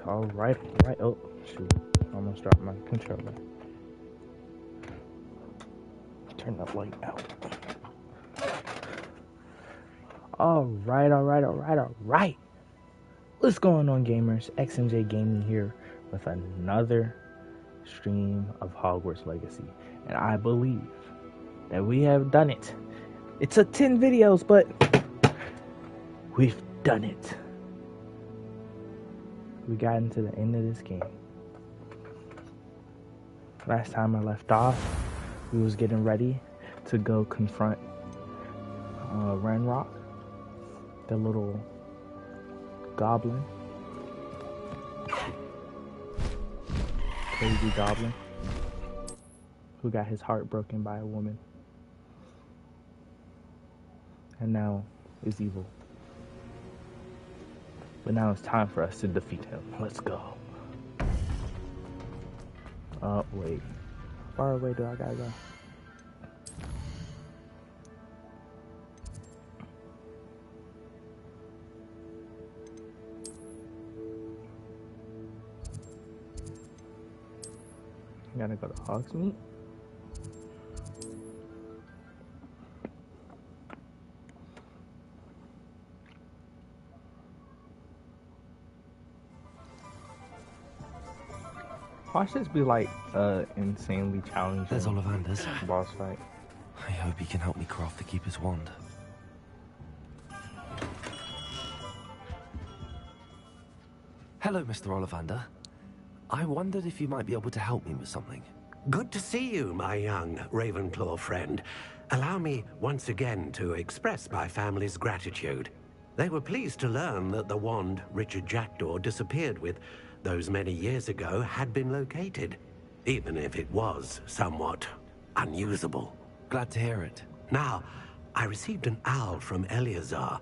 all right, all right. Oh, shoot. Almost dropped my controller. Turn the light out. All right, all right, all right, all right. What's going on, gamers? XMJ Gaming here with another stream of Hogwarts Legacy. And I believe that we have done it. It's a 10 videos, but we've done it. We got into the end of this game. Last time I left off, we was getting ready to go confront Renrock, the little goblin. Crazy goblin who got his heart broken by a woman and now is evil. But now it's time for us to defeat him. Let's go. Wait. How far away do I gotta go? I gotta go to Hogsmeade. Watch this be like insanely challenging. There's Ollivander's boss fight. I hope he can help me craft the Keeper's Wand. Hello, Mr. Ollivander. I wondered if you might be able to help me with something. Good to see you, my young Ravenclaw friend. Allow me once again to express my family's gratitude. They were pleased to learn that the wand Richard Jackdaw disappeared with those many years ago had been located, even if it was somewhat unusable. Glad to hear it. Now, I received an owl from Eleazar,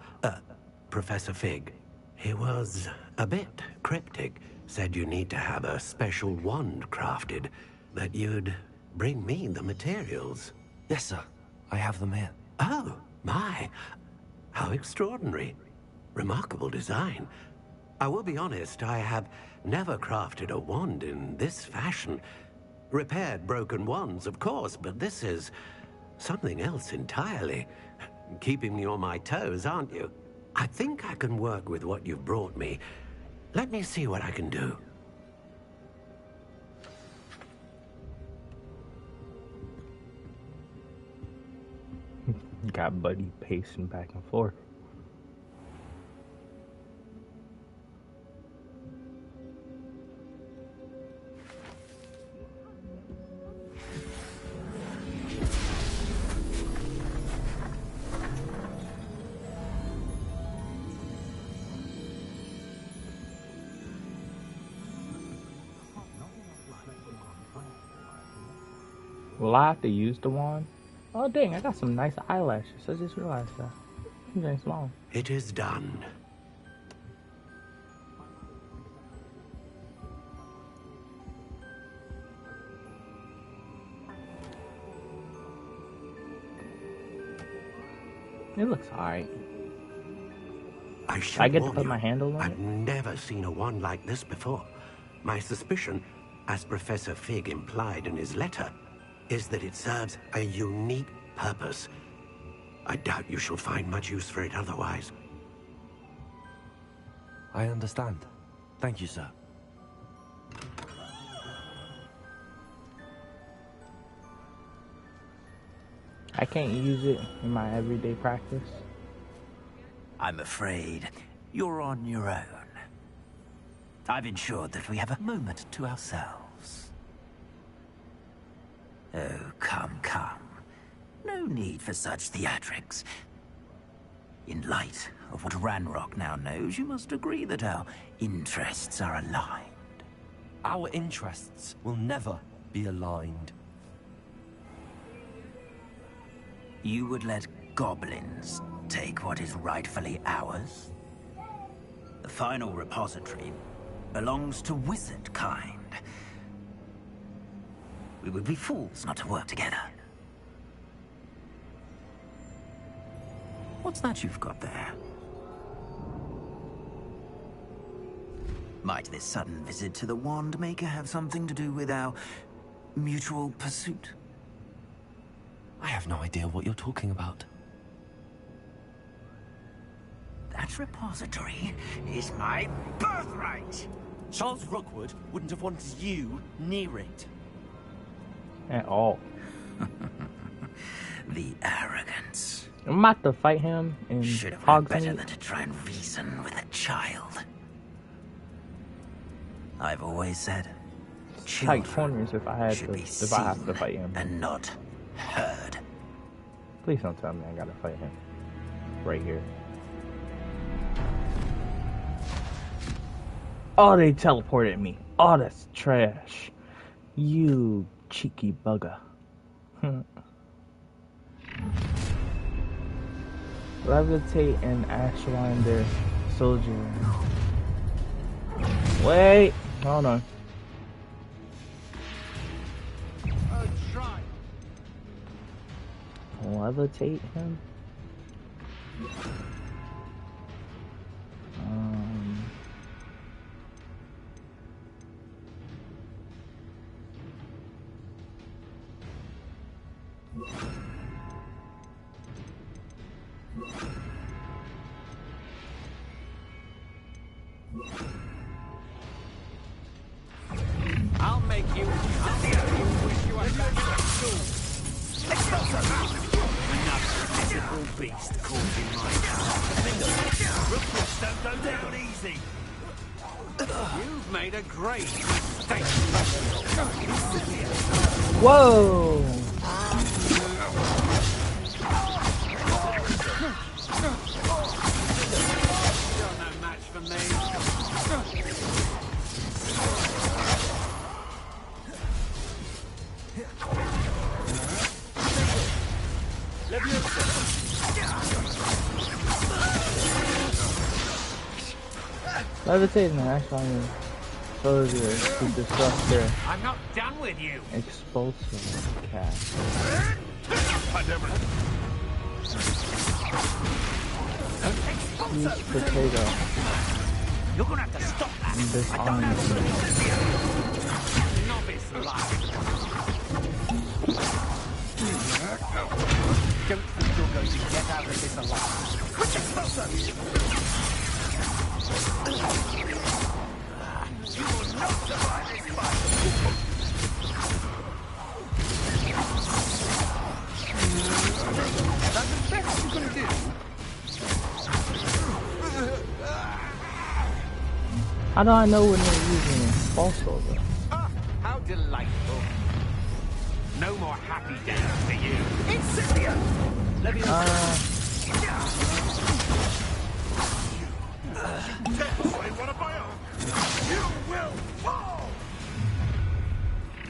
Professor Fig. He was a bit cryptic, said you need to have a special wand crafted, that you'd bring me the materials. Yes, sir. I have them here. Oh, my. How extraordinary. Remarkable design. I will be honest, I have never crafted a wand in this fashion. Repaired broken wands, of course, but this is something else entirely. Keeping me on my toes, aren't you? I think I can work with what you've brought me. Let me see what I can do. Got Buddy pacing back and forth. Will I have to use the wand? Oh dang, I got some nice eyelashes. I just realized that. They're small. It is done. It looks alright. I get to warn put you, my handle on I've it? never seen a wand like this before. My suspicion, as Professor Fig implied in his letter, is that it serves a unique purpose. I doubt you shall find much use for it otherwise. I understand. Thank you, sir. I can't use it in my everyday practice. I'm afraid you're on your own. I've ensured that we have a moment to ourselves. Oh, come, come. No need for such theatrics. In light of what Ranrock now knows, you must agree that our interests are aligned. Our interests will never be aligned. You would let goblins take what is rightfully ours? The final repository belongs to wizard kind. We would be fools not to work together. What's that you've got there? Might this sudden visit to the Wand Maker have something to do with our mutual pursuit? I have no idea what you're talking about. That repository is my birthright! Charles Rookwood wouldn't have wanted you near it. At all. The arrogance. I'm about to fight him in Should have known better Hogsmeade. than to try and reason with a child. I've always said, Tight children corners if I had should to, be if I have to seen fight him. and not heard. Please don't tell me I gotta fight him. Right here. Oh, they teleported me. Oh, that's trash. You cheeky bugger. Levitate and Ashwinder soldier. Wait, hold on. Levitate him. I'll make you. I'll make you wish you had back at school. Another miserable beast caught in my trap. Rookwoods don't go down easy. You've made a great mistake. Whoa! You're no match for me. Levitate and Ashwinder soldier to disrupt their I'm not done with you. expulsive cast. Use potato. You're gonna have to stop that. Disarm him. Novice life. Don't think you're going to get out of this alive. Quick explosive! You will not survive this fight. That's the best you can do. How do I know when they're using false soldier? Ah, how delightful. No more happy days for you. Incipient! Let me You will fall!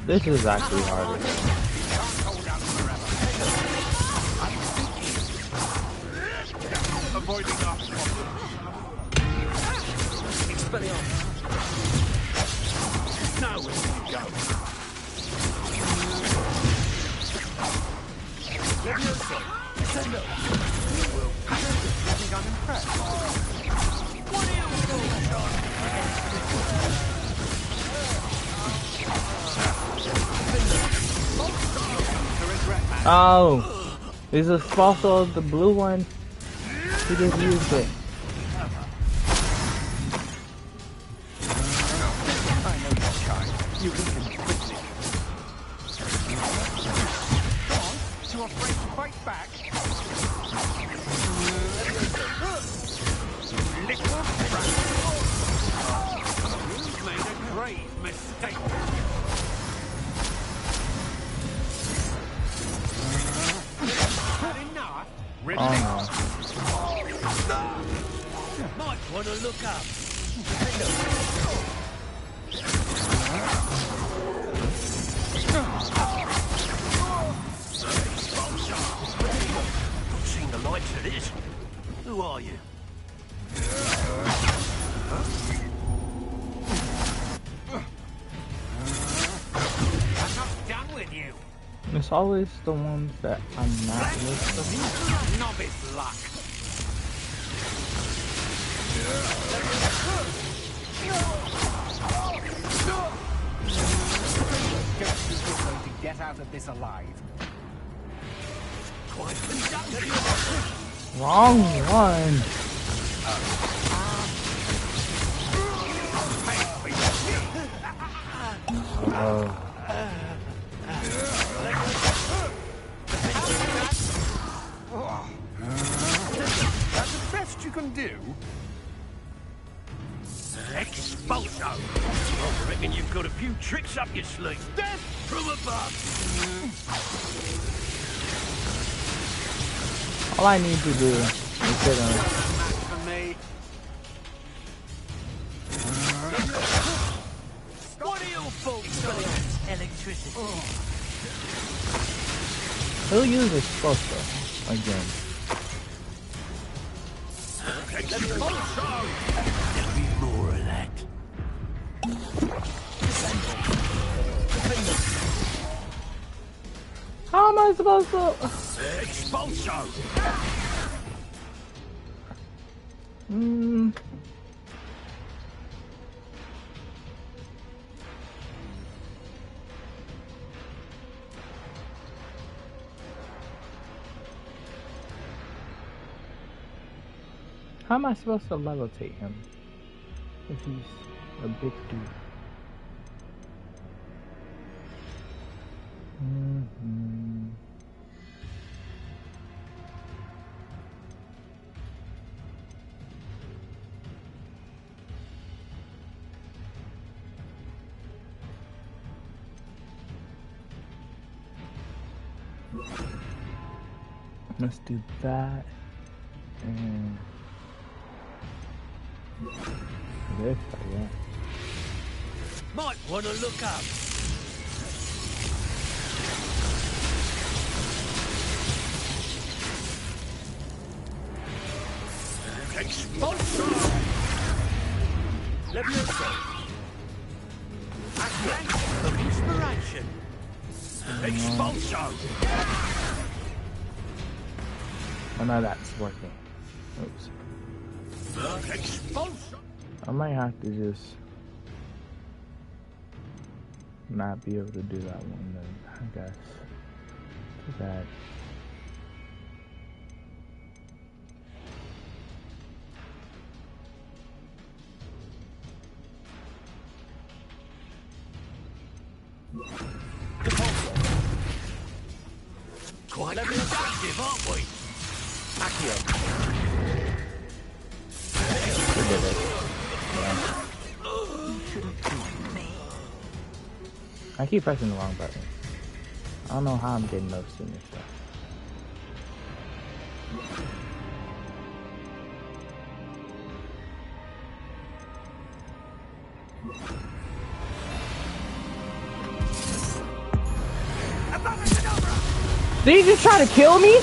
This is actually harder. Can't hold out forever. Avoiding our problem. Expelliarmus. Now where do we go? Levioso. Send up. You will. You think I'm impressed? What are you doing? Oh, this is also the blue one. He just used it. I know your kind. You weaken quickly. Come on, too afraid to fight back? Little brat. You've made a grave mistake. Had enough? Ready? Oh no. Might want to look up. I've seen the likes of this. Who are you? I'm not done with you. It's always the ones that I'm not with. Novice luck. of this alive. Wrong one. Oh. That's the best you can do. Expulso! I reckon you've got a few tricks up your sleeve. Death from above! All I need to do is get on. For me. What are your faults? Electricity. He'll use Expulso again. There'll be more of that. How am I supposed to? Expulso! How am I supposed to levitate him if he's a big dude? Let's do that and this, I guess. Might want to look up. Expulso! Levioso! A flash of inspiration! Expulso! Oh no, that's working. Oops. Expulso! I might have to just not be able to do that one then, I guess. Too bad. Quite productive, aren't we? We did it. Yeah. I keep pressing the wrong button. I don't know how I'm getting those senior stuff. Did he just try to kill me?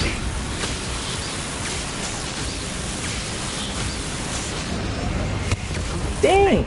Dang!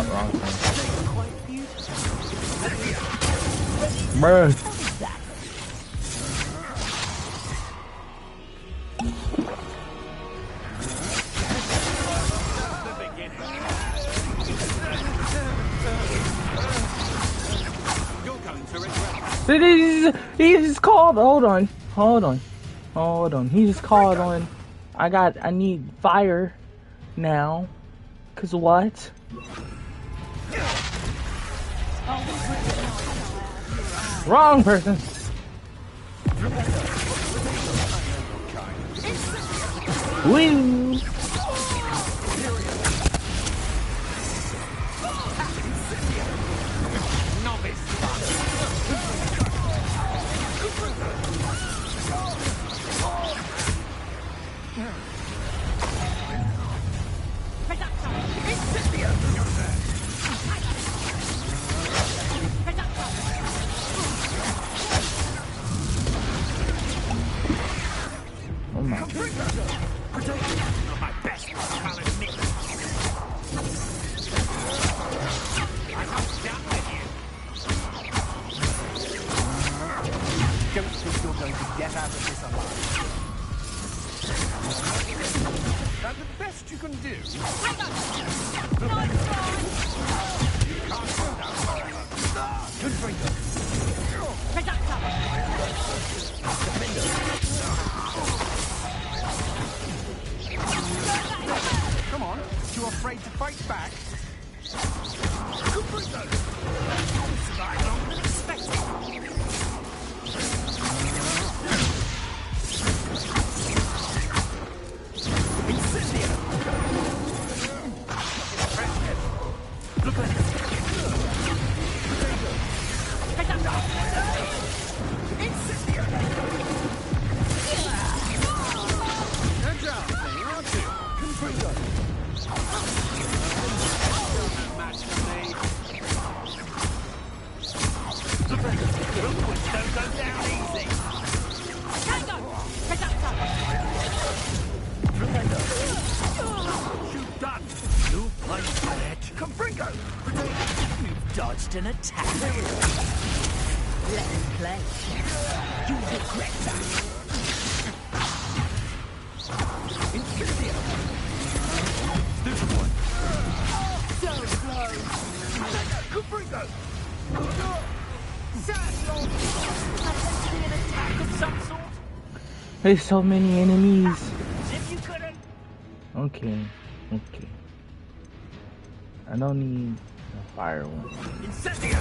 Wrong thing. Bruh. He just called. Hold on. He just called on. I need fire now. Cause what? Wrong person. Woo. Oh my. Don't think you're going to get out of this alive. That's the best you can do. You can't go down forever. Good for you. Come on, too afraid to fight back? Good for you. Survive longer than expected. Dodged an attack. Let him play. You regret that. Incendio. Stupid one. So close. Cubrigo. An attack of some sort. There's so many enemies. If you couldn't. Okay. I don't need a fire one. Incendio.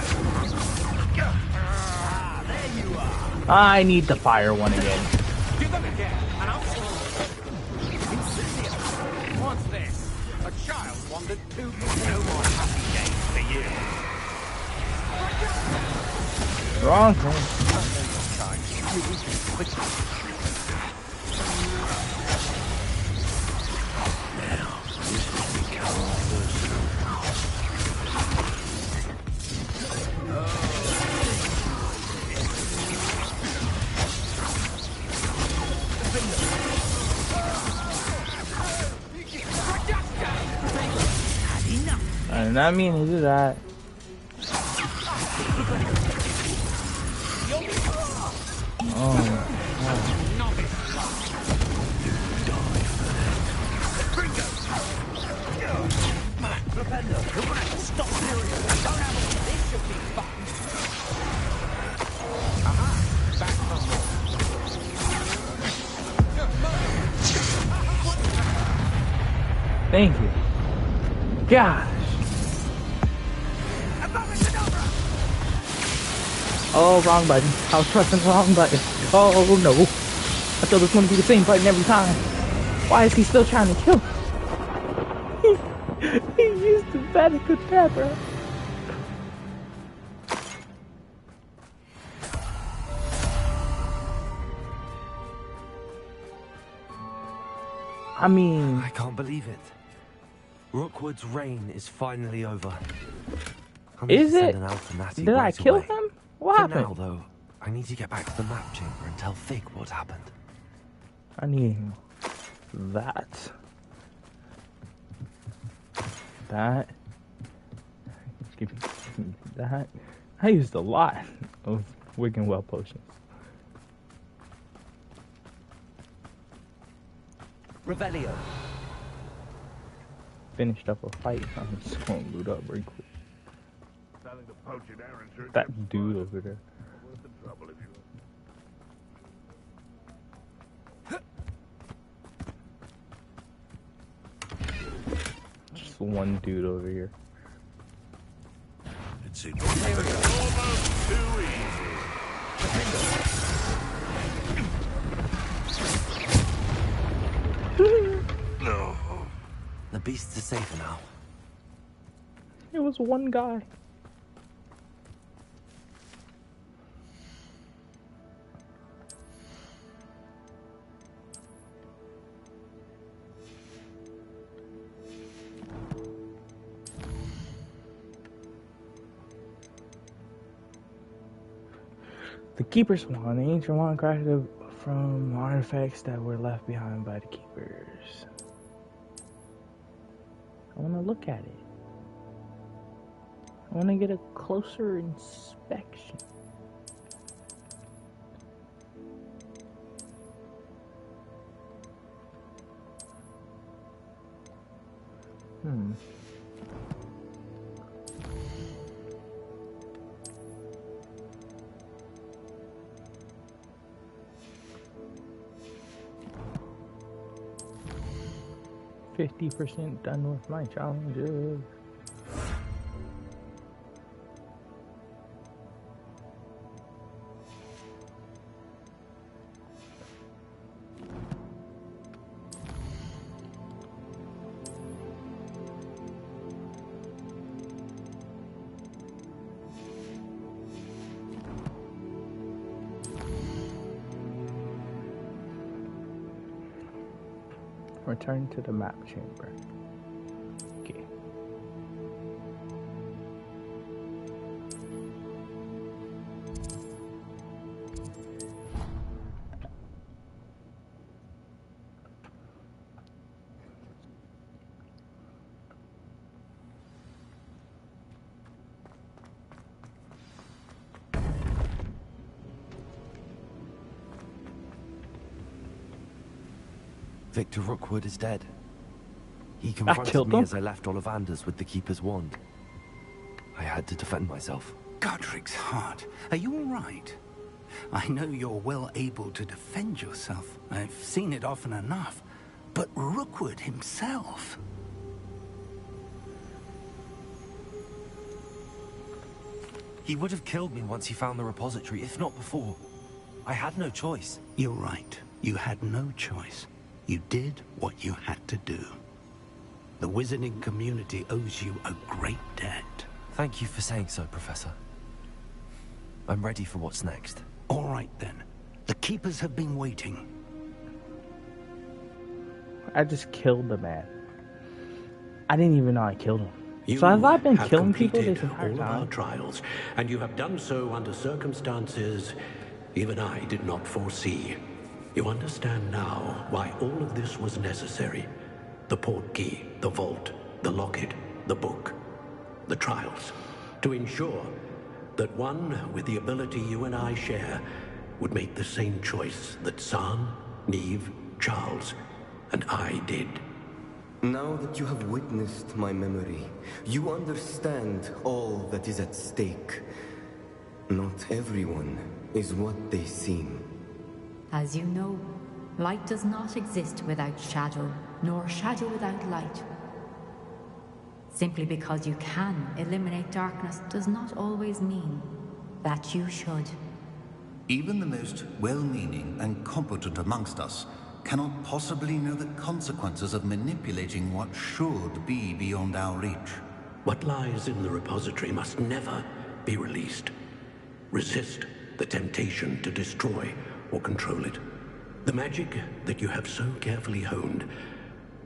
Ah, there you are. I need the fire one again. Do them again, and I'll swallow it. Incendio. What's this? A child wandered too. No more happy days for you. Wrong thing. I did not mean to do that. Oh my God. Thank you. Gosh. Oh, wrong button. I was pressing the wrong button. Oh no. I thought this was going to be the same button every time. Why is he still trying to kill me? He used the Vatican pepper. I mean... I can't believe it. Rookwood's reign is finally over. Is it? Did I kill him? What happened? For now, though, I need to get back to the map chamber and tell Fig what happened. I need that. That. Give me that. I used a lot of Wigan Well potions. Revelio. Finished up a fight. I'm just gonna loot up real quick. That dude over there. this one dude over here. It's almost too easy. No. The beasts are safer now. It was one guy. The Keeper's Wand. The ancient wand crafted from artifacts that were left behind by the Keepers. I want to look at it. I want to get a closer inspection. Hmm. %, done with my challenges. Return to the map chamber. Okay. Victor Rookwood is dead. He confronted me as I left Ollivander's with the Keeper's wand. I had to defend myself. Godric's heart. Are you all right? I know you're well able to defend yourself. I've seen it often enough. But Rookwood himself... He would have killed me once he found the repository, if not before. I had no choice. You're right. You had no choice. You did what you had to do. The wizarding community owes you a great debt. Thank you for saying so, Professor. I'm ready for what's next. All right, then. The Keepers have been waiting. I just killed the man. I didn't even know I killed him. You So have I been have killing people completed this entire all of our time? trials, and you have done so under circumstances even I did not foresee. You understand now why all of this was necessary. The portkey, the vault, the locket, the book, the trials. To ensure that one with the ability you and I share would make the same choice that San, Neve, Charles, and I did. Now that you have witnessed my memory, you understand all that is at stake. Not everyone is what they seem. As you know, light does not exist without shadow, nor shadow without light. Simply because you can eliminate darkness does not always mean that you should. Even the most well-meaning and competent amongst us cannot possibly know the consequences of manipulating what should be beyond our reach. What lies in the repository must never be released. Resist the temptation to destroy or control it. The magic that you have so carefully honed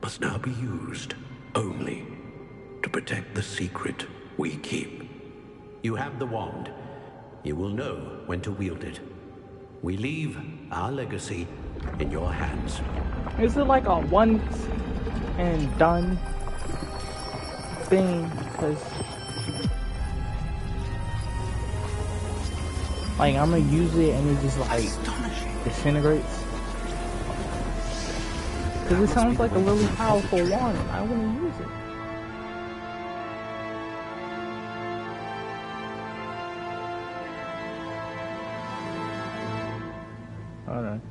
must now be used only to protect the secret we keep. You have the wand. You will know when to wield it. We leave our legacy in your hands. Is it like a once and done thing? Because like I'm gonna use it and it just like disintegrates. Because it sounds like a really powerful wand. I want to use it. Hold on.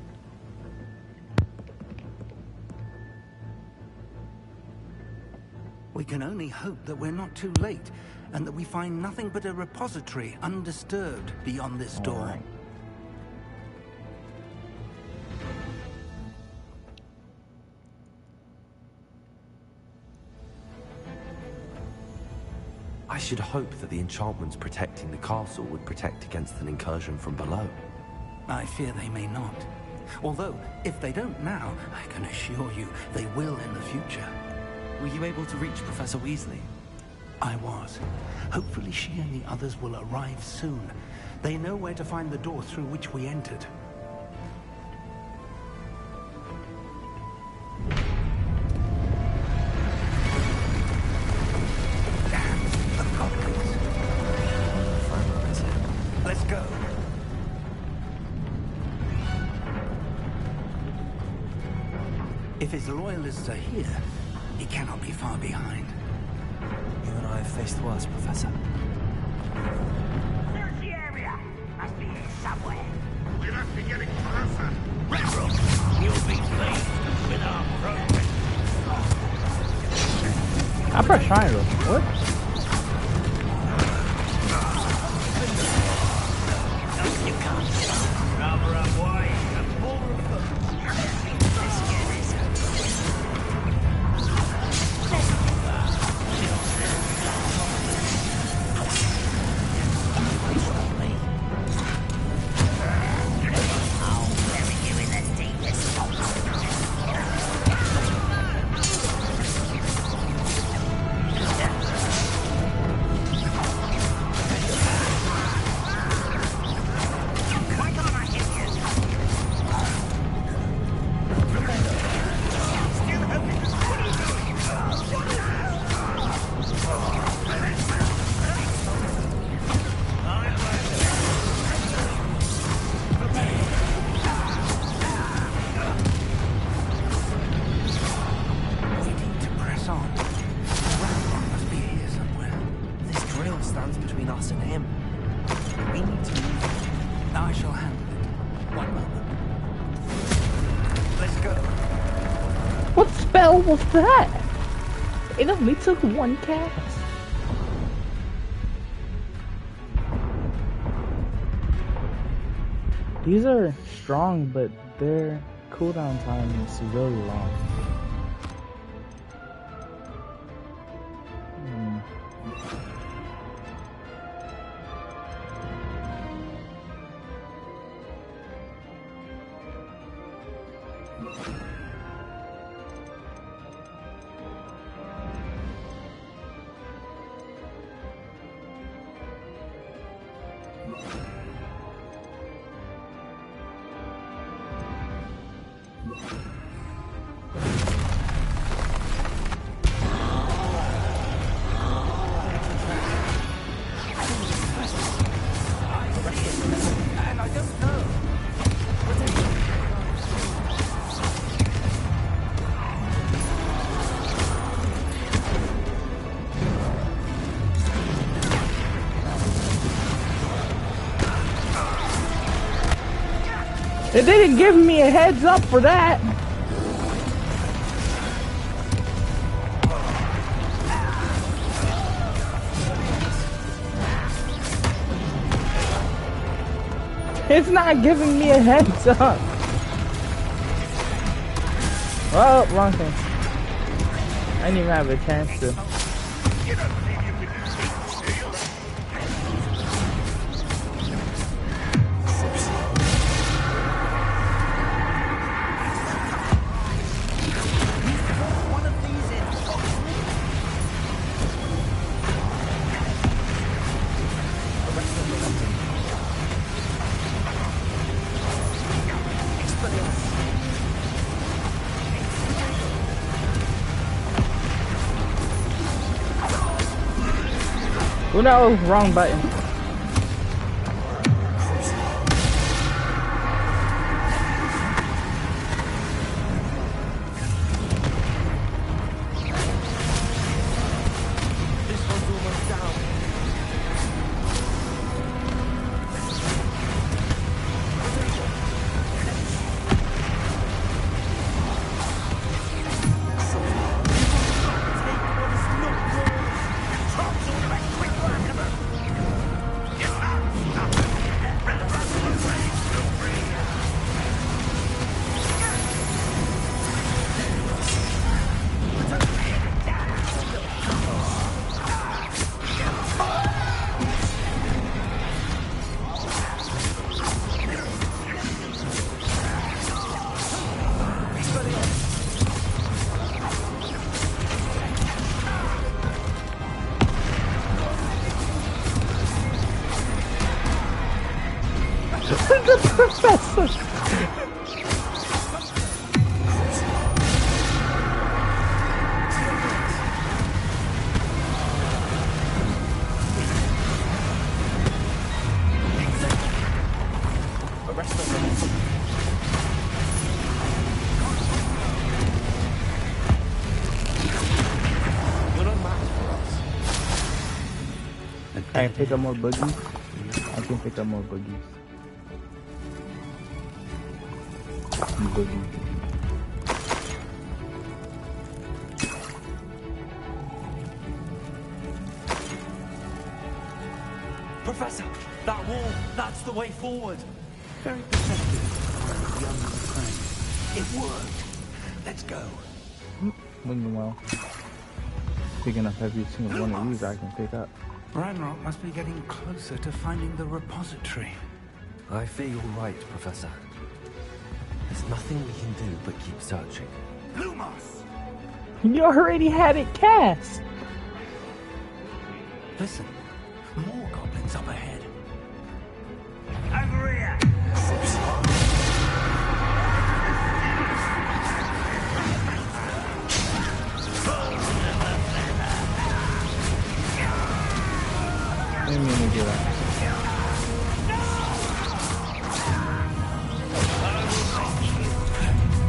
We can only hope that we're not too late, and that we find nothing but a repository undisturbed beyond this door. Right. I should hope that the enchantments protecting the castle would protect against an incursion from below. I fear they may not. Although, if they don't now, I can assure you they will in the future. Were you able to reach Professor Weasley? I was. Hopefully she and the others will arrive soon. They know where to find the door through which we entered. Let's go. If his loyalists are here, he cannot be far behind. You and I have faced worse, Professor. Search the area. Must be here somewhere. We must be getting closer. Redrook, you'll be pleased with our progress. I pressed triangle. What? You can't. Rather up wide and more of them. Let's get this I'll bury you in the deepest hole. Why can't I hit you? Still hoping. What are you doing? We need to press on. Ranrock must be here somewhere. This drill stands between us and him. We need to move. I shall handle it. One moment. Let's go. What spell was that? It only took one cast. These are strong, but their cooldown time is really long. And I don't know. It didn't give me a heads up for that. It's not giving me a heads up. Oh, wrong thing. I didn't even have a chance to. You don't think you can do things, do you? One of these in. Oh no, wrong button. This one's almost down. Take what is not I can pick up more boogies. I can pick up more boogies. Boogie. Professor, that wall, that's the way forward. Very perceptive. Young Ukraine. It worked. Let's go. Moving well. Picking up every single one of these I can pick up. Ranrock must be getting closer to finding the repository. I fear you're right, Professor. There's nothing we can do but keep searching. Lumos! You already had it cast. Listen, more goblins up ahead. Over here! I didn't mean to do that.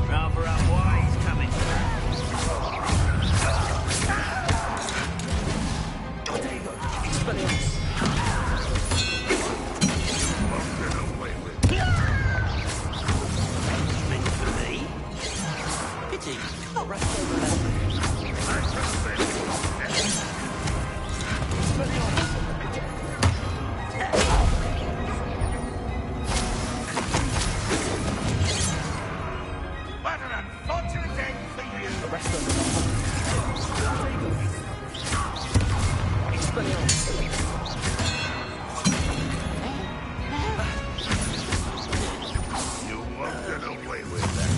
Rather unwise coming. Meant for me? Pity. Not rest over there. What an unfortunate day for you. The rest of them. You won't get away with that.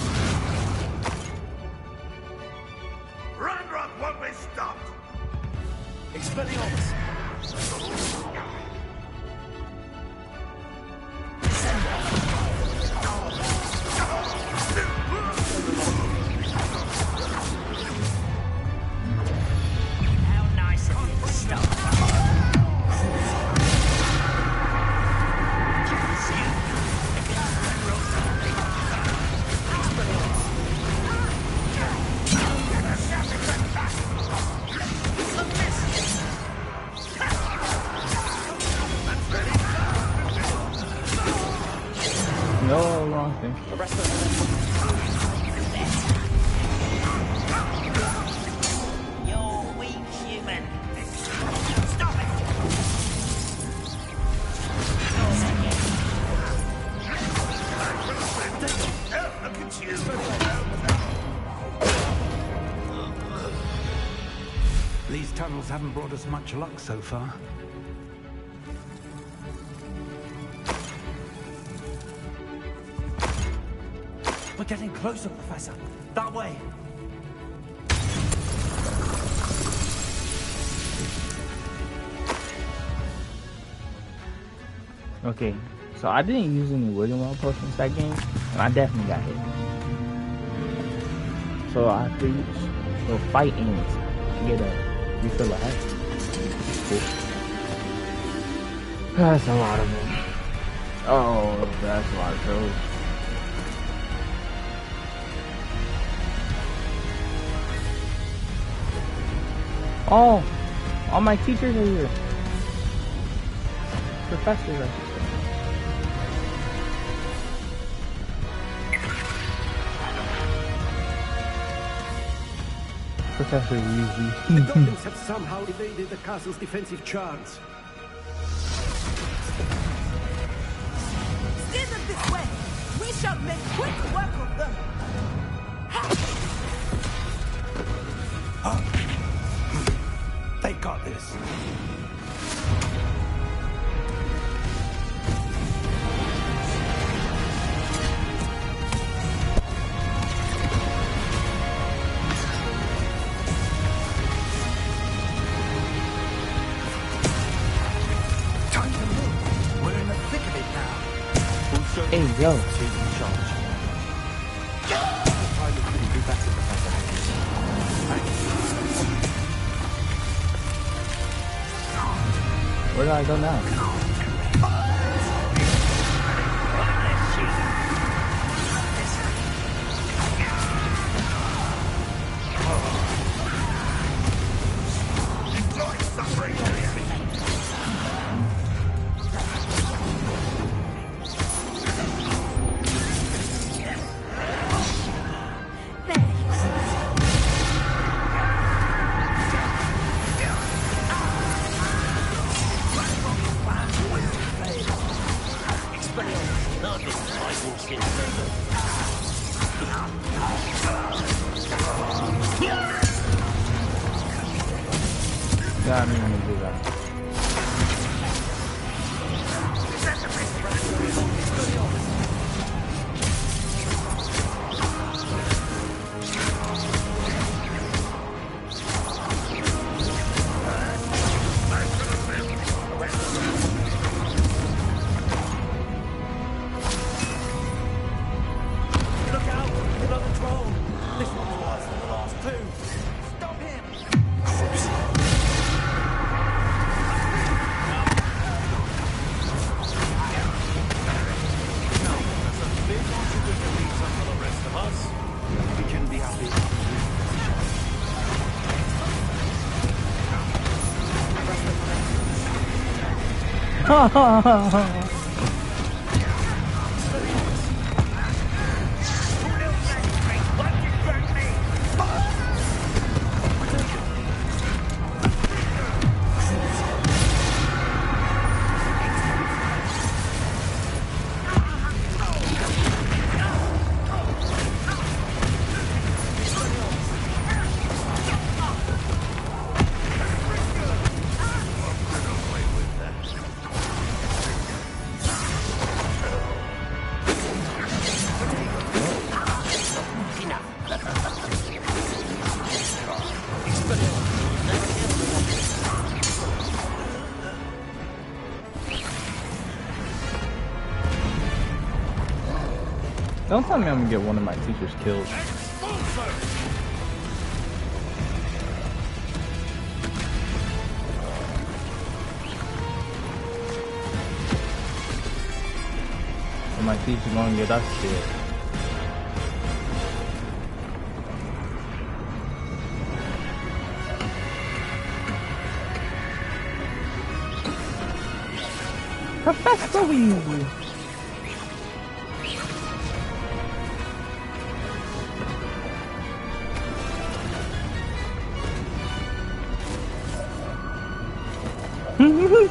Ranrock won't be stopped. Expelliarmus! How nice of you to stop. No, wrong thing. You're weak, human. Stop it! Look at you. These tunnels haven't brought us much luck so far. We're getting closer, Professor. That way. Okay, so I didn't use any William Well potions that game, and I definitely got hit. So I have to use little fight ends to get a refill of health. Cool. That's a lot of them. Oh, that's a lot of those. Oh, all my teachers are here. Professors, I should say. Professor usually. The goblins have somehow evaded the castle's defensive charms. Steer them this way. We shall make quick work of them. They got this. Time to move. We're in the thick of it now. Hey, yo. Where do I go now? Yeah, I'm gonna do that. Ha ha ha ha. Don't tell me I'm gonna get one of my teachers killed. And my teacher's gonna get us killed. Professor Weasley!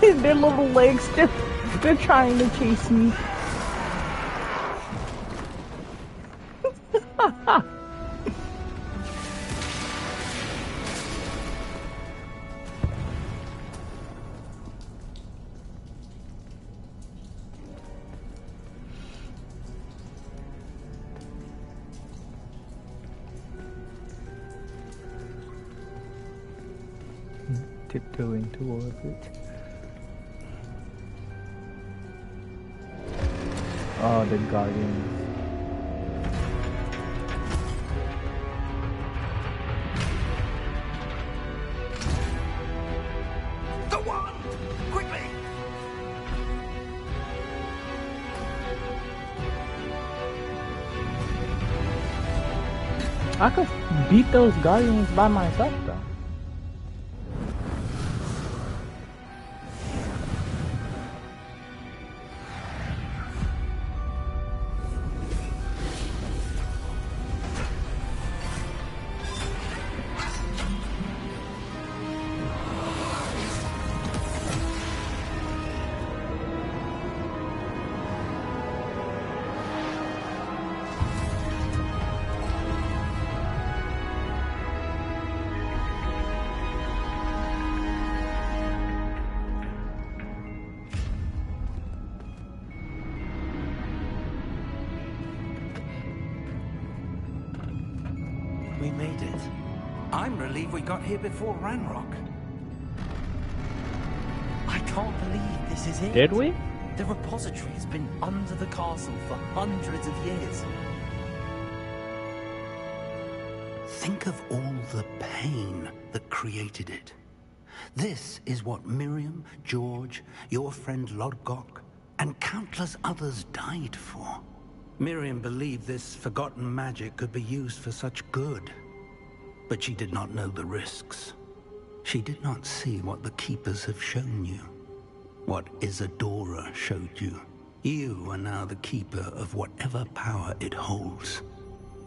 Their little legs, they're trying to chase me. Tiptoeing towards it. Oh, the Guardians. The one! Quickly! I could beat those Guardians by myself, though. We made it. I'm relieved we got here before Ranrock. I can't believe this is it. Did we? The repository has been under the castle for hundreds of years. Think of all the pain that created it. This is what Miriam, George, your friend Lodgok, and countless others died for. Miriam believed this forgotten magic could be used for such good, but she did not know the risks. She did not see what the Keepers have shown you, what Isadora showed you. You are now the Keeper of whatever power it holds.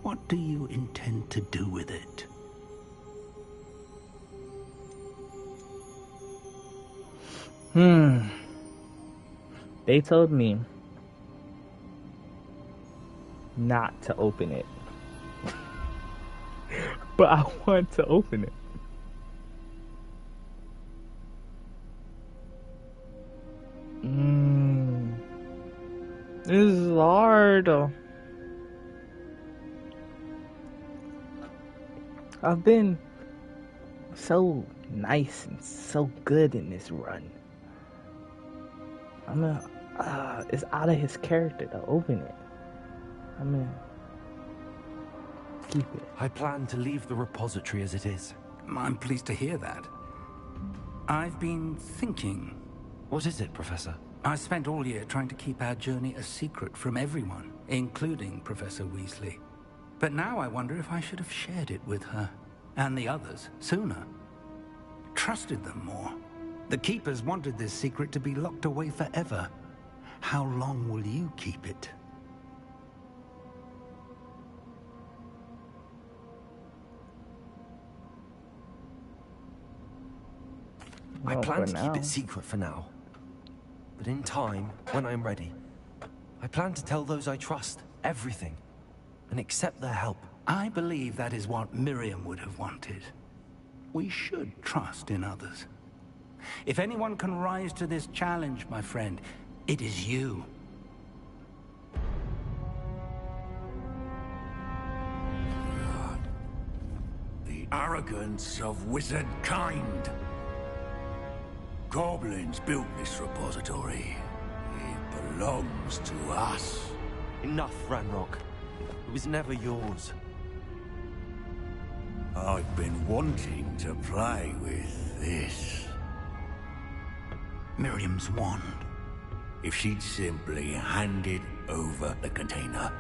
What do you intend to do with it? They told me not to open it. But I want to open it. This is hard. I've been so nice and so good in this run. It's out of his character to open it. I'm gonna keep it. I plan to leave the repository as it is. I'm pleased to hear that. I've been thinking. What is it, Professor? I spent all year trying to keep our journey a secret from everyone, including Professor Weasley. But now I wonder if I should have shared it with her, and the others, sooner. Trusted them more. The Keepers wanted this secret to be locked away forever. How long will you keep it? I plan to keep it secret for now. But in time, when I'm ready, I plan to tell those I trust everything and accept their help. I believe that is what Miriam would have wanted. We should trust in others. If anyone can rise to this challenge, my friend, it is you. The arrogance of wizard kind. Goblins built this repository. It belongs to us. Enough, Ranrock. It was never yours. I've been wanting to play with this. Miriam's wand. If she'd simply handed over the container,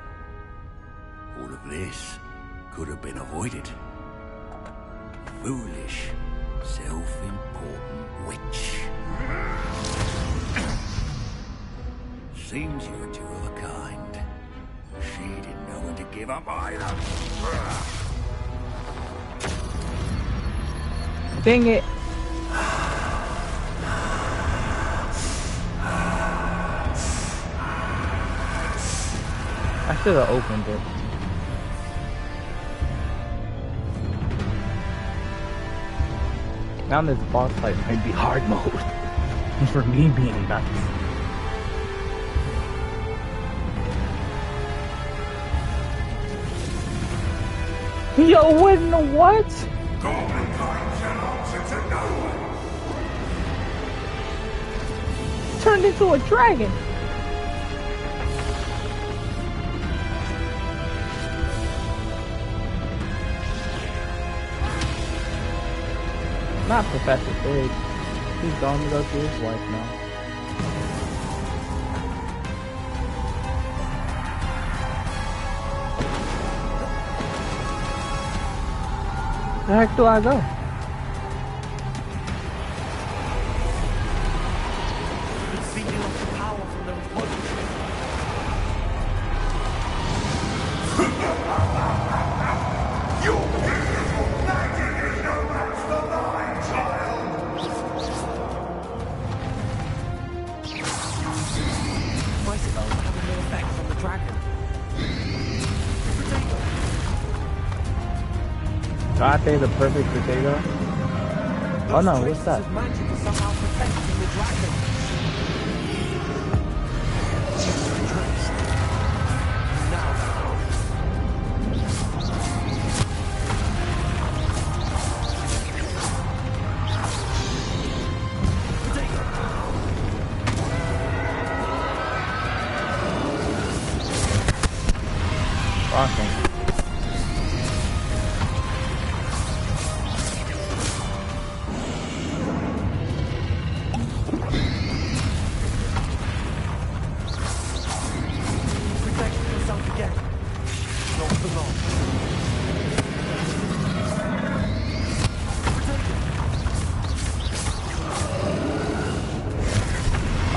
all of this could have been avoided. Foolish, self-important witch. Seems you're two of a kind. She didn't know when to give up either. Dang it. I should have opened it. Now this boss fight might be hard mode. For me being nuts. Yo, what in the what? Goblin kind shall answer to no one. Turned into a dragon. Not Professor Fig. He's going to go see his wife now. Where the heck do I go? It's feeding off the power from the repository. Your beautiful magic is no match for mine, child. Bicycles having no effect on the dragon. Latte, the perfect potato. Oh no, what's that? Of magic is somehow protecting the dragon. Awesome.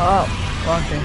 Oh, wrong thing.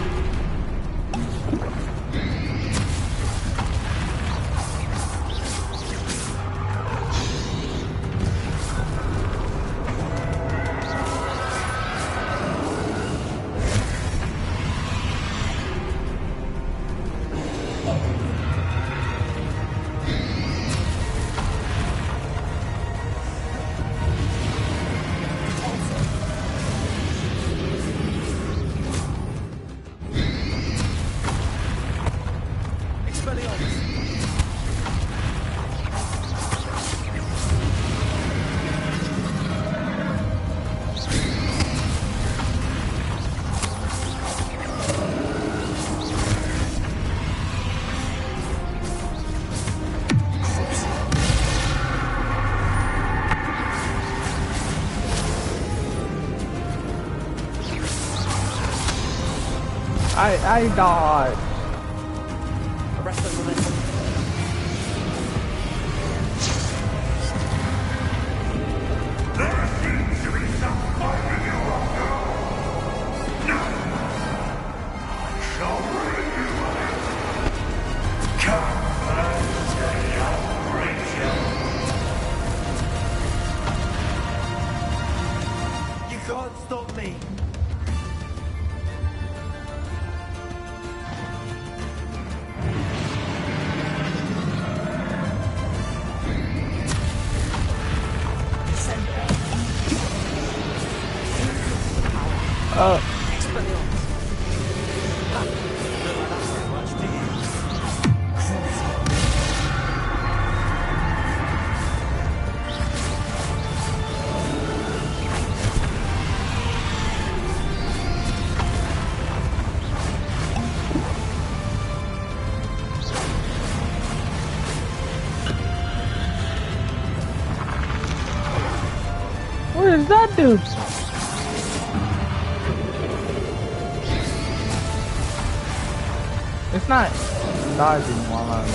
I died. Arrest the momentum. There seems to be some fighting you up now. No! I shall bring you back. Come back to young Rachel. You can't stop me. Oh. What does that do? It's not dodging while I'm...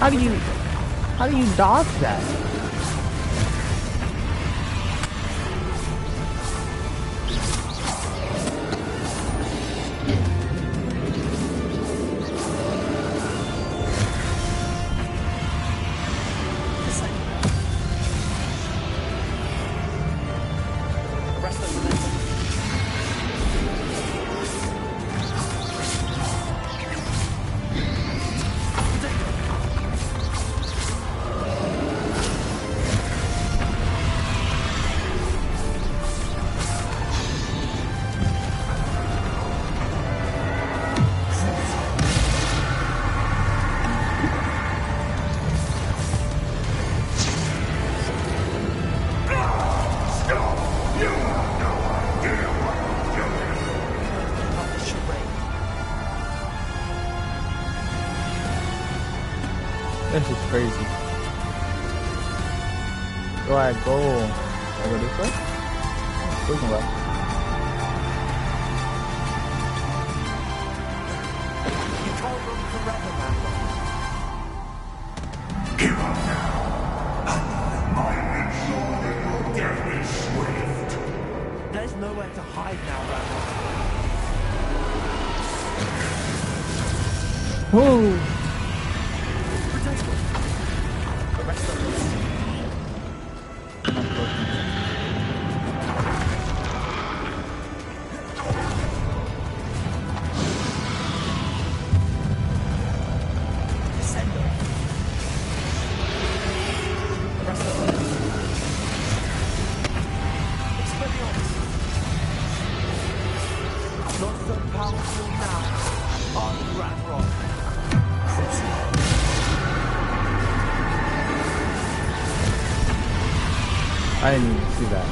How do you dodge that? This is crazy. Do I go? Do I go this way? Looking well. You can't run forever, man. Give up now, and I make sure that your death is swift. There's nowhere to hide now, Randall. Whoa! I didn't even see that.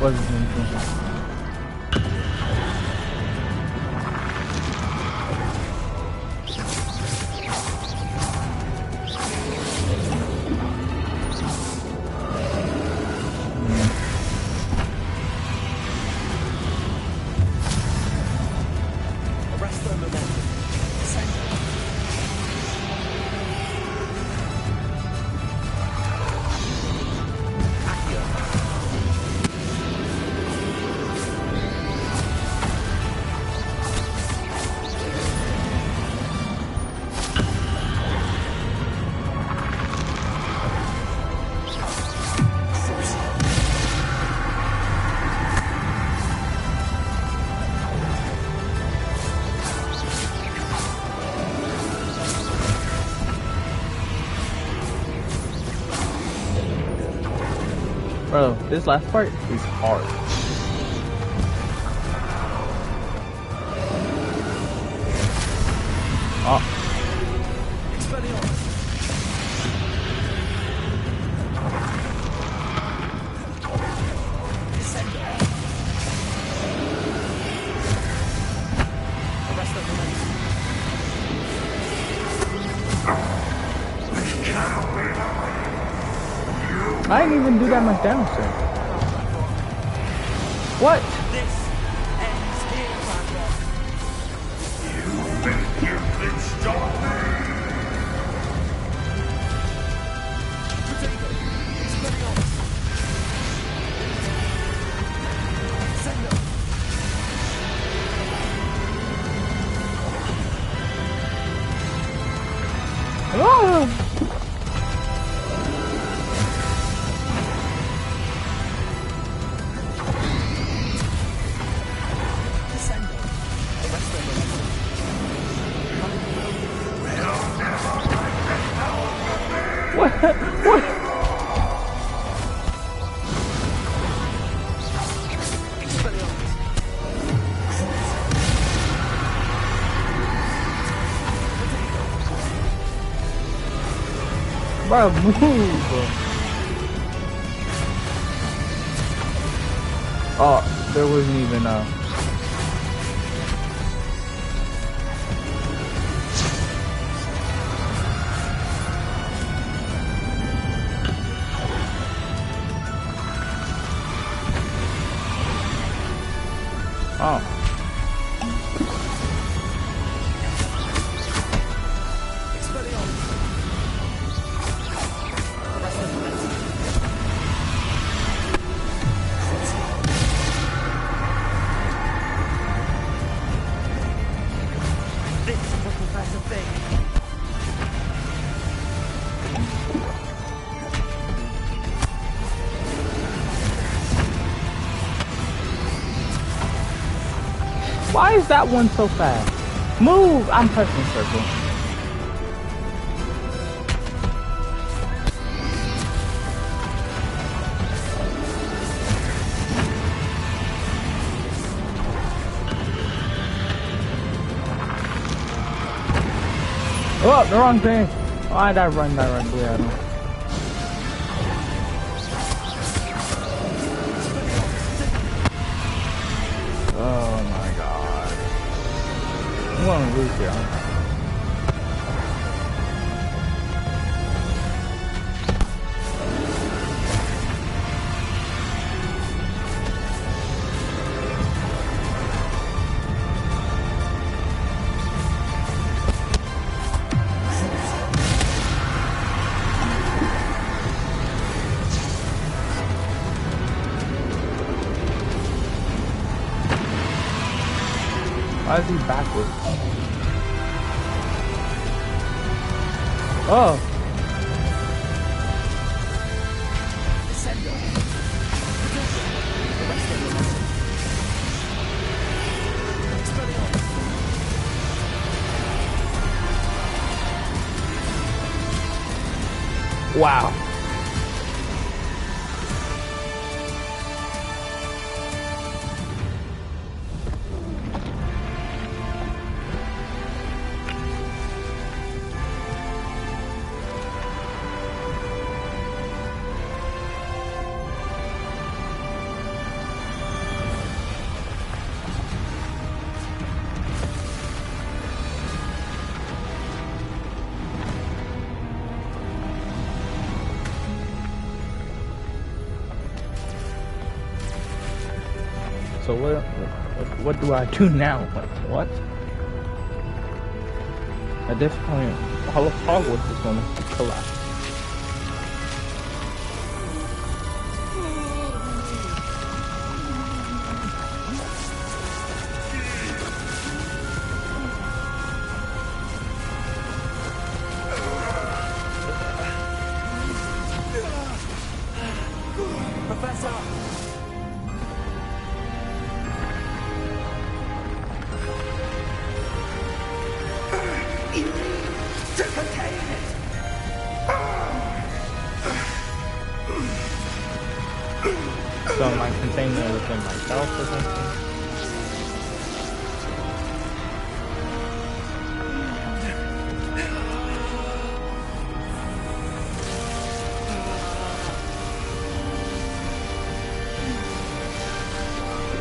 Wasn't anything. Bro, this last part is hard. Oh. I didn't even do that much damage, sir. What? This ends here, Ranrock. You think you can stop me? Potato, Expelliarmus. Sender. Oh! What? What? Bro, move. Oh, there wasn't even Oh. This is what Professor thinks. Why is that one so fast? Move! I'm pressing circle. Oh, the wrong thing. Why did I run directly at him? Oh my god. I'm gonna lose here. Why is he backwards? Oh. Wow. So what do I do now? What? At this point, all of Hogwarts is gonna collapse. So am I containing it within myself or something?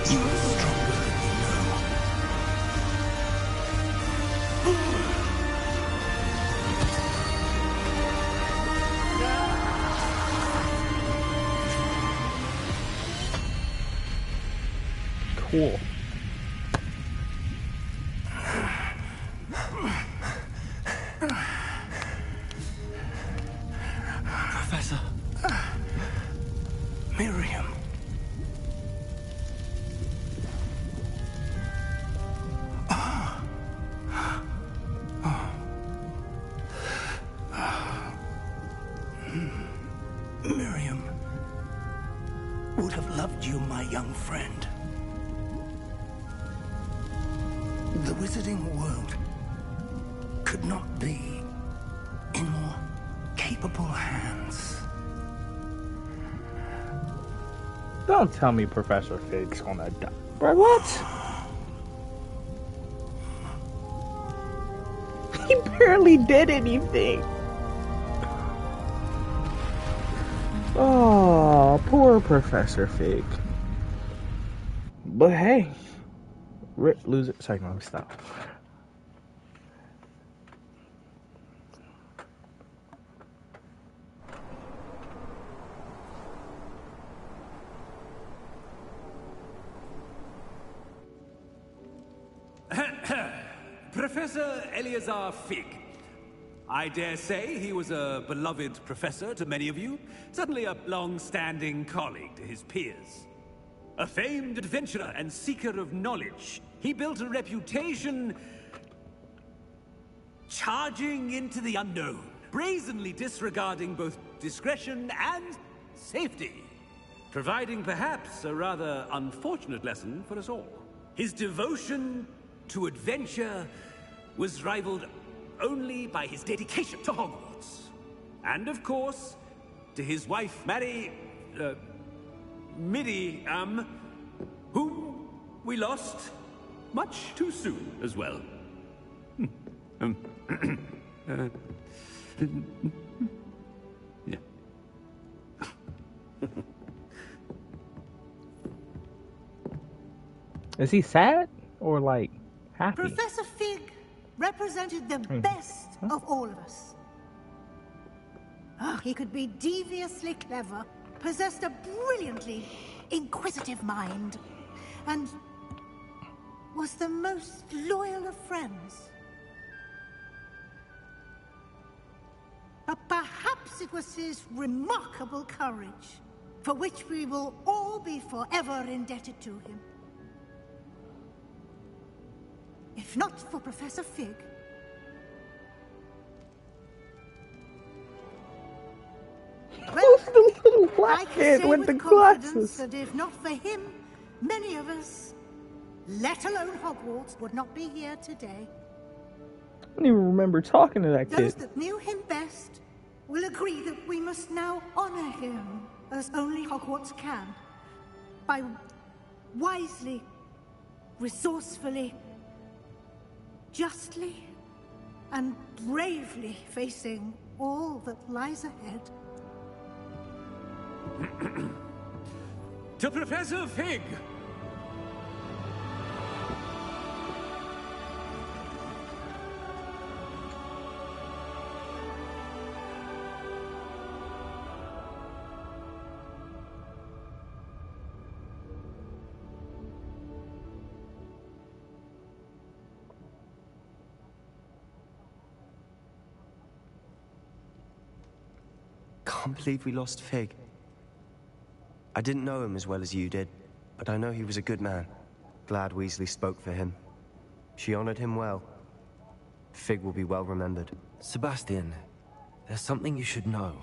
You are stronger than you know. Cool. Professor. Miriam. Miriam would have loved you, my young friend. The wizarding world could not be in more capable hands. Don't tell me Professor Fig's gonna die. Bro, what? He barely did anything. Oh, poor Professor Fig. But hey, rip, lose it. Sorry, no, stop. Professor Eleazar Fig. I dare say he was a beloved professor to many of you, certainly a long-standing colleague to his peers. A famed adventurer and seeker of knowledge, he built a reputation charging into the unknown, brazenly disregarding both discretion and safety, providing perhaps a rather unfortunate lesson for us all. His devotion to adventure was rivaled only by his dedication to Hogwarts. And of course, to his wife, Midi, whom we lost much too soon as well. Yeah. Is he sad or like happy? Professor Fig represented the best of all of us. He could be deviously clever, possessed a brilliantly inquisitive mind, and was the most loyal of friends. But perhaps it was his remarkable courage, for which we will all be forever indebted to him. If not for Professor Fig... Who's the little black I can kid say with the confidence glasses? that if not for him, many of us, let alone Hogwarts, would not be here today. I don't even remember talking to that Those kid. that knew him best will agree that we must now honor him as only Hogwarts can, by wisely, resourcefully, justly, and bravely facing all that lies ahead. To Professor Fig! Can't believe we lost Fig. I didn't know him as well as you did, but I know he was a good man. Glad Weasley spoke for him. She honored him well. Fig will be well remembered. Sebastian, there's something you should know.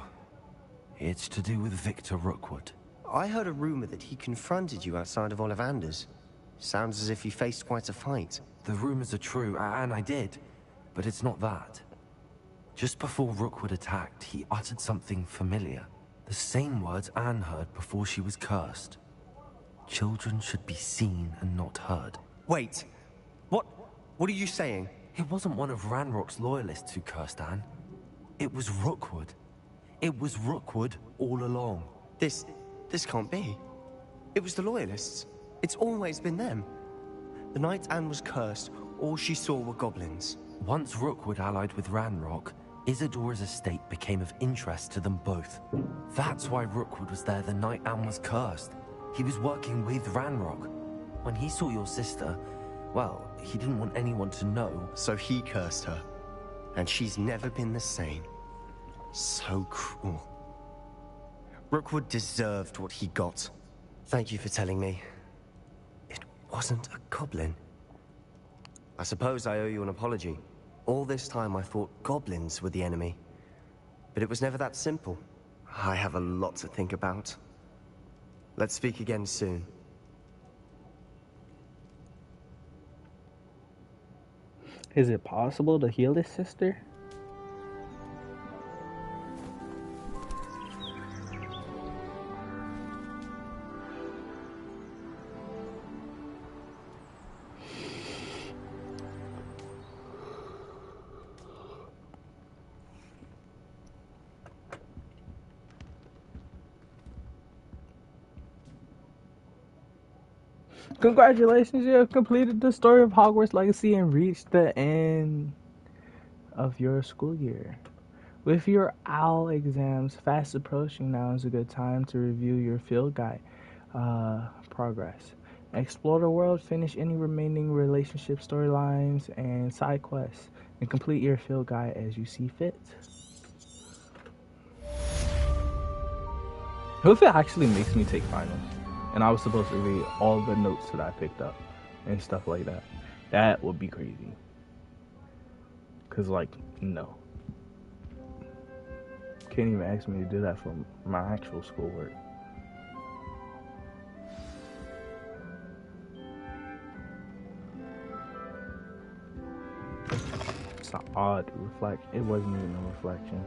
It's to do with Victor Rookwood. I heard a rumor that he confronted you outside of Ollivander's. Sounds as if he faced quite a fight. The rumors are true, and I did, but it's not that. Just before Rookwood attacked, he uttered something familiar. The same words Anne heard before she was cursed. Children should be seen and not heard. Wait, what are you saying? It wasn't one of Ranrock's loyalists who cursed Anne. It was Rookwood. It was Rookwood all along. This can't be. It was the loyalists. It's always been them. The night Anne was cursed, all she saw were goblins. Once Rookwood allied with Ranrock, Isadora's estate became of interest to them both. That's why Rookwood was there the night Anne was cursed. He was working with Ranrock. When he saw your sister, well, he didn't want anyone to know. So he cursed her. And she's never been the same. So cruel. Rookwood deserved what he got. Thank you for telling me. It wasn't a goblin. I suppose I owe you an apology. All this time I thought goblins were the enemy. But it was never that simple. I have a lot to think about. Let's speak again soon. Is it possible to heal his sister? Congratulations, you have completed the story of Hogwarts Legacy and reached the end of your school year. With your OWL exams fast approaching, now is a good time to review your field guide progress. Explore the world, finish any remaining relationship storylines and side quests, and complete your field guide as you see fit. What if it actually makes me take finals? And I was supposed to read all the notes that I picked up and stuff like that. That would be crazy. Cause like, no. Can't even ask me to do that for my actual schoolwork. It's an odd reflection. It wasn't even a reflection.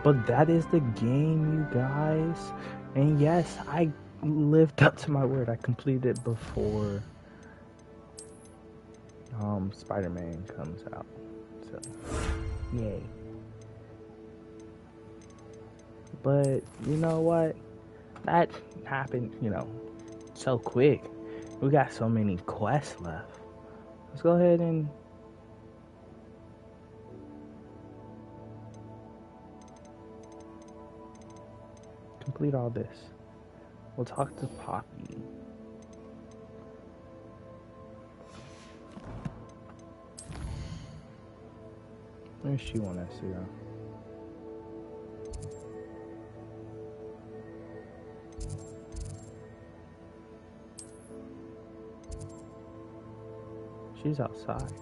But that is the game, you guys. And yes, I lived up to my word. I completed it before Spider-Man comes out. So, yay. But, you know what? That happened, so quick. We got so many quests left. Let's go ahead and complete all this. We'll talk to Poppy. Where's she want us to go? she's outside.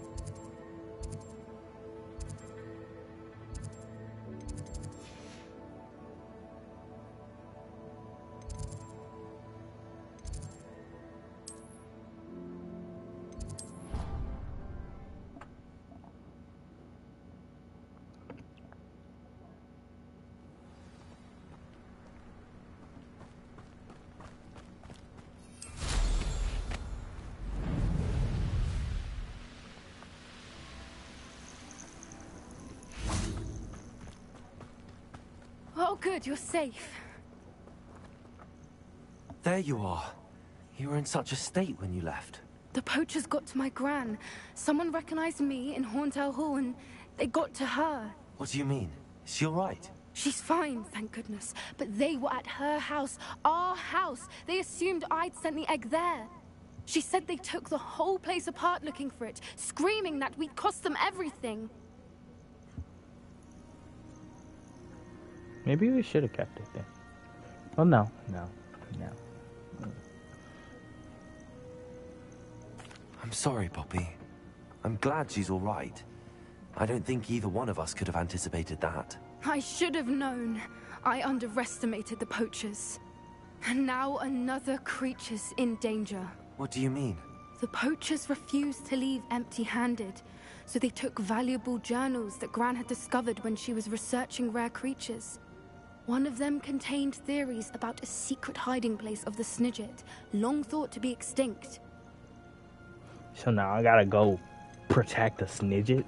Oh, good, you're safe. There you are. You were in such a state when you left. The poachers got to my gran. Someone recognized me in Horntail Hall and they got to her. What do you mean? Is she all right? She's fine, thank goodness. But they were at her house, our house. They assumed I'd sent the egg there. She said they took the whole place apart looking for it, screaming that we'd cost them everything. Maybe we should have kept it then. Oh, no. I'm sorry, Poppy. I'm glad she's all right. I don't think either one of us could have anticipated that. I should have known. I underestimated the poachers. And now another creature's in danger. What do you mean? The poachers refused to leave empty-handed, so they took valuable journals that Gran had discovered when she was researching rare creatures. One of them contained theories about a secret hiding place of the Snidget, long thought to be extinct. So now I gotta go protect the Snidget?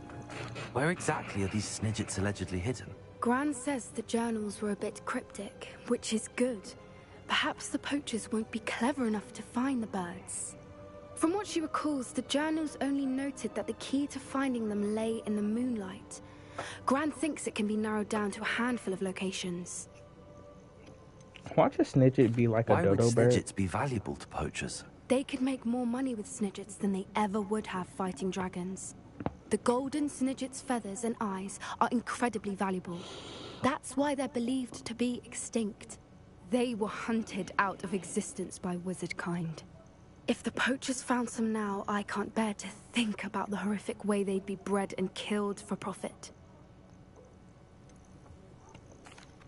Where exactly are these Snidgets allegedly hidden? Gran says the journals were a bit cryptic, which is good. Perhaps the poachers won't be clever enough to find the birds. From what she recalls, the journals only noted that the key to finding them lay in the moonlight. Gran thinks it can be narrowed down to a handful of locations. Watch a Snidget be like a dodo bird. Why would Snidgets be valuable to poachers? They could make more money with Snidgets than they ever would have fighting dragons. The golden Snidget's feathers and eyes are incredibly valuable. That's why they're believed to be extinct. They were hunted out of existence by wizard kind. If the poachers found some now, I can't bear to think about the horrific way they'd be bred and killed for profit.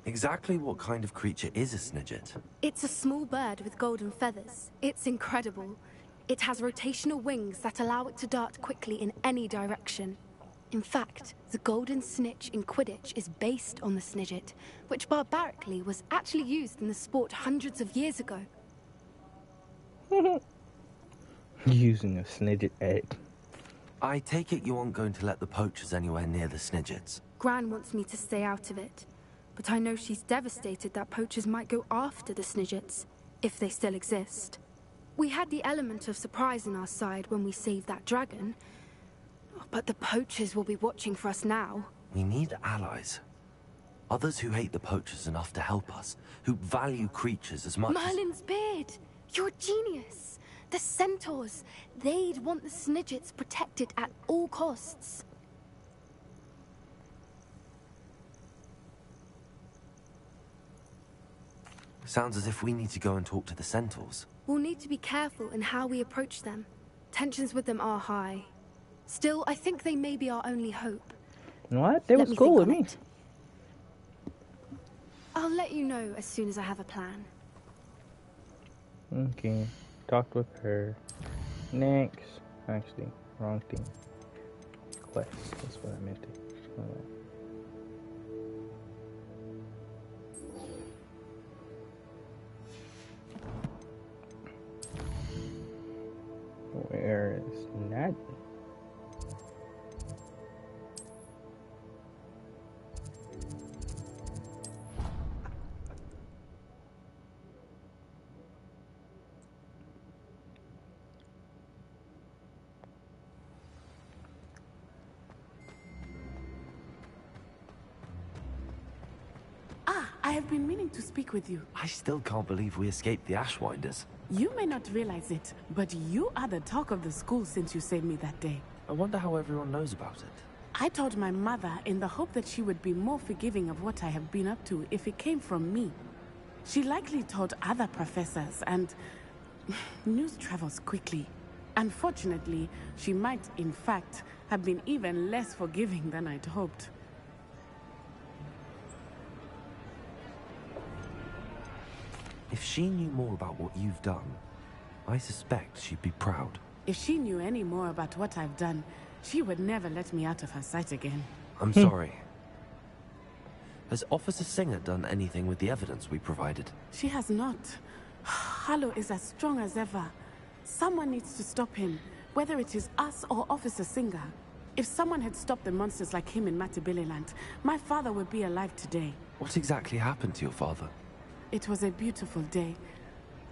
Exactly what kind of creature is a Snidget? It's a small bird with golden feathers. It's incredible. It has rotational wings that allow it to dart quickly in any direction. In fact, the golden snitch in Quidditch is based on the Snidget, which barbarically was actually used in the sport hundreds of years ago. Using a Snidget egg. I take it you aren't going to let the poachers anywhere near the Snidgets. Gran wants me to stay out of it, but I know she's devastated that poachers might go after the Snidgets, if they still exist. We had the element of surprise on our side when we saved that dragon, but the poachers will be watching for us now. We need allies. Others who hate the poachers enough to help us, who value creatures as much Merlin's beard! You're a genius! The centaurs! They'd want the Snidgets protected at all costs. Sounds as if we need to go and talk to the centaurs. We'll need to be careful in how we approach them. Tensions with them are high. Still, I think they may be our only hope. What? They was cool with me. I'll let you know as soon as I have a plan. Okay. Talked with her. Next. Actually, wrong thing. Quest. That's what I meant to. Where is that? I have been meaning to speak with you. I still can't believe we escaped the Ashwinders. You may not realize it, but you are the talk of the school since you saved me that day. I wonder how everyone knows about it. I told my mother in the hope that she would be more forgiving of what I have been up to if it came from me. She likely told other professors, and news travels quickly. Unfortunately, she might, in fact, have been even less forgiving than I'd hoped. If she knew more about what you've done, I suspect she'd be proud. If she knew any more about what I've done, she would never let me out of her sight again. I'm sorry. Has Officer Singer done anything with the evidence we provided? She has not. Harlow is as strong as ever. Someone needs to stop him, whether it is us or Officer Singer. If someone had stopped the monsters like him in Matabeleland, my father would be alive today. What exactly happened to your father? It was a beautiful day.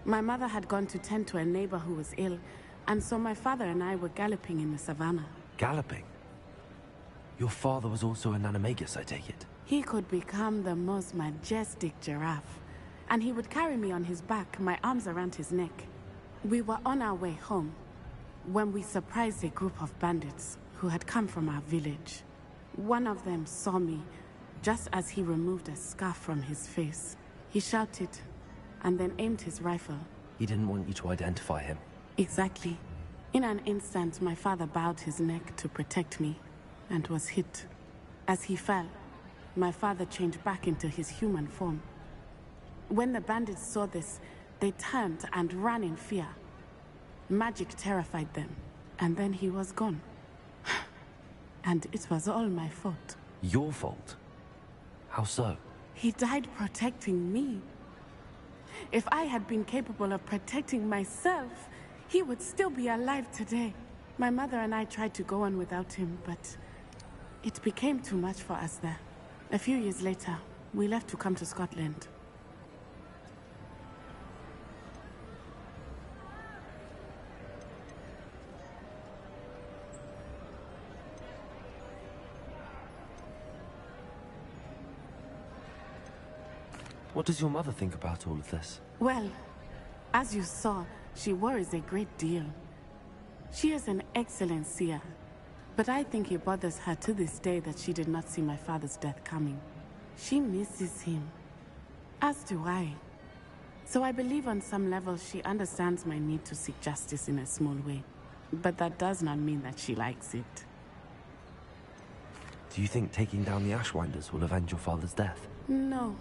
My mother had gone to tend to a neighbor who was ill, and so my father and I were galloping in the savannah. Galloping? Your father was also an animagus, I take it? He could become the most majestic giraffe, and he would carry me on his back, my arms around his neck. We were on our way home when we surprised a group of bandits who had come from our village. One of them saw me just as he removed a scarf from his face. He shouted and then aimed his rifle. He didn't want you to identify him. Exactly. In an instant, my father bowed his neck to protect me and was hit. As he fell, my father changed back into his human form. When the bandits saw this, they turned and ran in fear. Magic terrified them, and then he was gone. And it was all my fault. Your fault? How so? He died protecting me. If I had been capable of protecting myself, he would still be alive today. My mother and I tried to go on without him, but it became too much for us there. A few years later, we left to come to Scotland. What does your mother think about all of this? Well, as you saw, she worries a great deal. She is an excellent seer, but I think it bothers her to this day that she did not see my father's death coming. She misses him, as do I. So I believe on some level she understands my need to seek justice in a small way. But that does not mean that she likes it. Do you think taking down the Ashwinders will avenge your father's death? No.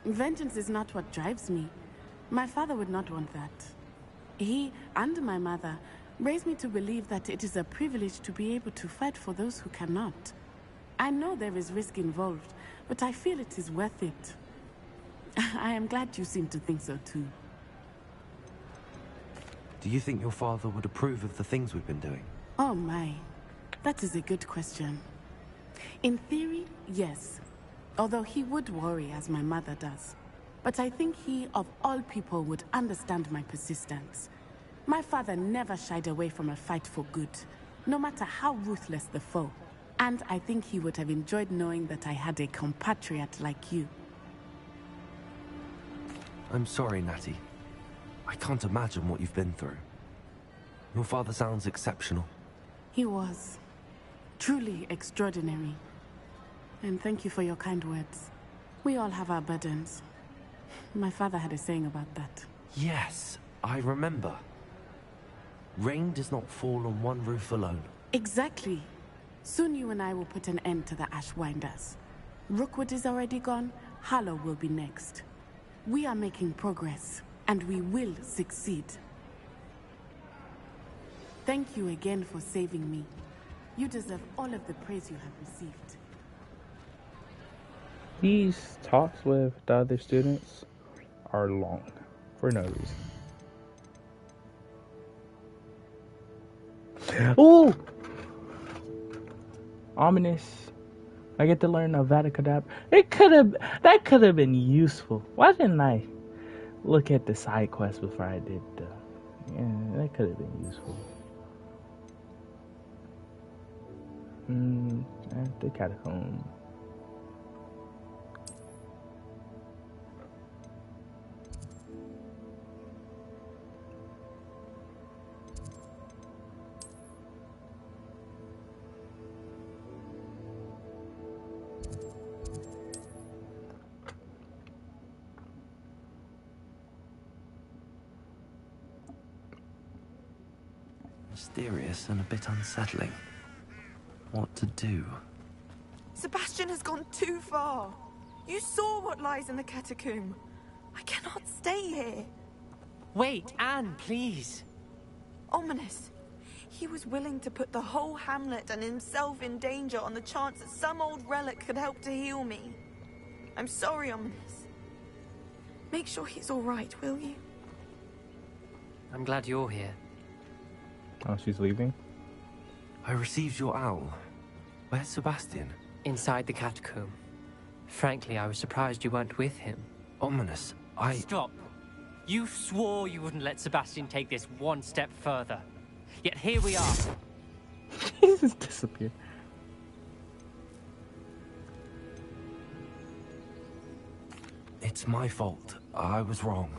Vengeance is not what drives me. My father would not want that. He and my mother raised me to believe that it is a privilege to be able to fight for those who cannot. I know there is risk involved, but I feel it is worth it. I am glad you seem to think so too. Do you think your father would approve of the things we've been doing? Oh my, that is a good question. In theory, yes. Although he would worry, as my mother does. But I think he, of all people, would understand my persistence. My father never shied away from a fight for good, no matter how ruthless the foe. And I think he would have enjoyed knowing that I had a compatriot like you. I'm sorry, Natty. I can't imagine what you've been through. Your father sounds exceptional. He was. Truly extraordinary. And thank you for your kind words. We all have our burdens. My father had a saying about that. Yes, I remember. Rain does not fall on one roof alone. Exactly. Soon you and I will put an end to the Ashwinders. Rookwood is already gone. Harlow will be next. We are making progress, and we will succeed. Thank you again for saving me. You deserve all of the praise you have received. These talks with the other students are long for no reason. Ooh! Ominous. I get to learn Avada Kedavra. That could have been useful. Why didn't I look at the side quest before I did the... Yeah, that could have been useful. At the catacomb. Mysterious and a bit unsettling. What to do? Sebastian has gone too far. You saw what lies in the catacomb. I cannot stay here. Wait, Anne, please. Ominous. He was willing to put the whole hamlet and himself in danger on the chance that some old relic could help to heal me. I'm sorry, Ominous. Make sure he's all right, will you? I'm glad you're here. Oh, she's leaving? I received your owl. Where's Sebastian? Inside the catacomb. Frankly, I was surprised you weren't with him. Ominous, Stop. You swore you wouldn't let Sebastian take this one step further. Yet here we are. He just disappeared. It's my fault. I was wrong.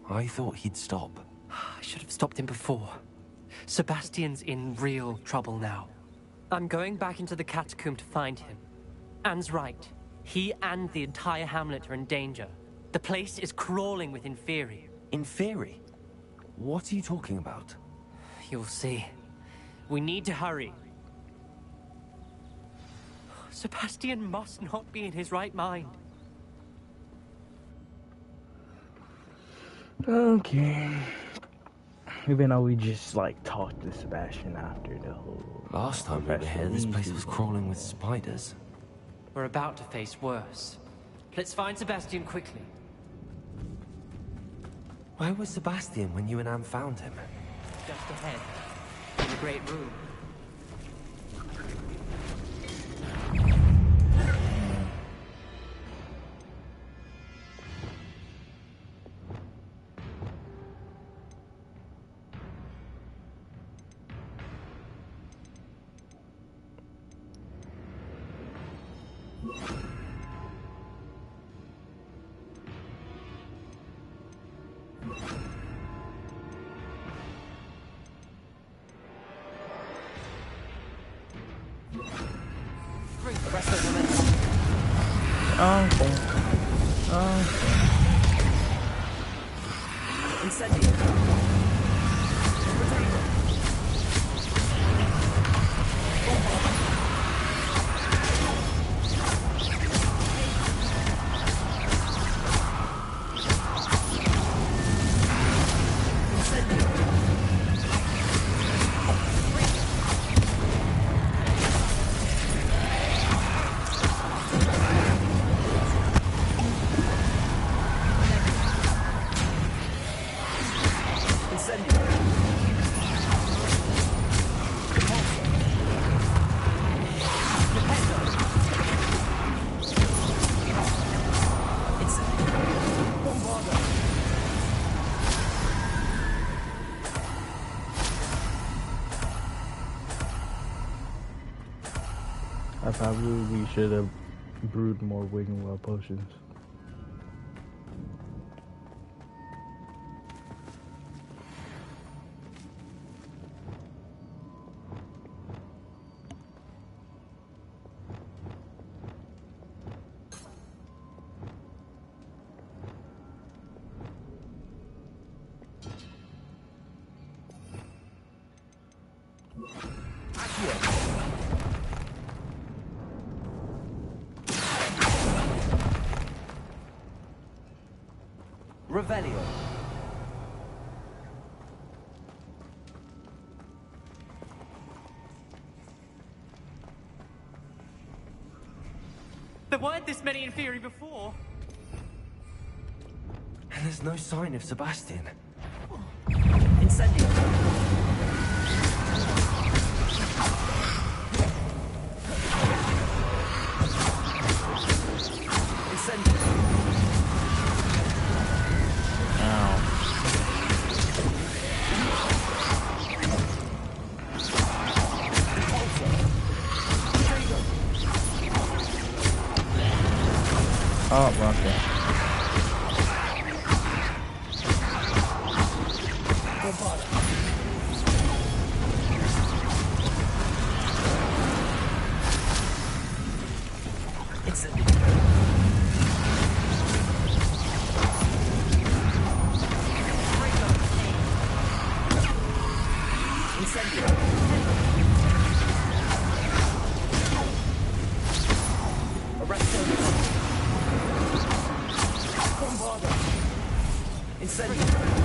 I thought he'd stop. I should have stopped him before. Sebastian's in real trouble now. I'm going back into the catacomb to find him. Anne's right. He and the entire hamlet are in danger. The place is crawling with Inferi. Inferi? What are you talking about? You'll see. We need to hurry. Sebastian must not be in his right mind. Okay. Even though we just like talked to Sebastian after the whole... Last time we were here, this place was crawling with spiders. We're about to face worse. Let's find Sebastian quickly. Where was Sebastian when you and Anne found him? Just ahead. In the great room. We should have brewed more Wiggen Well potions. Revelio. There weren't this many Inferi before. And there's no sign of Sebastian. Incendio. Oh, rocket. Bombarda! Incendio!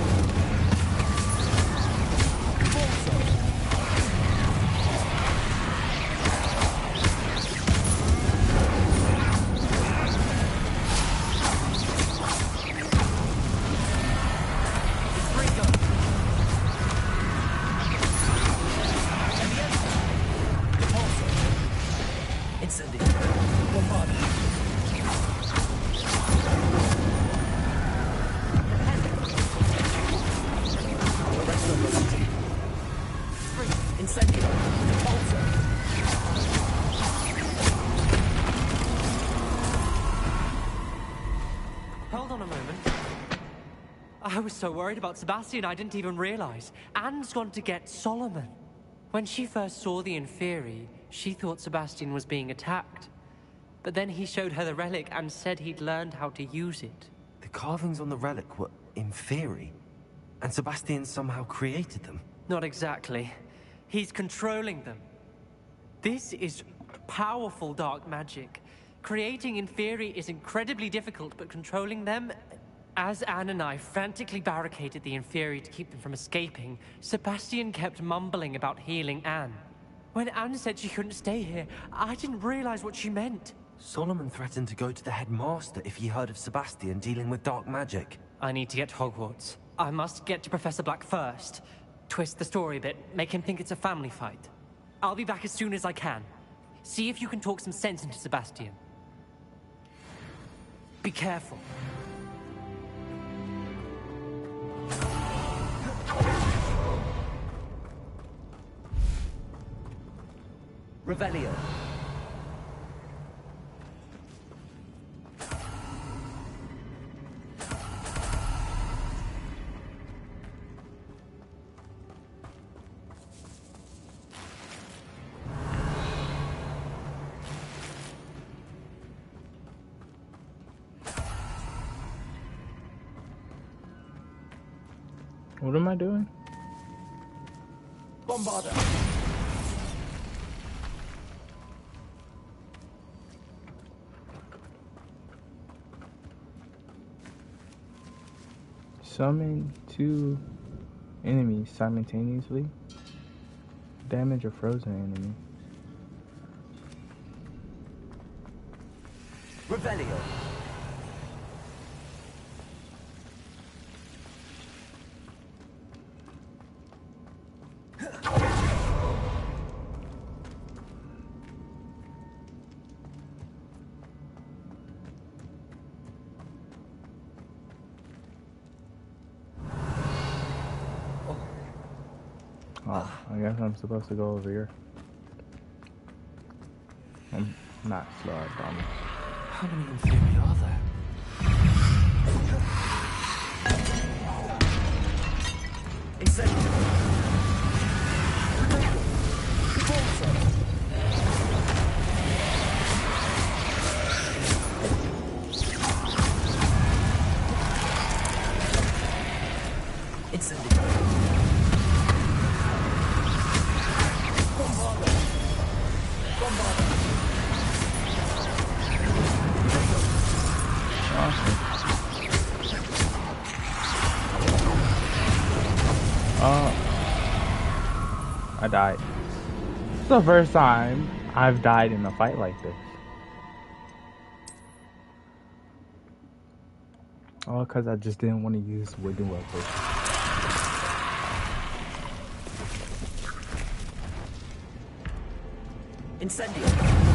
Hold on a moment. I was so worried about Sebastian I didn't even realize. Anne's gone to get Solomon. When she first saw the Inferi, she thought Sebastian was being attacked. But then he showed her the relic and said he'd learned how to use it. The carvings on the relic were Inferi, and Sebastian somehow created them. Not exactly. He's controlling them. This is powerful dark magic. Creating Inferi is incredibly difficult, but controlling them... As Anne and I frantically barricaded the Inferi to keep them from escaping, Sebastian kept mumbling about healing Anne. When Anne said she couldn't stay here, I didn't realize what she meant. Solomon threatened to go to the headmaster if he heard of Sebastian dealing with dark magic. I need to get to Hogwarts. I must get to Professor Black first. Twist the story a bit, make him think it's a family fight. I'll be back as soon as I can. See if you can talk some sense into Sebastian. Be careful. Revelio. What am I doing? Bombarda. Summon 2 enemies simultaneously. Damage a frozen enemy. Revelio. Oh, I guess I'm supposed to go over here. I'm not slow, I promise. How many Inferi are there? I died. It's the first time I've died in a fight like this. Oh, because I just didn't want to use wooden weapons. Incendio.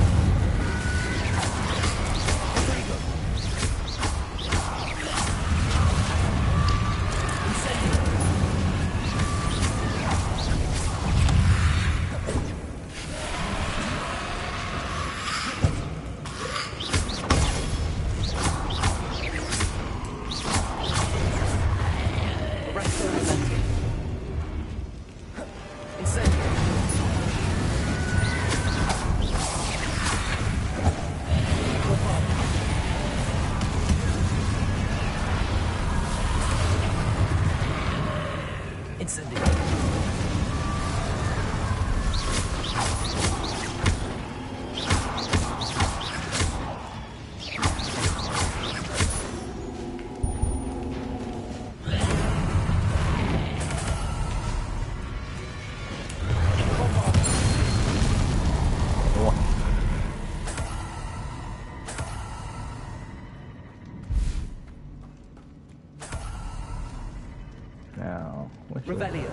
Now, which way? Revelio.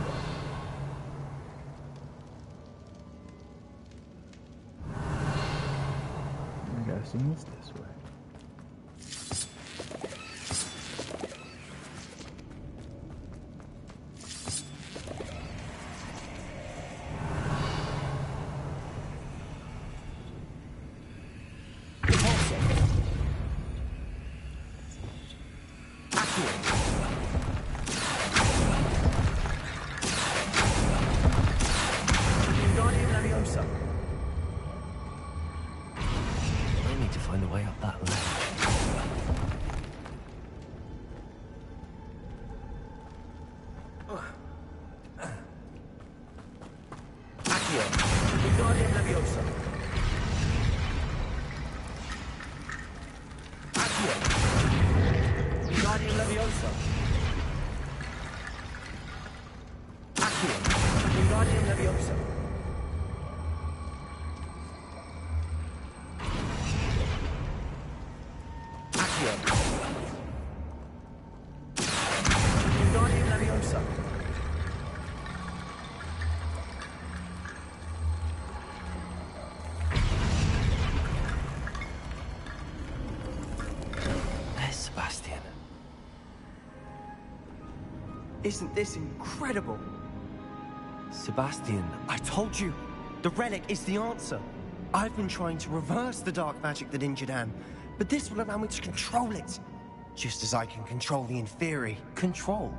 I guess it's this way. I need to find a way up that ledge. Accio. Wingardium Leviosa. Accio. Wingardium Leviosa. Accio. Wingardium Leviosa. Accio. Wingardium Leviosa. There's Sebastian. Isn't this incredible? Sebastian, I told you, the relic is the answer. I've been trying to reverse the dark magic that injured Anne, but this will allow me to control it. Just as I can control the Inferi. Control?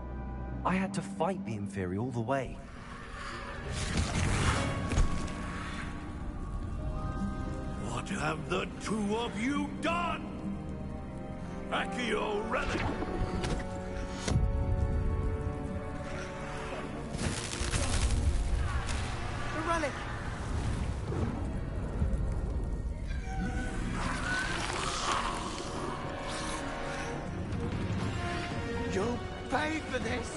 I had to fight the Inferi all the way. What have the two of you done? Accio relic! The relic! You'll pay for this!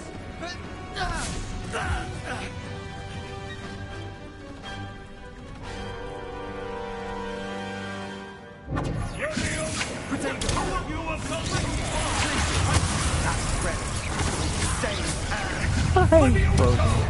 He's frozen.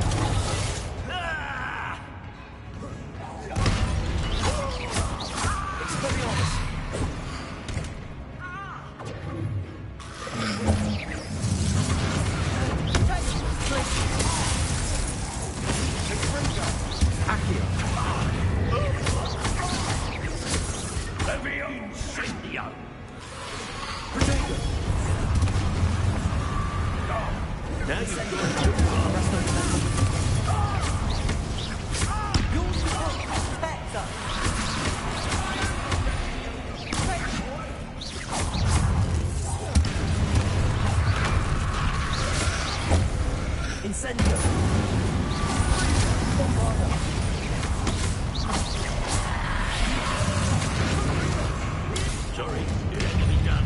Sorry, it had to be done.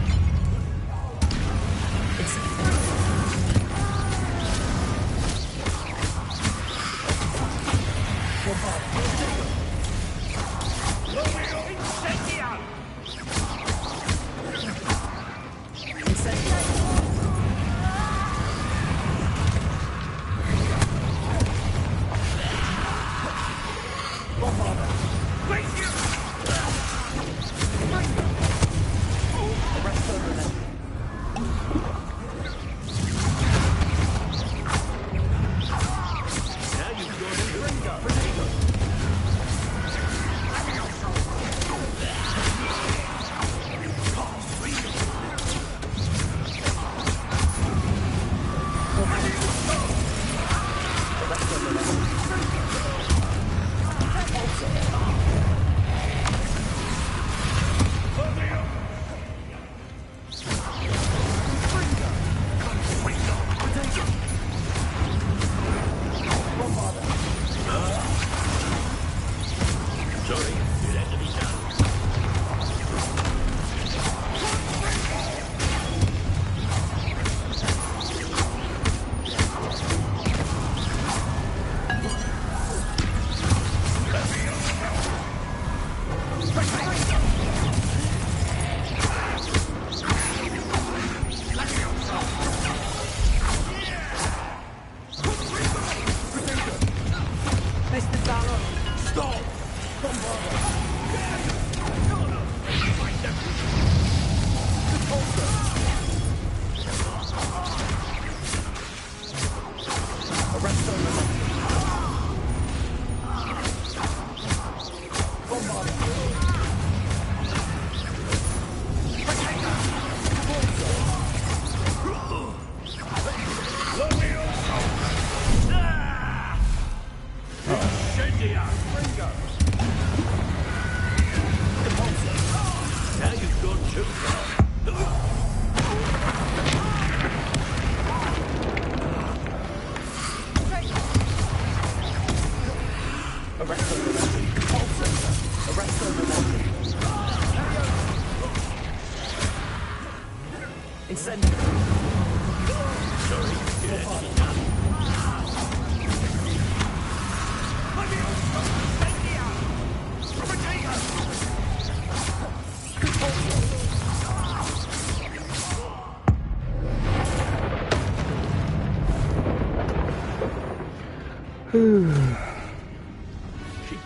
She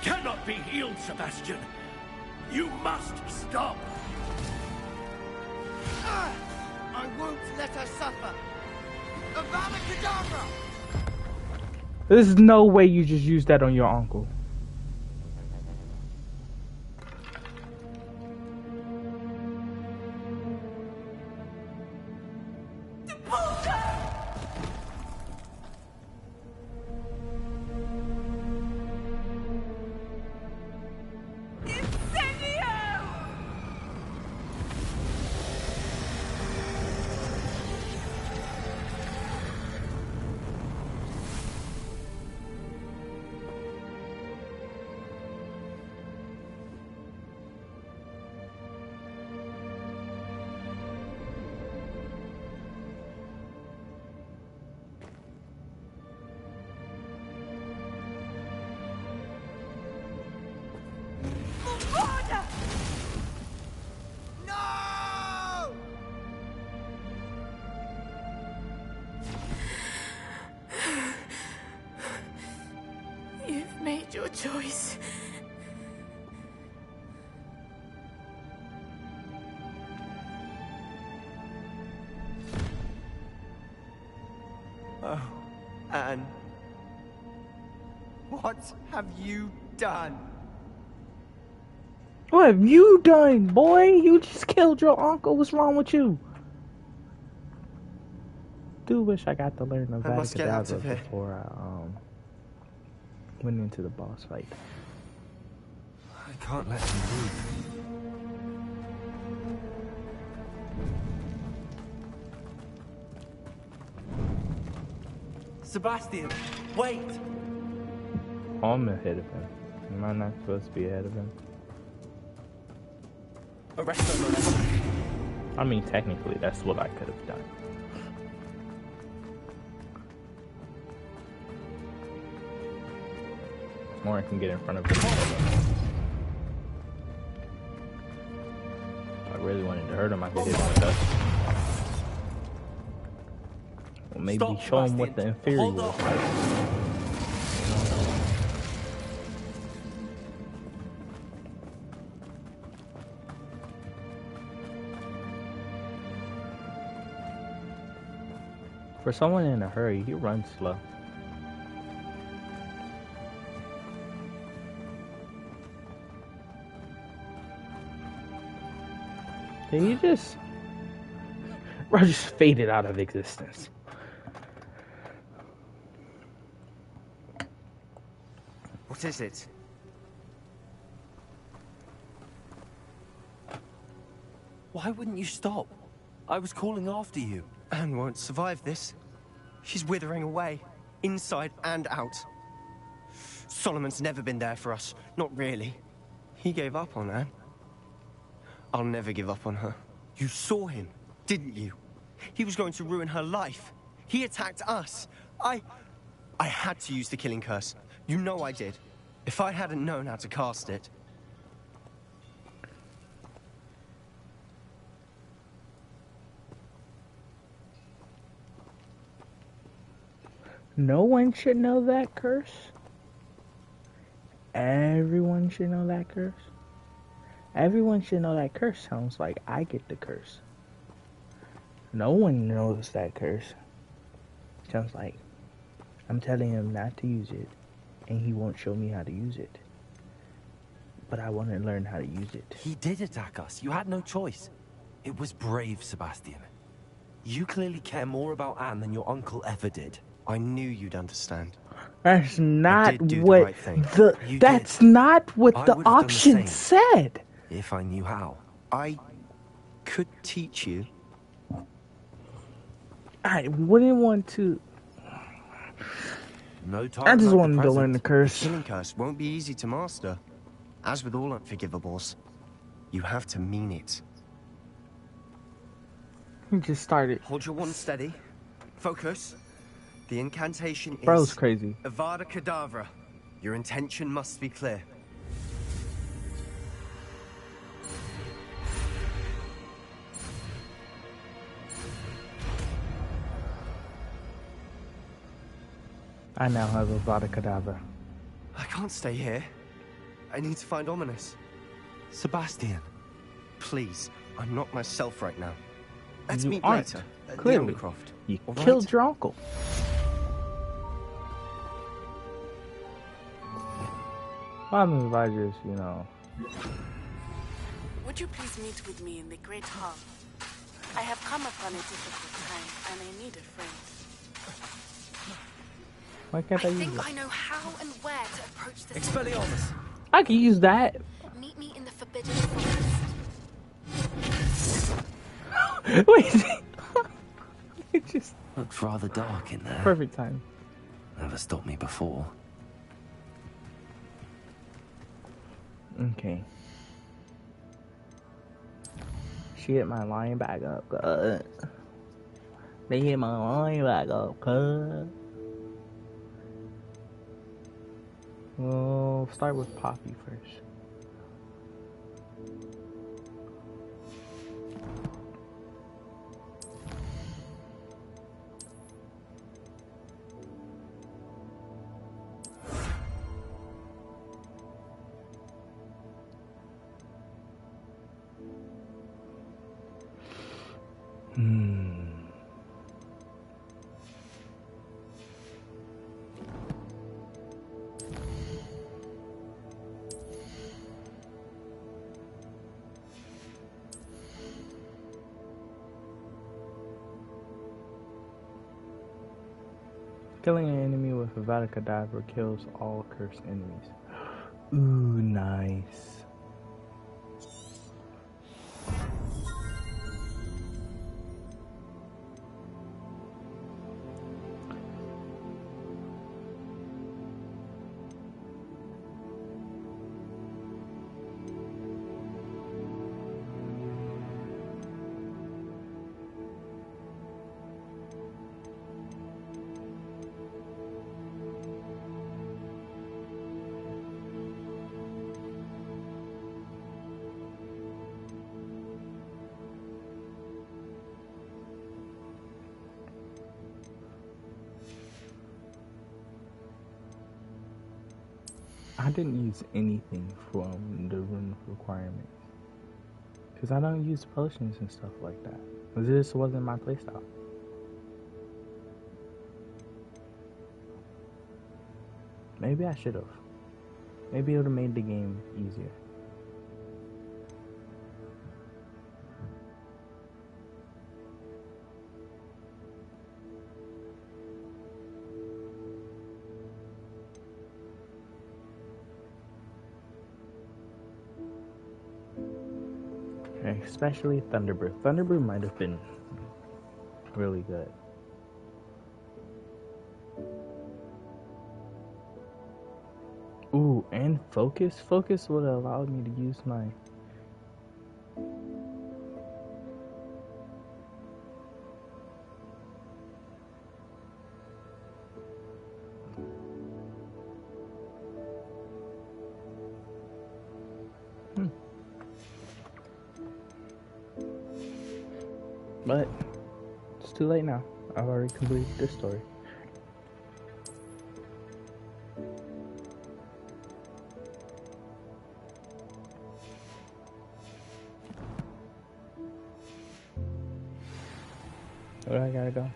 cannot be healed, Sebastian. You must stop. I won't let her suffer. Avada Kedavra! There's no way you just used that on your uncle. You've made your choice. Oh, Anne. What have you done? What have you done, boy? You just killed your uncle. What's wrong with you? Do wish I got to learn the Avada Kedavra before I went into the boss fight. I can't let him move. Sebastian, wait! I'm ahead of him. Am I not supposed to be ahead of him? I mean, technically, that's what I could have done. More I can get in front of him. If I really wanted to hurt him, I could hit him with that. Or maybe show him what the inferior was like. For someone in a hurry, he runs slow. Did he just... Bro just faded out of existence. What is it? Why wouldn't you stop? I was calling after you. Anne won't survive this. She's withering away, inside and out. Solomon's never been there for us. Not really. He gave up on Anne. I'll never give up on her. You saw him, didn't you? He was going to ruin her life. He attacked us. I had to use the killing curse. You know I did. If I hadn't known how to cast it... No one should know that curse. Everyone should know that curse. Everyone should know that curse sounds like I get the curse. No one knows that curse. Sounds like I'm telling him not to use it, and he won't show me how to use it. But I want to learn how to use it. He did attack us. You had no choice. It was brave, Sebastian. You clearly care more about Anne than your uncle ever did. I knew you'd understand. That's not what that's not what the option said. If I knew how. I could teach you. I wouldn't want to. No time. I just wanted to learn the curse. The killing curse won't be easy to master. As with all unforgivables, you have to mean it. He just started. Hold your wand steady. Focus. The incantation is... Bro's crazy. Avada Kedavra. Your intention must be clear. I now have Avada Kedavra. I can't stay here. I need to find Ominous. Sebastian. Please, I'm not myself right now. Let's You meet aren't. later at Clearly. Neoncroft. You All right? killed your uncle. Why if I just, you know... Would you please meet with me in the Great Hall? I have come upon a difficult time, and I need a friend. Why can't I use think it? I know how and where to approach this. Expelliarmus! I can use that. Meet me in the Forbidden Forest. Wait. It just... Looks rather dark in there. Perfect time. Never stopped me before. Okay. She hit my line back up, cuz. They hit my line back up, cuz. We'll start with Poppy first. Killing an enemy with Avada Kedavra kills all cursed enemies. Ooh, nice. I didn't use anything from the rune requirements. Because I don't use potions and stuff like that. This wasn't my playstyle. Maybe I should have. Maybe it would have made the game easier. Especially Thunderbrew. Thunderbrew might have been really good. Ooh, and Focus? Focus would have allowed me to use my... But it's too late now. I've already completed this story. Where do I gotta go?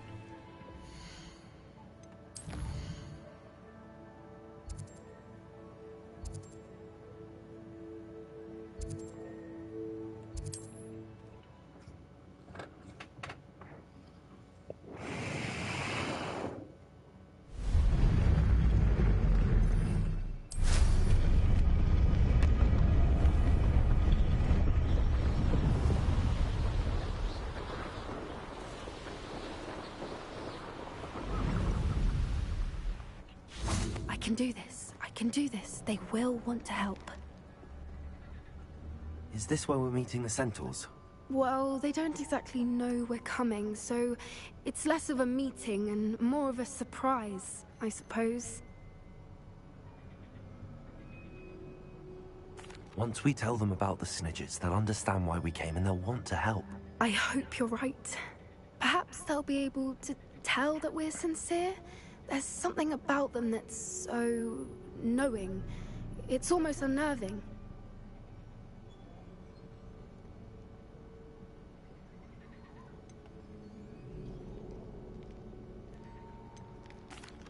I can do this. I can do this. They will want to help. Is this where we're meeting the Centaurs? Well, they don't exactly know we're coming, so it's less of a meeting and more of a surprise, I suppose. Once we tell them about the Snidgets, they'll understand why we came and they'll want to help. I hope you're right. Perhaps they'll be able to tell that we're sincere. There's something about them that's so knowing. It's almost unnerving.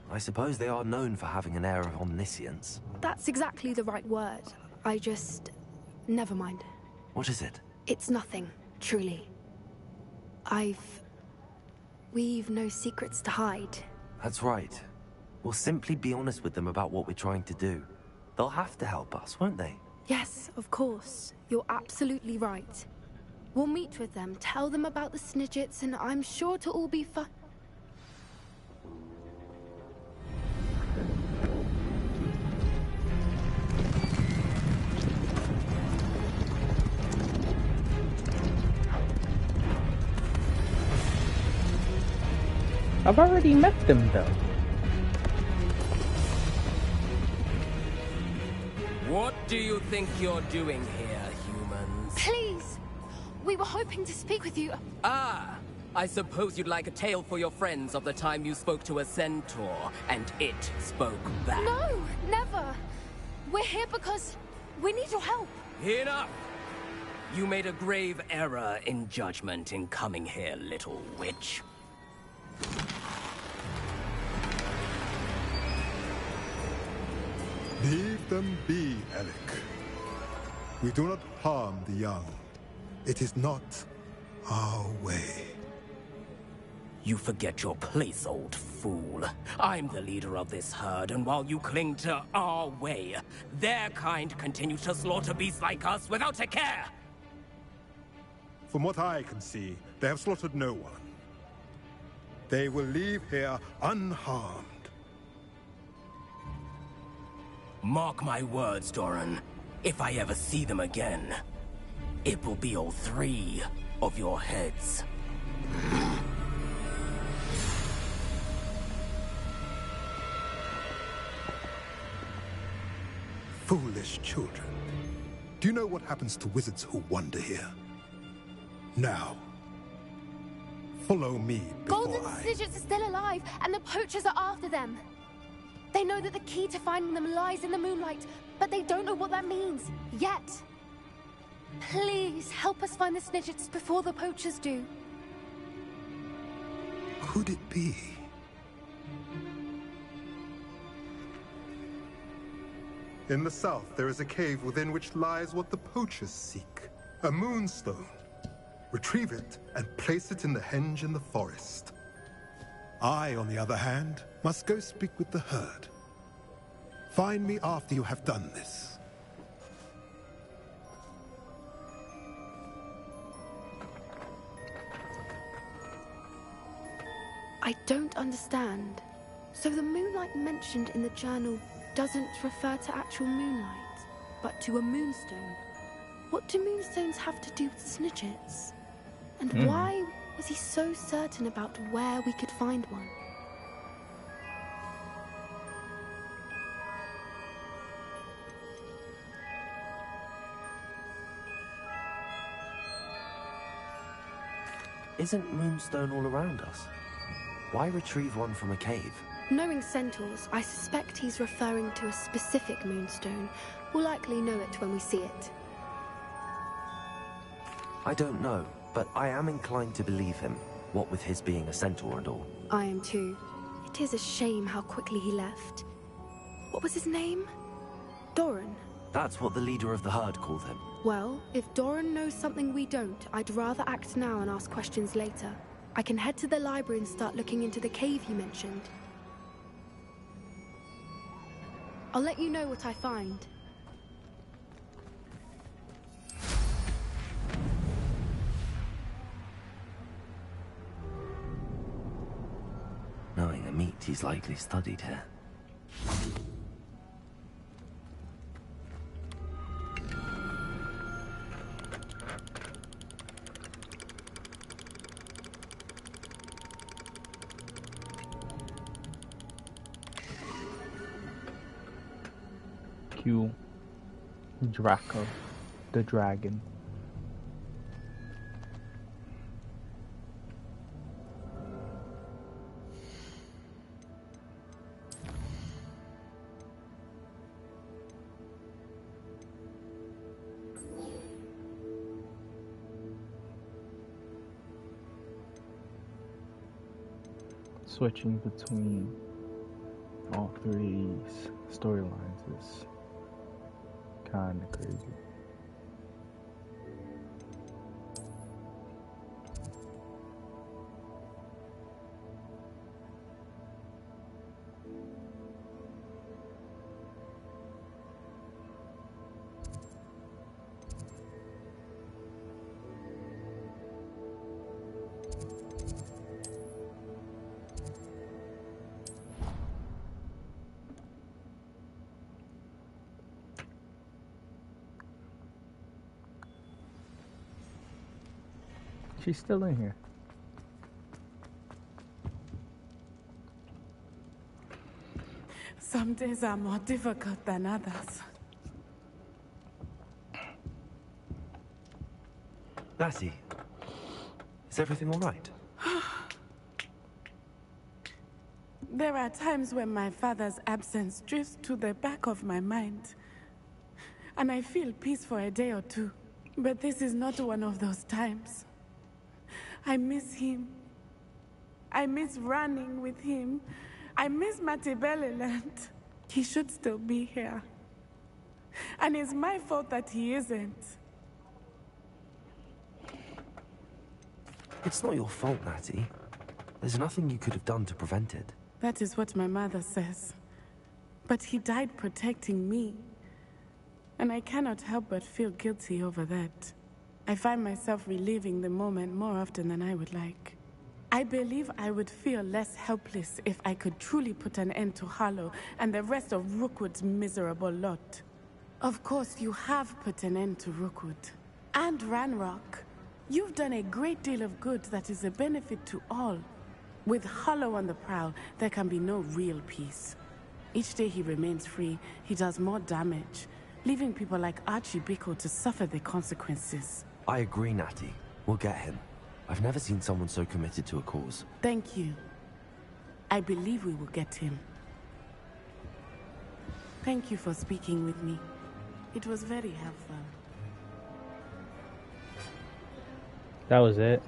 I suppose they are known for having an air of omniscience. That's exactly the right word. I just... never mind. What is it? It's nothing, truly. We've no secrets to hide. That's right. We'll simply be honest with them about what we're trying to do. They'll have to help us, won't they? Yes, of course. You're absolutely right. We'll meet with them, tell them about the Snidgets, and I'm sure it'll all be fun. I've already met them, though. What do you think you're doing here, humans? Please! We were hoping to speak with you. Ah! I suppose you'd like a tale for your friends of the time you spoke to a centaur, and it spoke back. No! Never! We're here because we need your help. Enough! You made a grave error in judgment in coming here, little witch. Leave them be, Alec. We do not harm the young. It is not our way. You forget your place, old fool. I'm the leader of this herd, and while you cling to our way, their kind continue to slaughter beasts like us without a care! From what I can see, they have slaughtered no one. They will leave here unharmed. Mark my words, Doran. If I ever see them again, it will be all 3 of your heads. Foolish children. Do you know what happens to wizards who wander here? Now, follow me before Golden Snidgets are still alive, and the poachers are after them. They know that the key to finding them lies in the moonlight, but they don't know what that means, yet. Please, help us find the Snidgets before the poachers do. Could it be? In the south, there is a cave within which lies what the poachers seek. A moonstone. Retrieve it and place it in the henge in the forest. I, on the other hand, must go speak with the herd. Find me after you have done this. I don't understand. So the moonlight mentioned in the journal doesn't refer to actual moonlight, but to a moonstone. What do moonstones have to do with Snidgets? And why was he so certain about where we could find one? Isn't Moonstone all around us? Why retrieve one from a cave? Knowing centaurs, I suspect he's referring to a specific moonstone. We'll likely know it when we see it. I don't know, but I am inclined to believe him, what with his being a centaur and all. I am too. It is a shame how quickly he left. What was his name? Doran. That's what the leader of the herd called him. Well, if Doran knows something we don't, I'd rather act now and ask questions later. I can head to the library and start looking into the cave you mentioned. I'll let you know what I find. Knowing a meat, he's likely studied here. you, Draco, the dragon. Switching between all three of these storylines is kind of crazy. She's still in here. Some days are more difficult than others. Lassie, is everything all right? There are times when my father's absence drifts to the back of my mind, and I feel peace for a day or two. But this is not one of those times. I miss him. I miss running with him. I miss Matibeleland. He should still be here. And it's my fault that he isn't. It's not your fault, Natty. There's nothing you could have done to prevent it. That is what my mother says. But he died protecting me. And I cannot help but feel guilty over that. I find myself reliving the moment more often than I would like. I believe I would feel less helpless if I could truly put an end to Harlow and the rest of Rookwood's miserable lot. Of course, you have put an end to Rookwood. And Ranrock. You've done a great deal of good that is a benefit to all. With Harlow on the prowl, there can be no real peace. Each day he remains free, he does more damage, leaving people like Archie Bickle to suffer the consequences. I agree, Natty. We'll get him. I've never seen someone so committed to a cause. Thank you. I believe we will get him. Thank you for speaking with me. It was very helpful. That was it.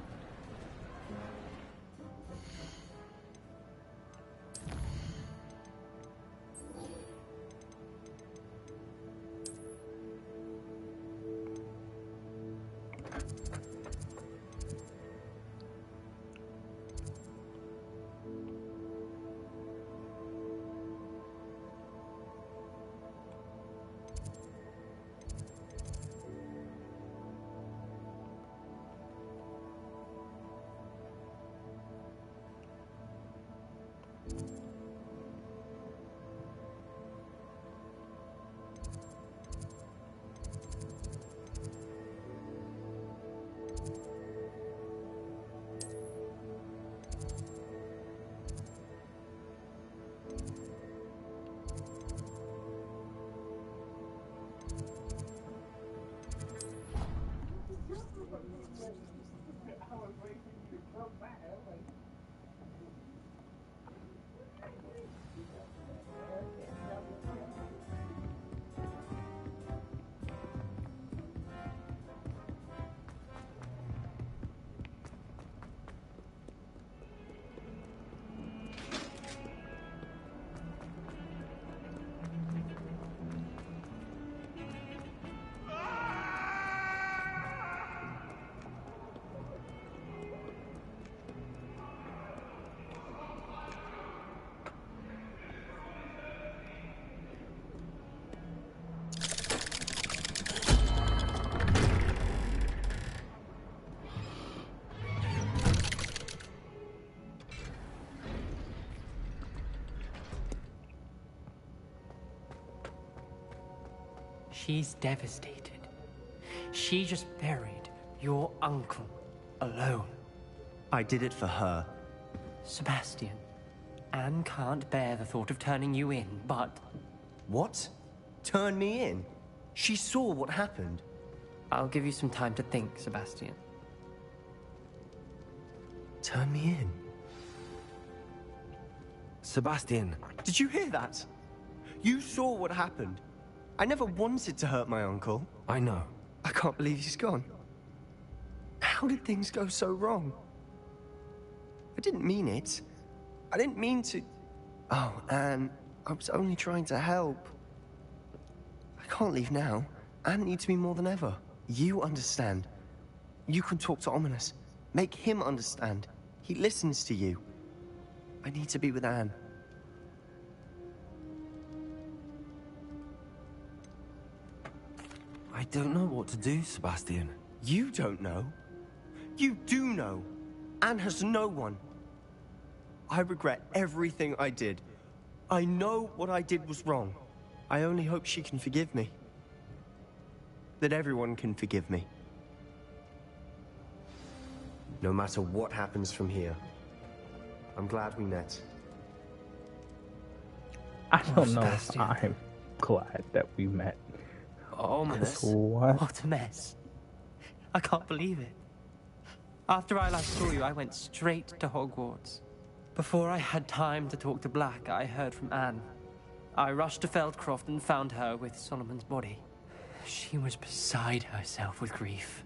She's devastated. She just buried your uncle alone. I did it for her. Sebastian, Anne can't bear the thought of turning you in, but... What? turn me in. She saw what happened. I'll give you some time to think, Sebastian. Turn me in? Sebastian. Did you hear that? You saw what happened. I never wanted to hurt my uncle. I know. I can't believe he's gone. How did things go so wrong? I didn't mean it. I didn't mean to... Oh, Anne, I was only trying to help. I can't leave now. Anne needs me more than ever. You understand. You can talk to Ominous. Make him understand. He listens to you. I need to be with Anne. I don't know what to do, Sebastian. You don't know. You do know. Anne has no one. I regret everything I did. I know what I did was wrong. I only hope she can forgive me. That everyone can forgive me. No matter what happens from here, I'm glad we met. I don't know if I'm glad that we met. Ominous. What? What a mess. I can't believe it. After I last saw you, I went straight to Hogwarts. Before I had time to talk to Black, I heard from Anne. I rushed to Feldcroft and found her with Solomon's body. She was beside herself with grief.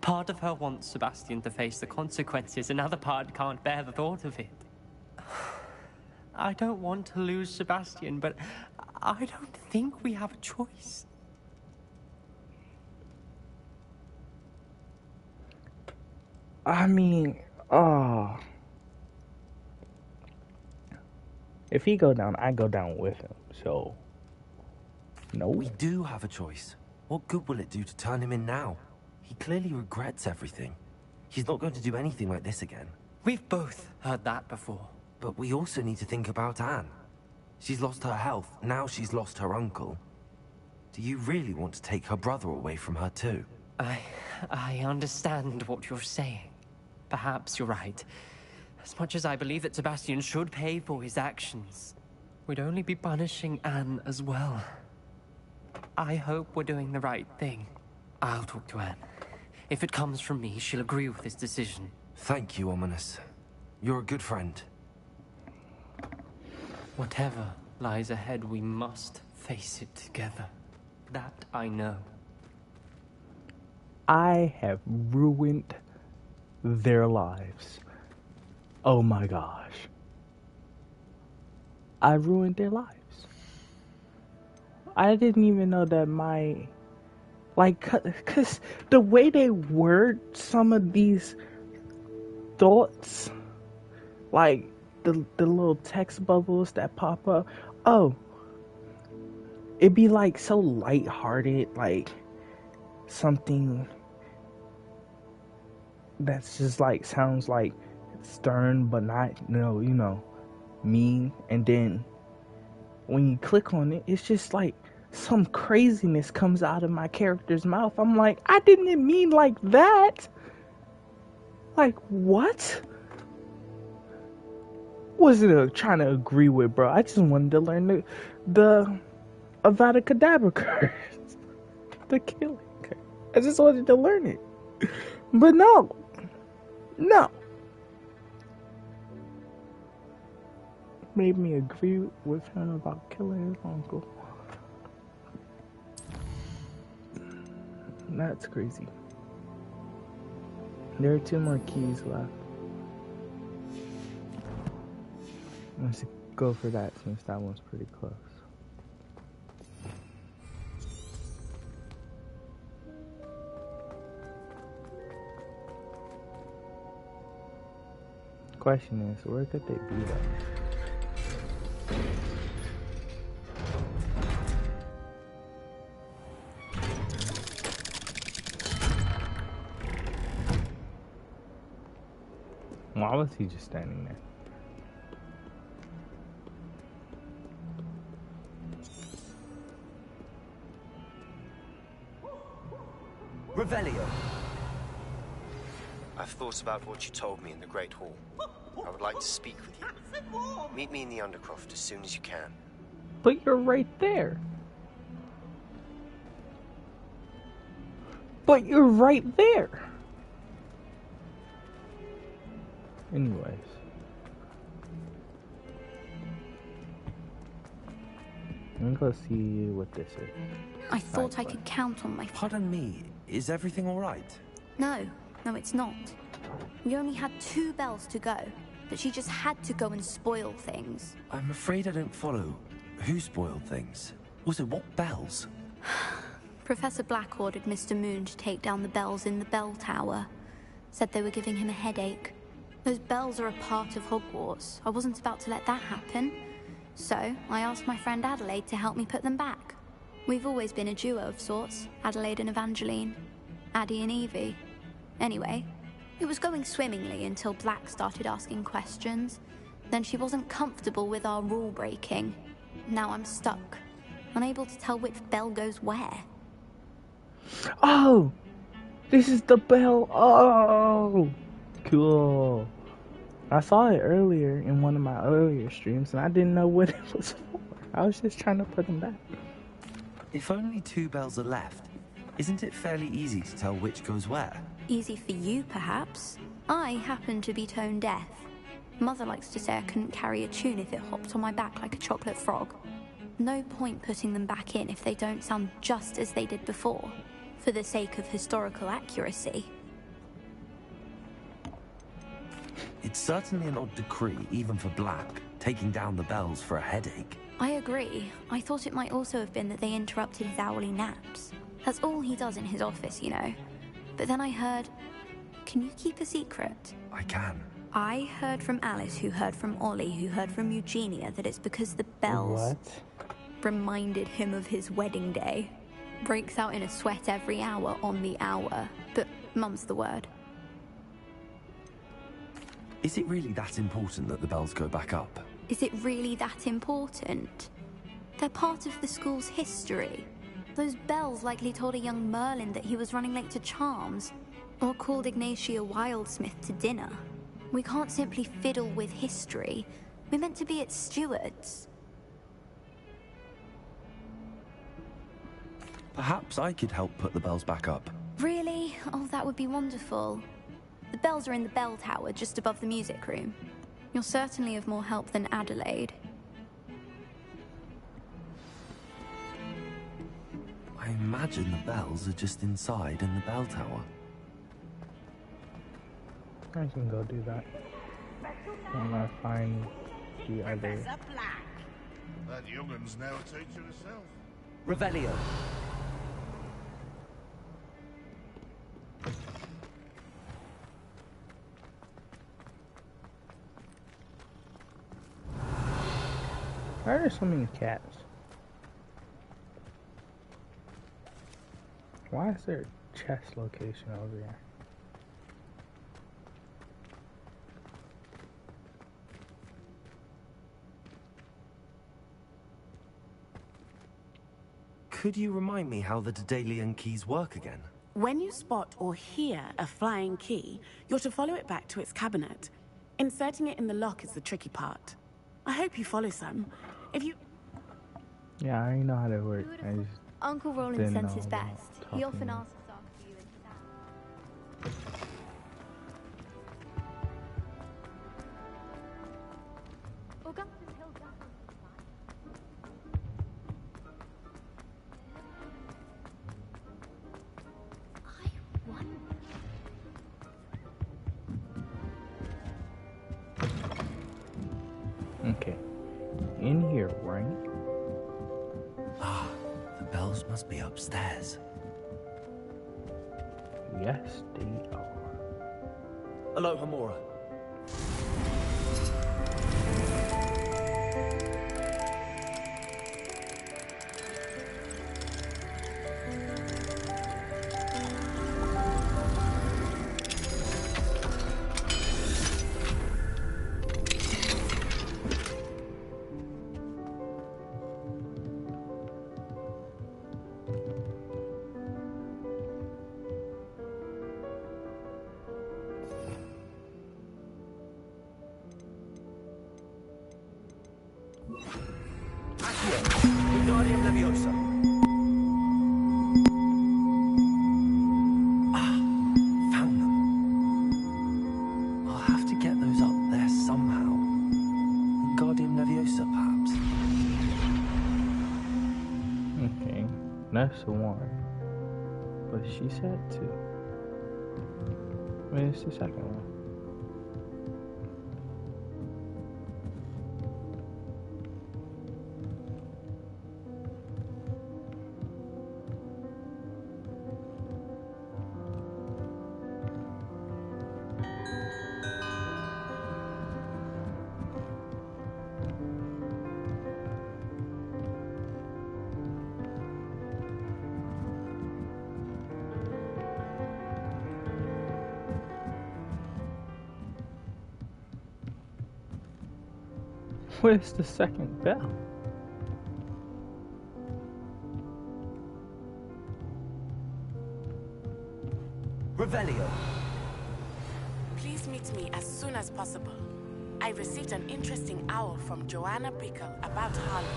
Part of her wants Sebastian to face the consequences, another part can't bear the thought of it. I don't want to lose Sebastian, but I don't think we have a choice. I mean, if he go down, I go down with him, so... No. We do have a choice. What good will it do to turn him in now? He clearly regrets everything. He's not going to do anything like this again. We've both heard that before. But we also need to think about Anne. She's lost her health, now she's lost her uncle. Do you really want to take her brother away from her too? I understand what you're saying. Perhaps you're right. As much as I believe that Sebastian should pay for his actions, we'd only be punishing Anne as well. I hope we're doing the right thing. I'll talk to Anne. If it comes from me, she'll agree with this decision. Thank you, Ominous. You're a good friend. Whatever lies ahead, we must face it together. That I know. I have ruined their lives. Oh my gosh. I ruined their lives. I didn't even know that my... Like, cause the way they word some of these thoughts, like the little text bubbles that pop up, it'd be like so lighthearted, like something that's just like sounds like stern but not, mean. And then when you click on it, it's just like some craziness comes out of my character's mouth. I'm like, I didn't mean like that. Like, what? Wasn't trying to agree with, bro. I just wanted to learn the Avada Kedavra curse. The killing curse. I just wanted to learn it. But no. Made me agree with him about killing his uncle. That's crazy. There are 2 more keys left. Let's go for that since that one's pretty close. Question is, where could they be though? Why was he just standing there? Revelio. I've thought about what you told me in the Great Hall. I would like to speak with you. Meet me in the Undercroft as soon as you can. But you're right there. But you're right there. Anyways. Let me go see what this is. I thought I could count on my... Pardon me, is everything all right? No, it's not. We only had 2 bells to go, but she just had to go and spoil things. I'm afraid I don't follow. Who spoiled things? Also, what bells? Professor Black ordered Mr. Moon to take down the bells in the bell tower. Said they were giving him a headache. Those bells are a part of Hogwarts. I wasn't about to let that happen. So, I asked my friend Adelaide to help me put them back. We've always been a duo of sorts, Adelaide and Evangeline. Addie and Evie. Anyway, it was going swimmingly until Black started asking questions. Then she wasn't comfortable with our rule breaking. Now I'm stuck, unable to tell which bell goes where. Oh! This is the bell! Oh! Cool. I saw it earlier in one of my earlier streams and I didn't know what it was for. I was just trying to put them back. If only 2 bells are left, isn't it fairly easy to tell which goes where? Easy for you, perhaps. I happen to be tone deaf. Mother likes to say I couldn't carry a tune if it hopped on my back like a chocolate frog. No point putting them back in if they don't sound just as they did before, for the sake of historical accuracy. It's certainly an odd decree, even for Black, taking down the bells for a headache. I agree. I thought it might also have been that they interrupted his hourly naps. That's all he does in his office, you know. But then I heard... Can you keep a secret? I can. I heard from Alice, who heard from Ollie, who heard from Eugenia, that it's because the bells... reminded him of his wedding day. Breaks out in a sweat every hour on the hour. But mum's the word. Is it really that important that the bells go back up? Is it really that important? They're part of the school's history. Those bells likely told a young Merlin that he was running late to Charms, or called Ignatia Wildsmith to dinner. We can't simply fiddle with history. We're meant to be its stewards. Perhaps I could help put the bells back up. Really? Oh, that would be wonderful. The bells are in the bell tower just above the music room. You're certainly of more help than Adelaide. I imagine the bells are just inside in the bell tower. I can go do that. I'm gonna find the other... That youngun's now a teacher herself. Revelio. Why are there so many cats? Why is there a chest location over here? Could you remind me how the Daedalian keys work again? When you spot or hear a flying key, you're to follow it back to its cabinet. Inserting it in the lock is the tricky part. I hope you follow some. If you... Yeah, I know how to work. I just Uncle Roland didn't sends know his about best. He talking often to asks after you and his dad. Augustus Hill Justice Okay. In here, right? Ah, the bells must be upstairs. Yes, they are. Aloha Mora. That's the one. But she said two. Where's the second one? Where's the second bell? Revelio. Please meet me as soon as possible. I received an interesting owl from Joanna Brickell about Harlem.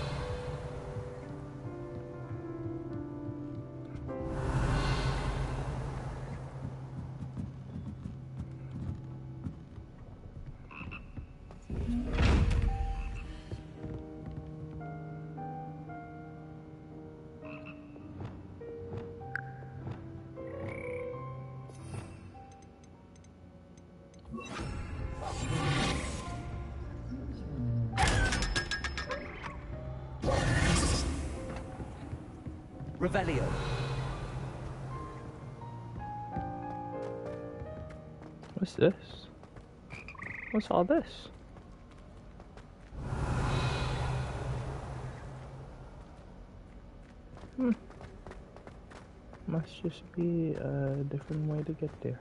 Revelio. What's this? What's all this? Must just be a different way to get there.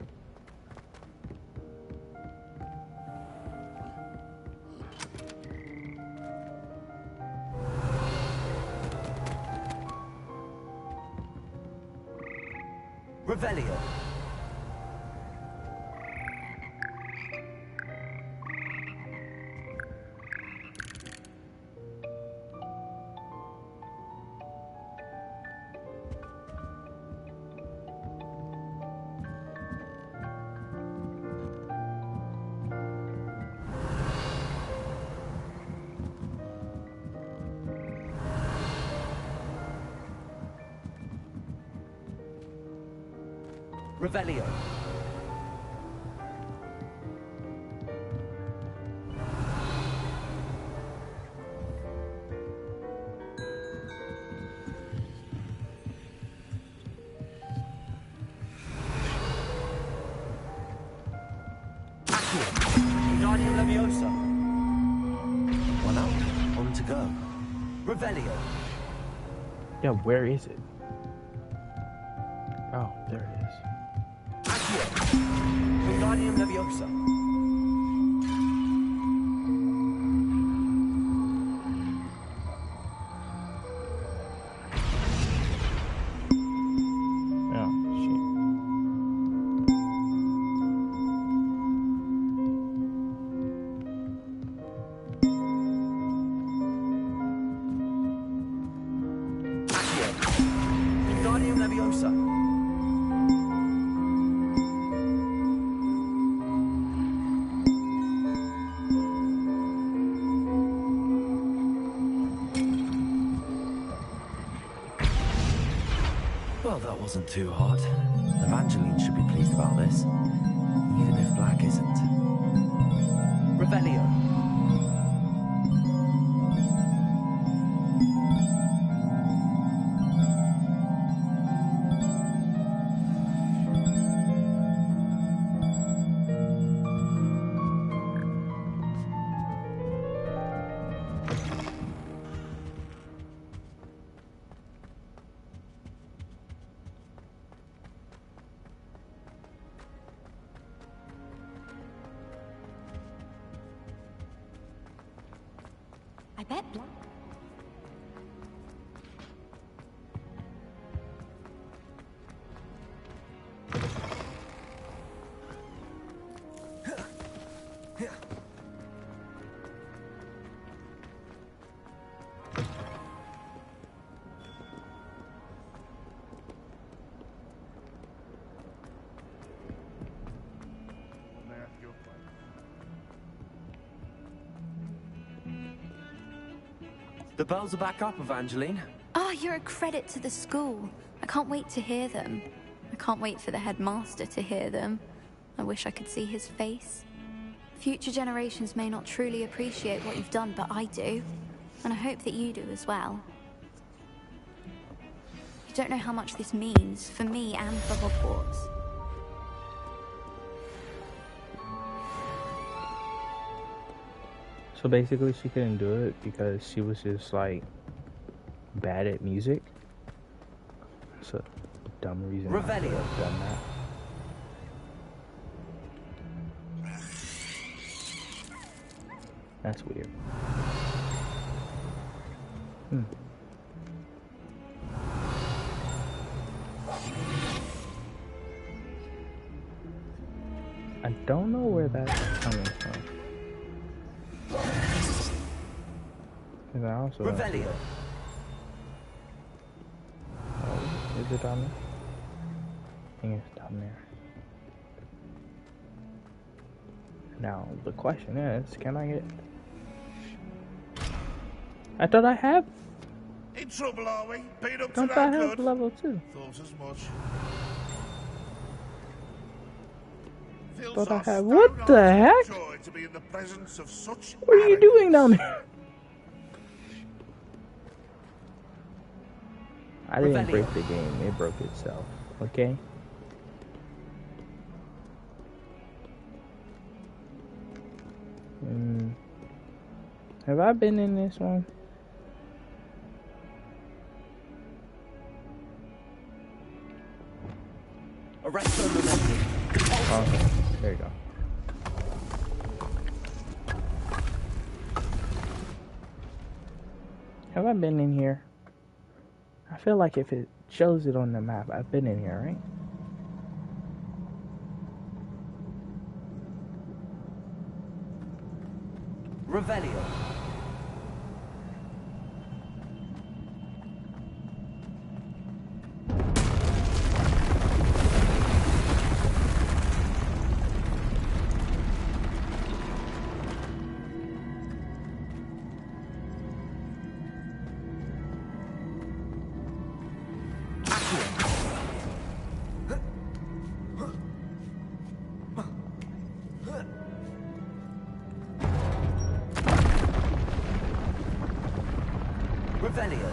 Revelio. Revelio. Wingardium Leviosa. One up, one to go. Revelio. Yeah, where is it? Oh, there it is. Wingardium Leviosa. Wingardium Leviosa. Well, that wasn't too hard. Evangeline should be pleased about this, even if Black isn't. Revelio. I bet Black. The bells are back up, Evangeline. Ah, Oh, you're a credit to the school. I can't wait to hear them. I can't wait for the headmaster to hear them. I wish I could see his face. Future generations may not truly appreciate what you've done, but I do. And I hope that you do as well. You don't know how much this means for me and for Hogwarts. So basically she couldn't do it because she was just like bad at music. It's a dumb reason I could have done that. That's weird. I don't know where that's coming from. And I also Revelio. Oh, is it down there? I think it's down there. Now the question is, can I get? I thought I have. In trouble, are we? Been up to Don't I that have good? level 2? Thought as much. Thought I had. What the heck? Joy to be in the presence of such What are you doing down there? I didn't break the game. It broke itself. Okay. Have I been in this one? Okay, there you go. Have I been in here? I feel like if it shows it on the map, I've been in here, right? Revelio. Revelio.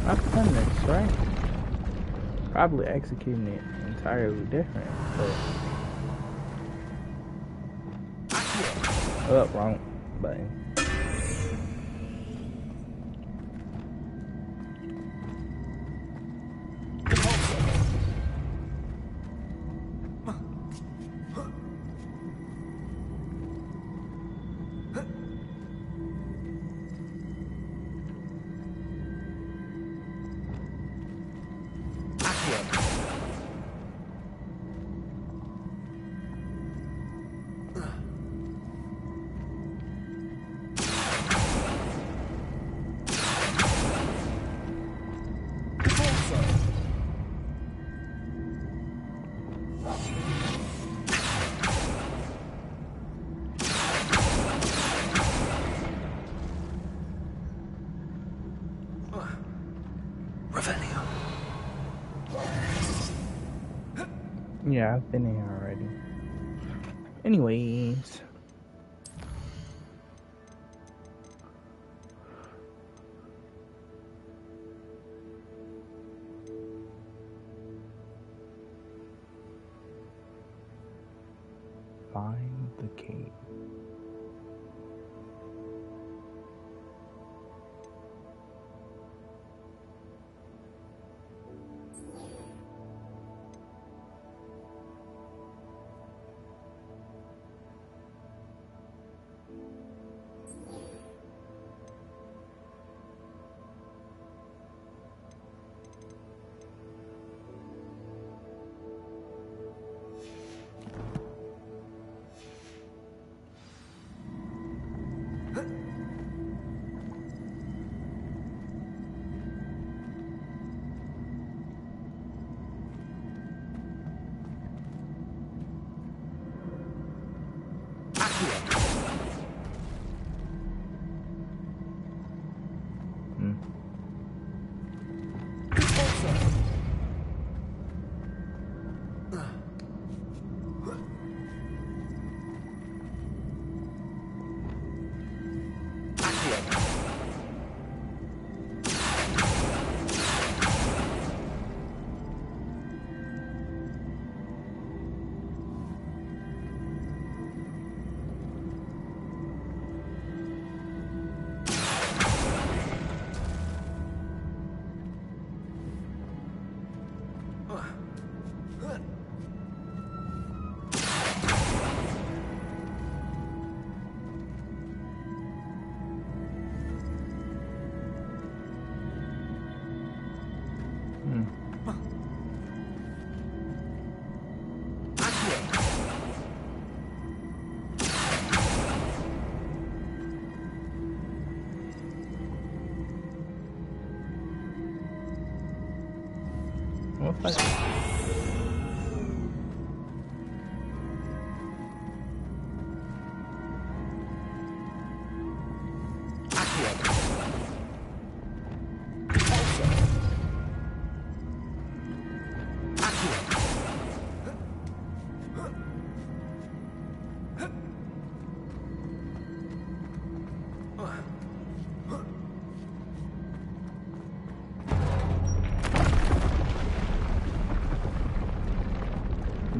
I've done this, right? Probably executing it entirely different, but... Oh, wrong button. Yeah, I've been in here already. Anyways. find the cave.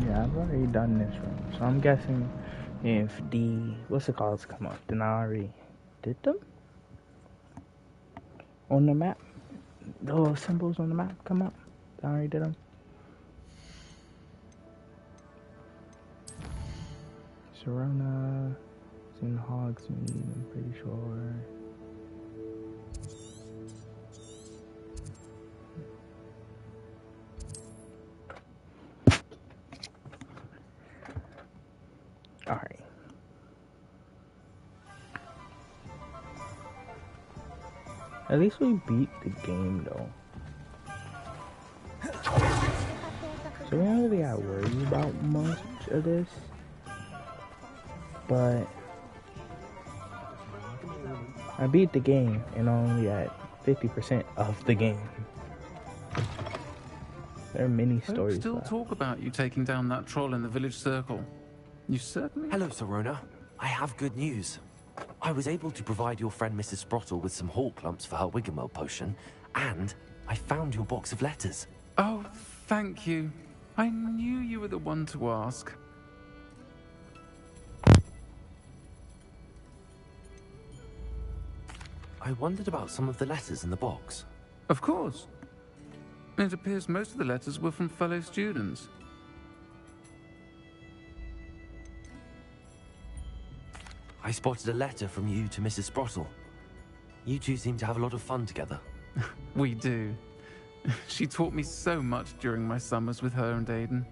Yeah, I've already done this room, so I'm guessing if the what's it called come up, then I already did them on the map. The little symbols on the map come up. I already did them. Serona, it's in Hogsmeade, I'm pretty sure. Alright. At least we beat the game though. So we don't really got to worry about much of this. But I beat the game and only at 50% of the game. There are many stories Still left. talk about you taking down that troll in the village circle. You certainly... Hello, Serona. I have good news. I was able to provide your friend Mrs. Sprottle with some hawk clumps for her Wiggenweld potion, and I found your box of letters. Oh, thank you. I knew you were the one to ask. I wondered about some of the letters in the box. Of course. It appears most of the letters were from fellow students. I spotted a letter from you to Mrs. Sprottle. You two seem to have a lot of fun together. We do. She taught me so much during my summers with her and Aiden.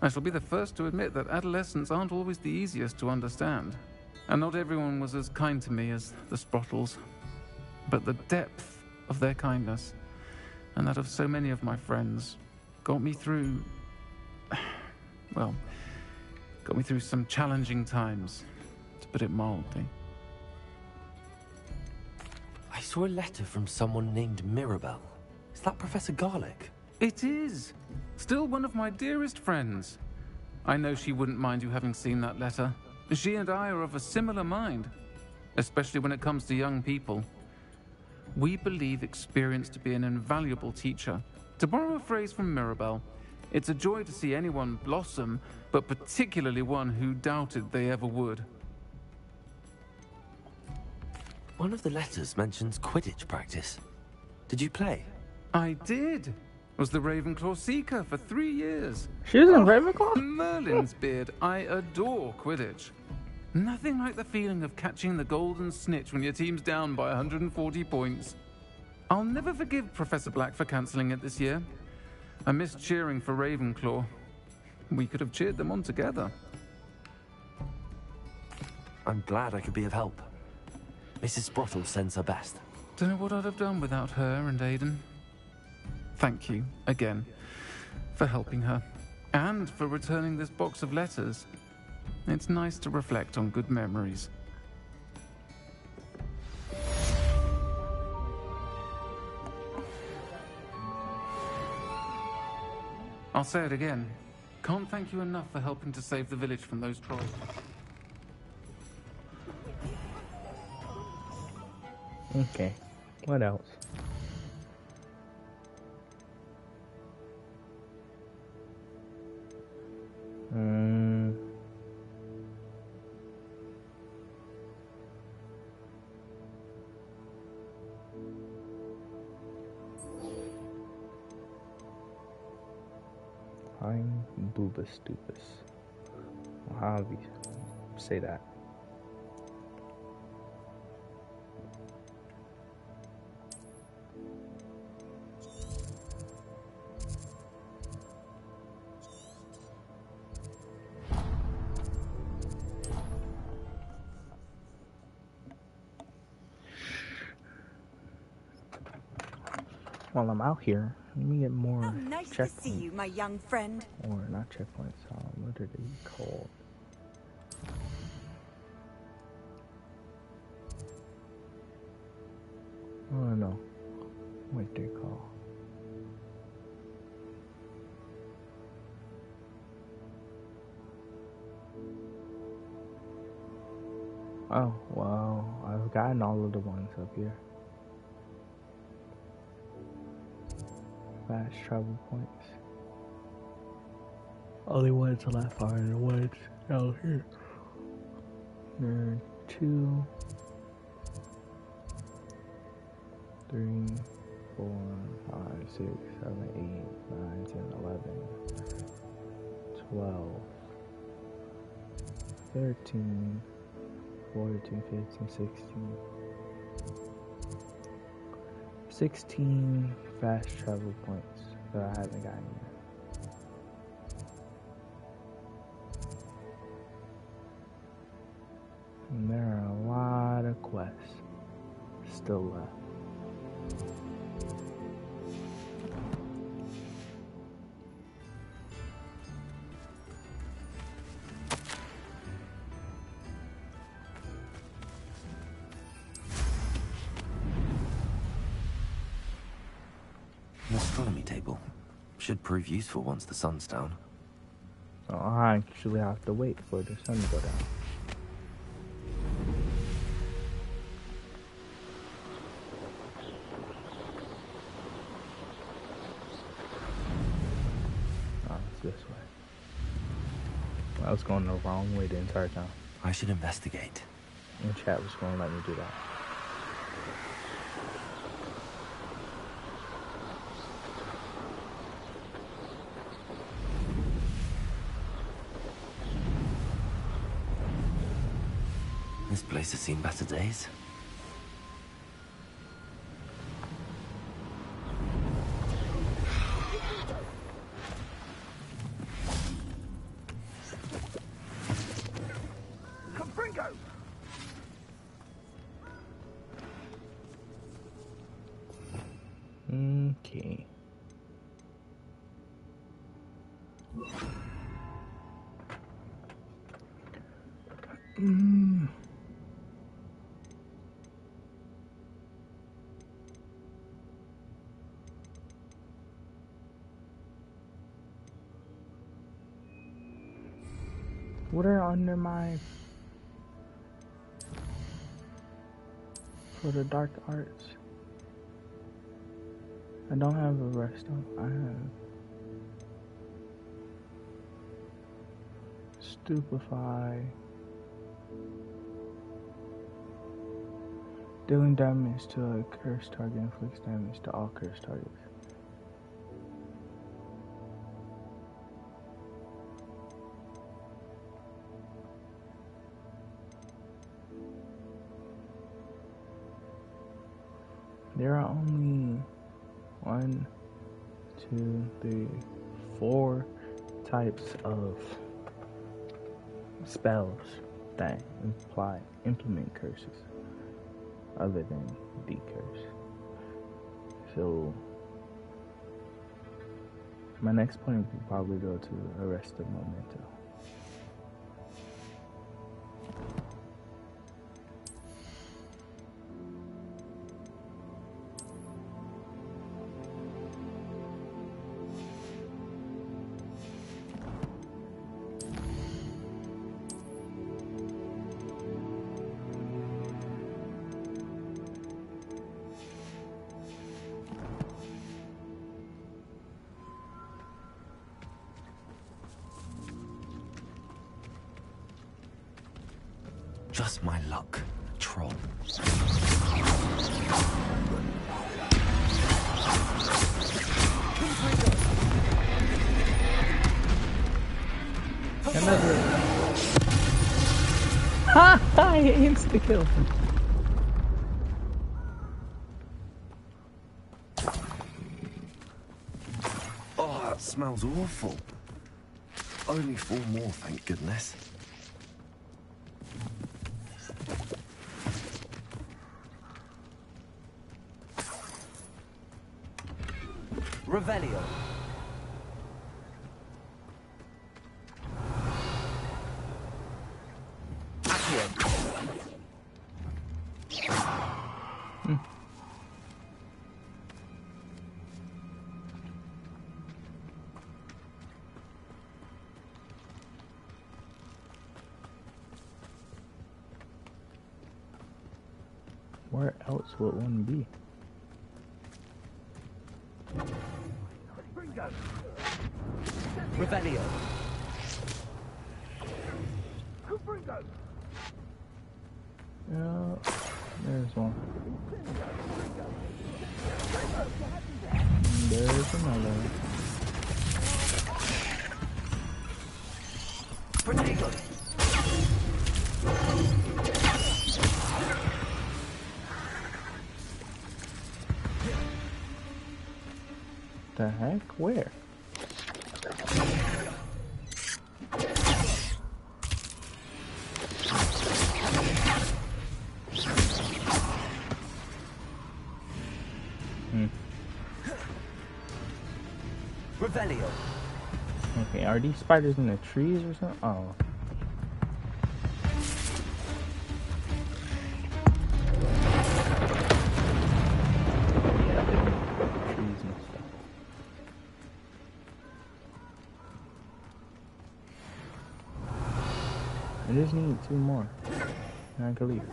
I shall be the first to admit that adolescents aren't always the easiest to understand. And not everyone was as kind to me as the Sprottles. But the depth of their kindness, and that of so many of my friends, got me through... well, got me through some challenging times, to put it mildly. I saw a letter from someone named Mirabelle. Is that Professor Garlick? It is! Still one of my dearest friends. I know she wouldn't mind you having seen that letter. She and I are of a similar mind, especially when it comes to young people. We believe experience to be an invaluable teacher. To borrow a phrase from Mirabelle, It's a joy to see anyone blossom, but particularly one who doubted they ever would. One of the letters mentions Quidditch practice. Did you play? I did. Was the Ravenclaw Seeker for 3 years. She was in Ravenclaw? Merlin's beard. I adore Quidditch. Nothing like the feeling of catching the golden snitch when your team's down by 140 points. I'll never forgive Professor Black for cancelling it this year. I missed cheering for Ravenclaw. We could have cheered them on together. I'm glad I could be of help. Mrs. Sprottle sends her best. Don't know what I'd have done without her and Aiden. Thank you, again, for helping her. And for returning this box of letters. It's nice to reflect on good memories. I'll say it again. Can't thank you enough for helping to save the village from those trolls. Okay, what else? I'm Boobas Stupus. However you say that. While I'm out here, let me get more How nice to see you, my young friend. Or not checkpoints, what are they called? Oh no, what they call? Oh, well, I've gotten all of the ones up here. Fast travel points. Only ones left are the ones out here. There are 2, 3, 4, 5, 6, 7, 8, 9, 10, 11, 12, 13, 14, 15, 16 fast travel points that I haven't gotten yet. And there are a lot of quests still left. An astronomy table. Should prove useful once the sun's down. So I actually have to wait for the sun to go down. Oh, it's this way. I was going the wrong way the entire time. I should investigate. And chat was going to let me do that. This place has seen better days. Okay. What are under my for the dark arts? I don't have a redstone. I have Stupefy. Dealing damage to a cursed target inflicts damage to all cursed targets. There are only 1, 2, 3, 4 types of spells that implement curses other than the curse. So my next point would probably go to Arrest of Memento. Just my luck, troll. Ha ha! Insta kill. Oh, that smells awful. Only 4 more, thank goodness. Revelio. Where else would one be? Revelio. Yeah, there's one. And there's another. The heck? Where? Revelio. Okay, are these spiders in the trees or something? Oh. Yeah, they're in trees and stuff. I just need 2 more. And I can leave.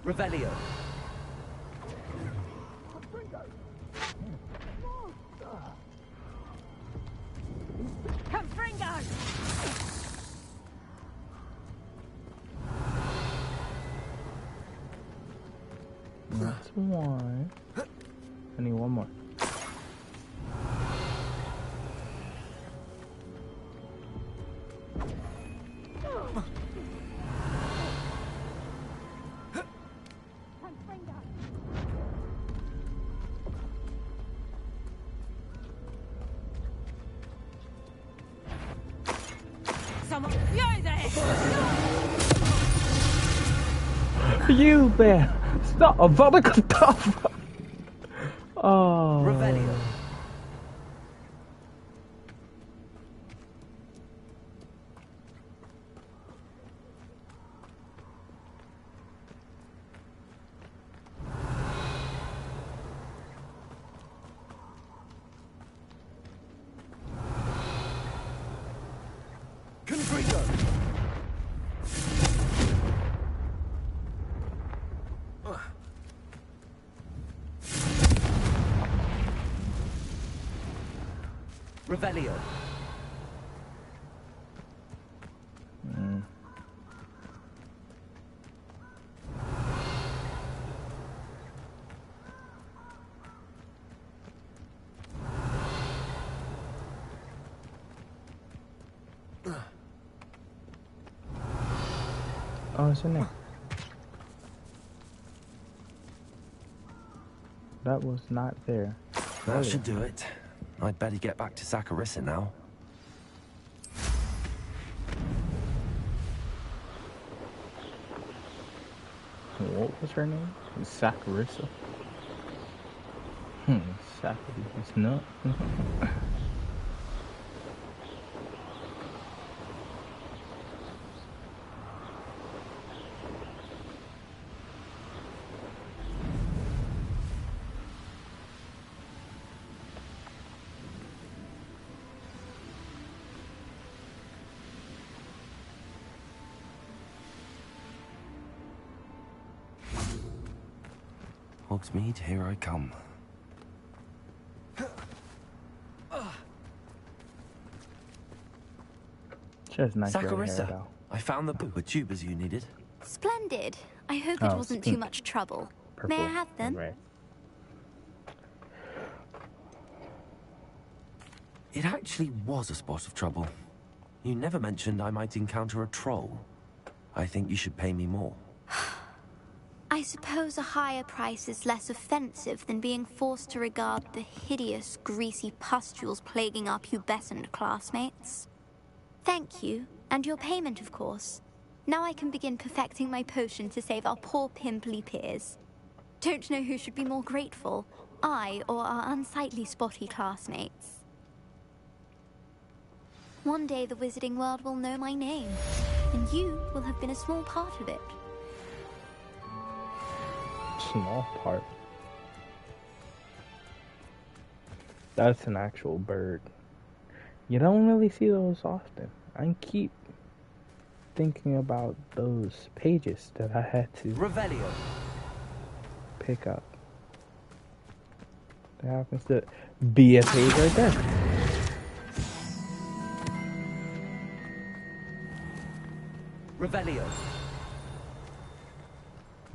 Revelio. That's 1. I need 1 more. You there! Stop! Avada Kedavra! Oh. Revelio. Revelio. Oh, it's in there. That was not there. That should do it. I'd better get back to Saccharissa now. What was her name? Saccharissa. Saccharissa nut. Hogsmeade, here I come. She has nice red hair, Saccharissa, though. I found the tubers you needed. Splendid. I hope it wasn't too much trouble. Purple. May I have them? Right. It actually was a spot of trouble. You never mentioned I might encounter a troll. I think you should pay me more. I suppose a higher price is less offensive than being forced to regard the hideous, greasy pustules plaguing our pubescent classmates. Thank you, and your payment, of course. Now I can begin perfecting my potion to save our poor pimply peers. Don't know who should be more grateful, I or our unsightly spotty classmates. One day the wizarding world will know my name, and you will have been a small part of it. Small part. That's an actual bird. You don't really see those often. I keep thinking about those pages that I had to Revelio. Pick up. There happens to be a page right there. Revelio.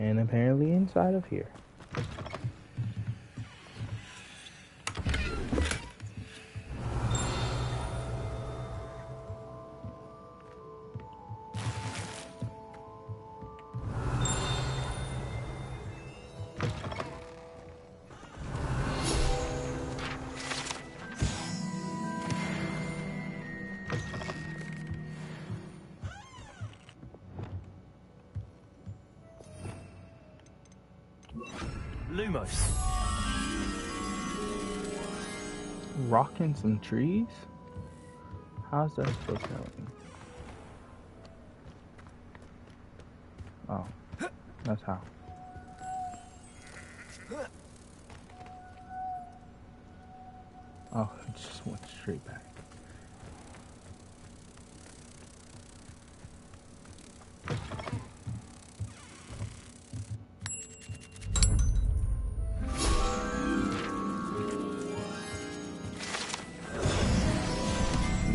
And apparently inside of here. Lumos. Rocking some trees? How's that supposed to help me? Oh, that's how. Oh, it just went straight back.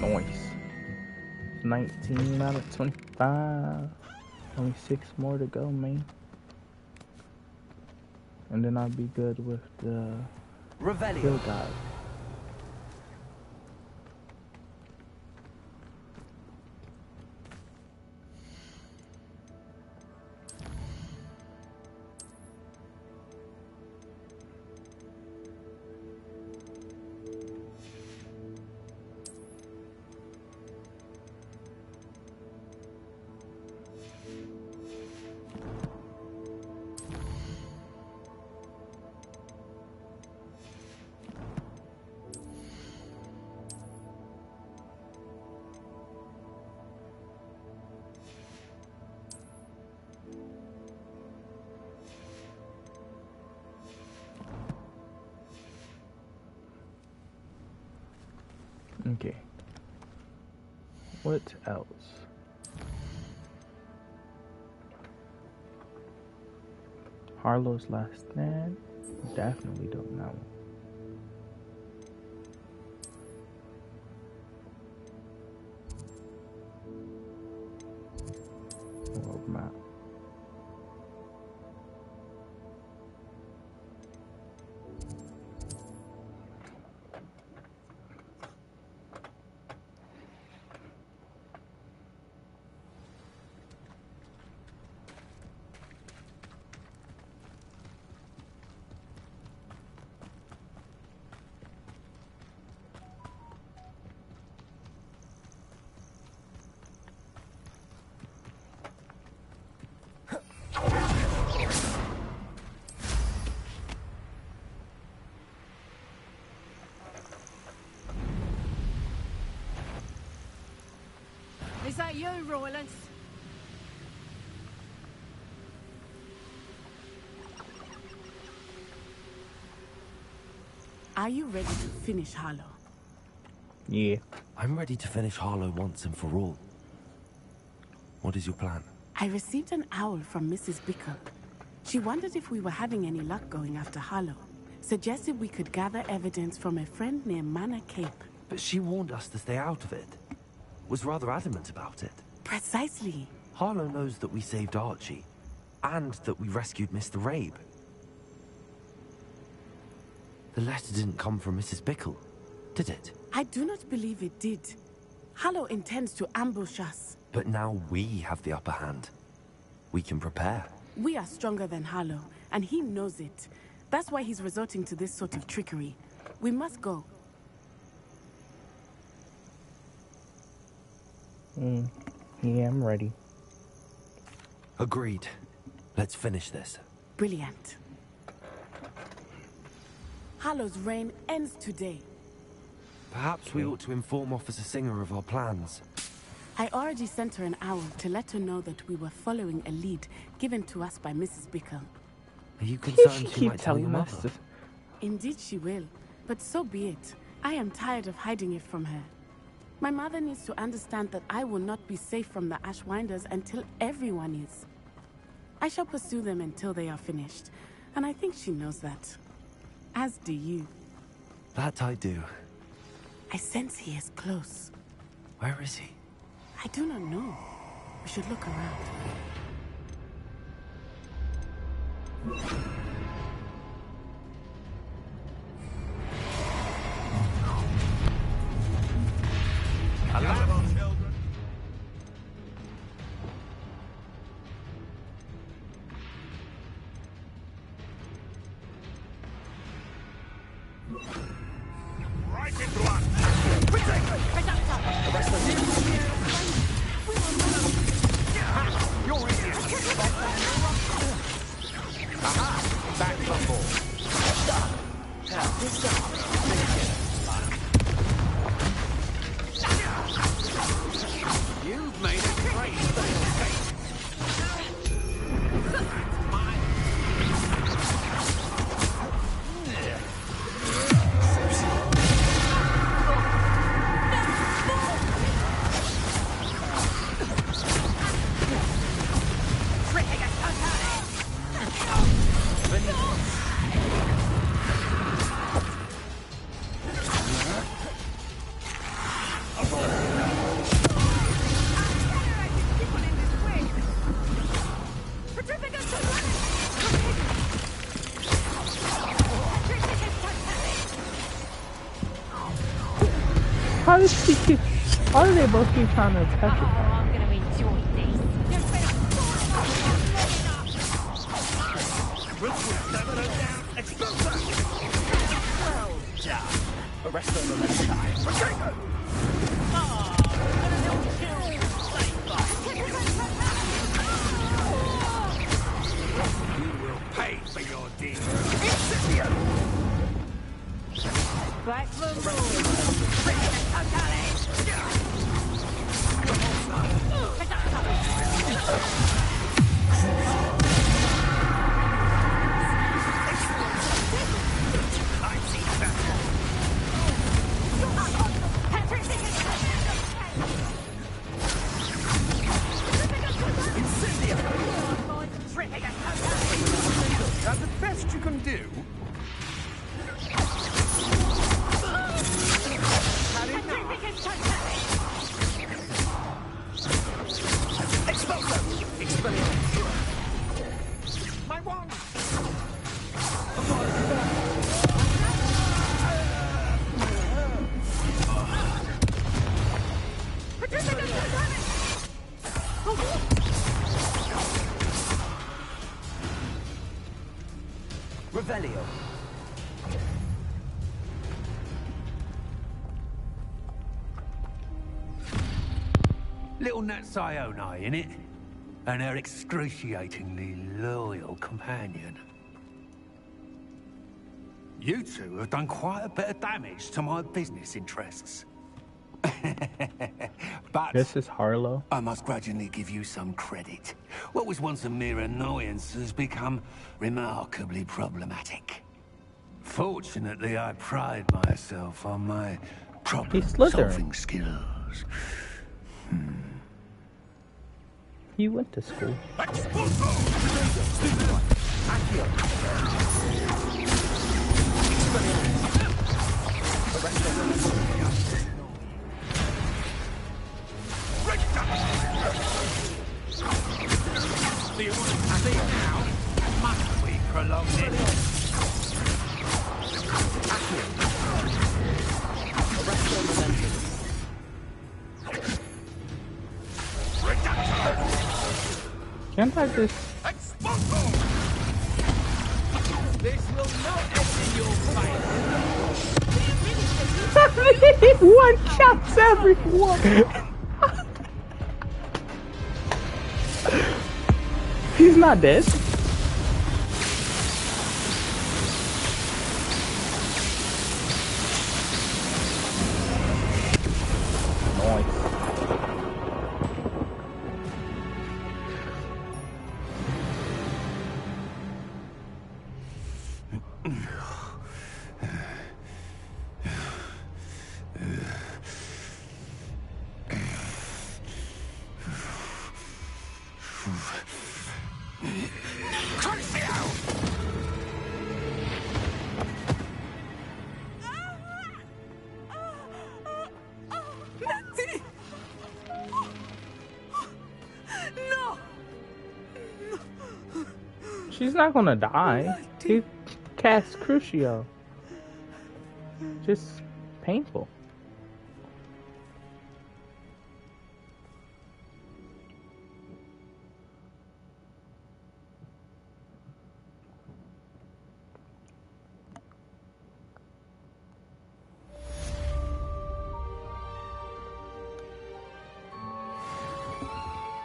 Nice. 19 out of 25. Only 6 more to go, man. And then I'll be good with the Hill Guide. Okay. What else? Harlow's Last Stand? Definitely don't know. about you, Roylance? Are you ready to finish Harlow? Yeah. I'm ready to finish Harlow once and for all. What is your plan? I received an owl from Mrs. Bickle. She wondered if we were having any luck going after Harlow. Suggested we could gather evidence from a friend near Manor Cape. But she warned us to stay out of it. Was rather adamant about it. Precisely. Harlow knows that we saved Archie, and that we rescued Mr. Rabe. The letter didn't come from Mrs. Bickle, did it? I do not believe it did. Harlow intends to ambush us. But now we have the upper hand. We can prepare. We are stronger than Harlow, and he knows it. That's why he's resorting to this sort of trickery. We must go. Yeah, I'm ready. Agreed. Let's finish this. Brilliant. Harlow's reign ends today. Perhaps we ought to inform Officer Singer of our plans. I already sent her an owl to let her know that we were following a lead given to us by Mrs. Bickle. Are you concerned she might tell your mother? Indeed she will, but so be it. I am tired of hiding it from her. My mother needs to understand that I will not be safe from the Ashwinders until everyone is. I shall pursue them until they are finished, and I think she knows that. As do you. That I do. I sense he is close. Where is he? I do not know. We should look around. Hello, children. Right into us. You're easy. Aha! Back from board. You've made it great. How do they both keep trying to attack it? I'm gonna enjoy this. Well done. The rest of them next time. Potato! You will pay for your deed. Incendio! Back the move. That's the best you can do. My wand! Revelio. Little Nat Sione, innit? And her excruciatingly loyal companion. You two have done quite a bit of damage to my business interests. But this is Harlow. I must grudgingly give you some credit. What was once a mere annoyance has become remarkably problematic. Fortunately, I pride myself on my problem-solving skills. He went to school. Do you want to see it now? Must we prolong it? Can't I just... This will not end in your fight. One shots everyone. He's not dead. She's not gonna die. He cast Crucio. Just painful.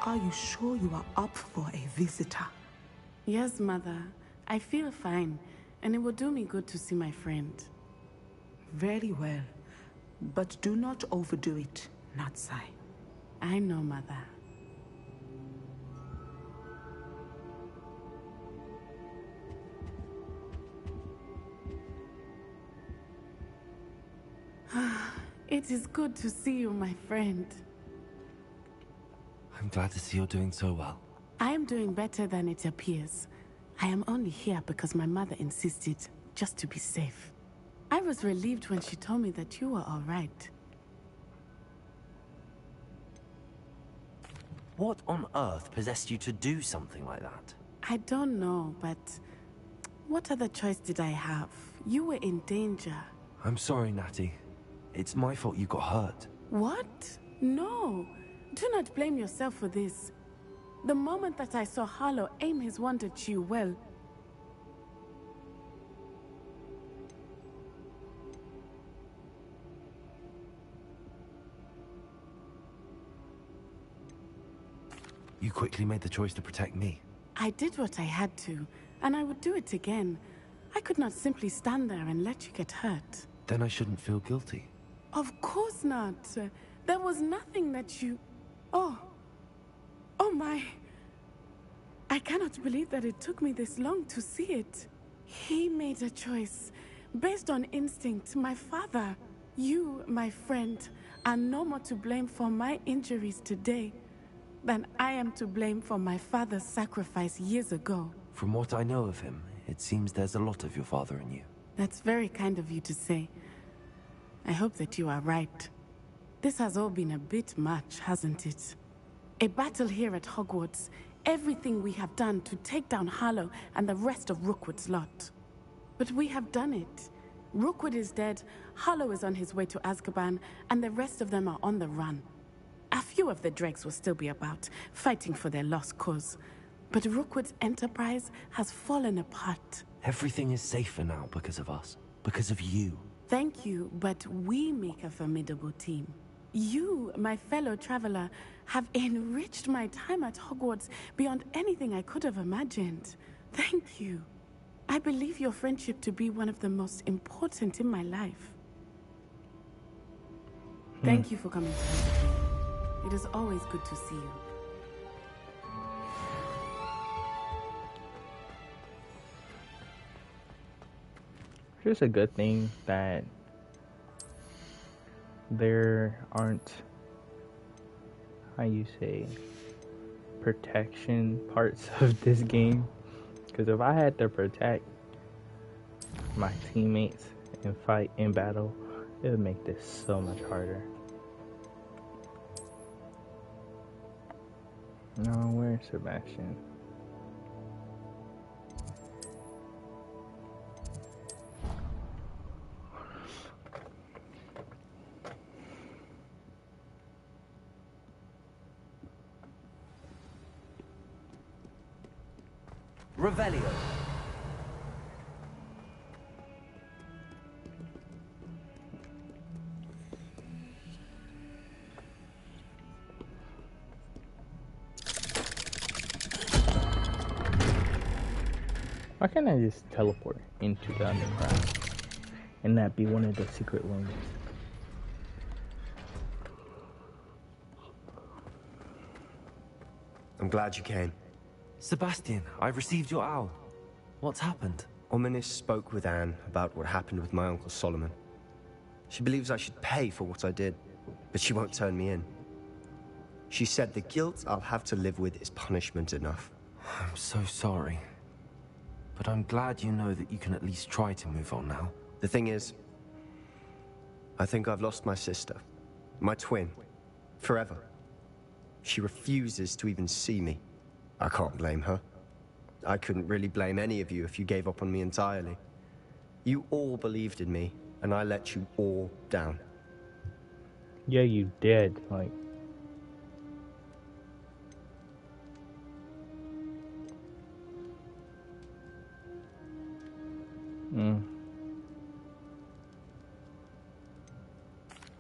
Are you sure you are up for a visitor? Yes, Mother. I feel fine, and it will do me good to see my friend. Very well. But do not overdo it, Natsai. I know, Mother. It is good to see you, my friend. I'm glad to see you're doing so well. I am doing better than it appears. I am only here because my mother insisted, just to be safe. I was relieved when she told me that you were all right. What on earth possessed you to do something like that? I don't know, but what other choice did I have? You were in danger. I'm sorry, Natty. It's my fault you got hurt. What? No. Do not blame yourself for this. The moment that I saw Harlow aim his wand at you, well... You quickly made the choice to protect me. I did what I had to, and I would do it again. I could not simply stand there and let you get hurt. Then I shouldn't feel guilty. Of course not. There was nothing that you... Oh my... I cannot believe that it took me this long to see it. He made a choice, based on instinct. My father, you, my friend, are no more to blame for my injuries today than I am to blame for my father's sacrifice years ago. From what I know of him, it seems there's a lot of your father in you. That's very kind of you to say. I hope that you are right. This has all been a bit much, hasn't it? A battle here at Hogwarts. Everything we have done to take down Harlow and the rest of Rookwood's lot. But we have done it. Rookwood is dead, Harlow is on his way to Azkaban, and the rest of them are on the run. A few of the dregs will still be about, fighting for their lost cause. But Rookwood's enterprise has fallen apart. Everything is safer now because of us. Because of you. Thank you, but we make a formidable team. You, my fellow traveler, have enriched my time at Hogwarts beyond anything I could have imagined. Thank you. I believe your friendship to be one of the most important in my life. Thank you for coming to visit me. It is always good to see you. It's a good thing that there aren't, how you say, protection parts of this game. Because if I had to protect my teammates and fight in battle, it would make this so much harder. No, where's Sebastian? Revelio. Why can't I just teleport into the underground and that be one of the secret rooms? I'm glad you came. Sebastian, I received your owl. What's happened? Ominis spoke with Anne about what happened with my Uncle Solomon. She believes I should pay for what I did, but she won't turn me in. She said the guilt I'll have to live with is punishment enough. I'm so sorry. But I'm glad you know that you can at least try to move on now. The thing is, I think I've lost my sister, my twin, forever. She refuses to even see me. I can't blame her. I couldn't really blame any of you if you gave up on me entirely. You all believed in me, and I let you all down. Yeah, you did. Like,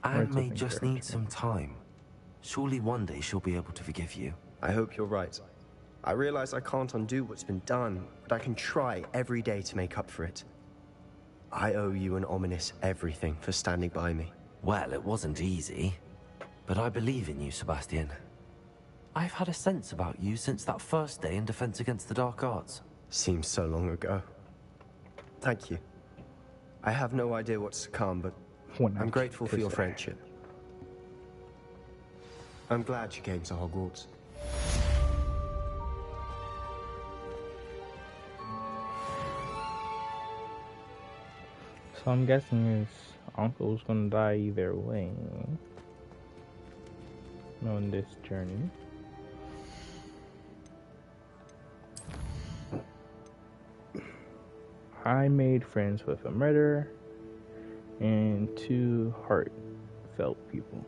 Anne may just need some time. Surely one day she'll be able to forgive you. I hope you're right. I realize I can't undo what's been done, but I can try every day to make up for it. I owe you and Ominis everything for standing by me. Well, it wasn't easy. But I believe in you, Sebastian. I've had a sense about you since that first day in Defense Against the Dark Arts. Seems so long ago. Thank you. I have no idea what's to come, but I'm grateful for your friendship. I'm glad you came to Hogwarts. so I'm guessing his uncle's gonna die either way on this journey. I made friends with a murderer and 2 heartfelt people.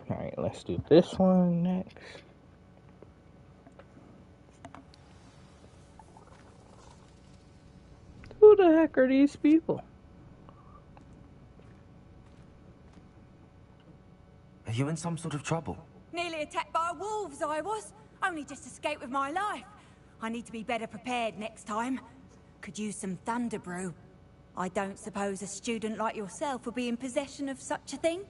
Alright, let's do this one next. Who the heck are these people? Are you in some sort of trouble? Nearly attacked by wolves, I was. Only just escaped with my life. I need to be better prepared next time. Could use some thunder brew. I don't suppose a student like yourself would be in possession of such a thing?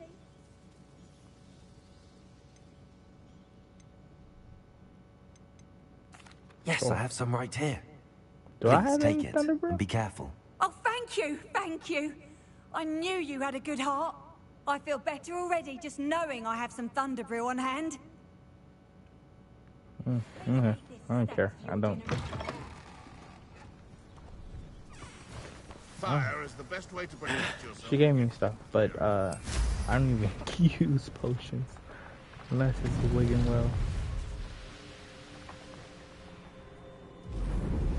Yes, I have some right here. Do I Please have take any it thunder brew? and be careful. Oh, thank you, thank you. I knew you had a good heart. I feel better already just knowing I have some thunder brew on hand. Okay. I don't care. I don't. Fire is the best way to protect yourself. She gave me stuff, but I don't even use potions unless it's the Wigan Well.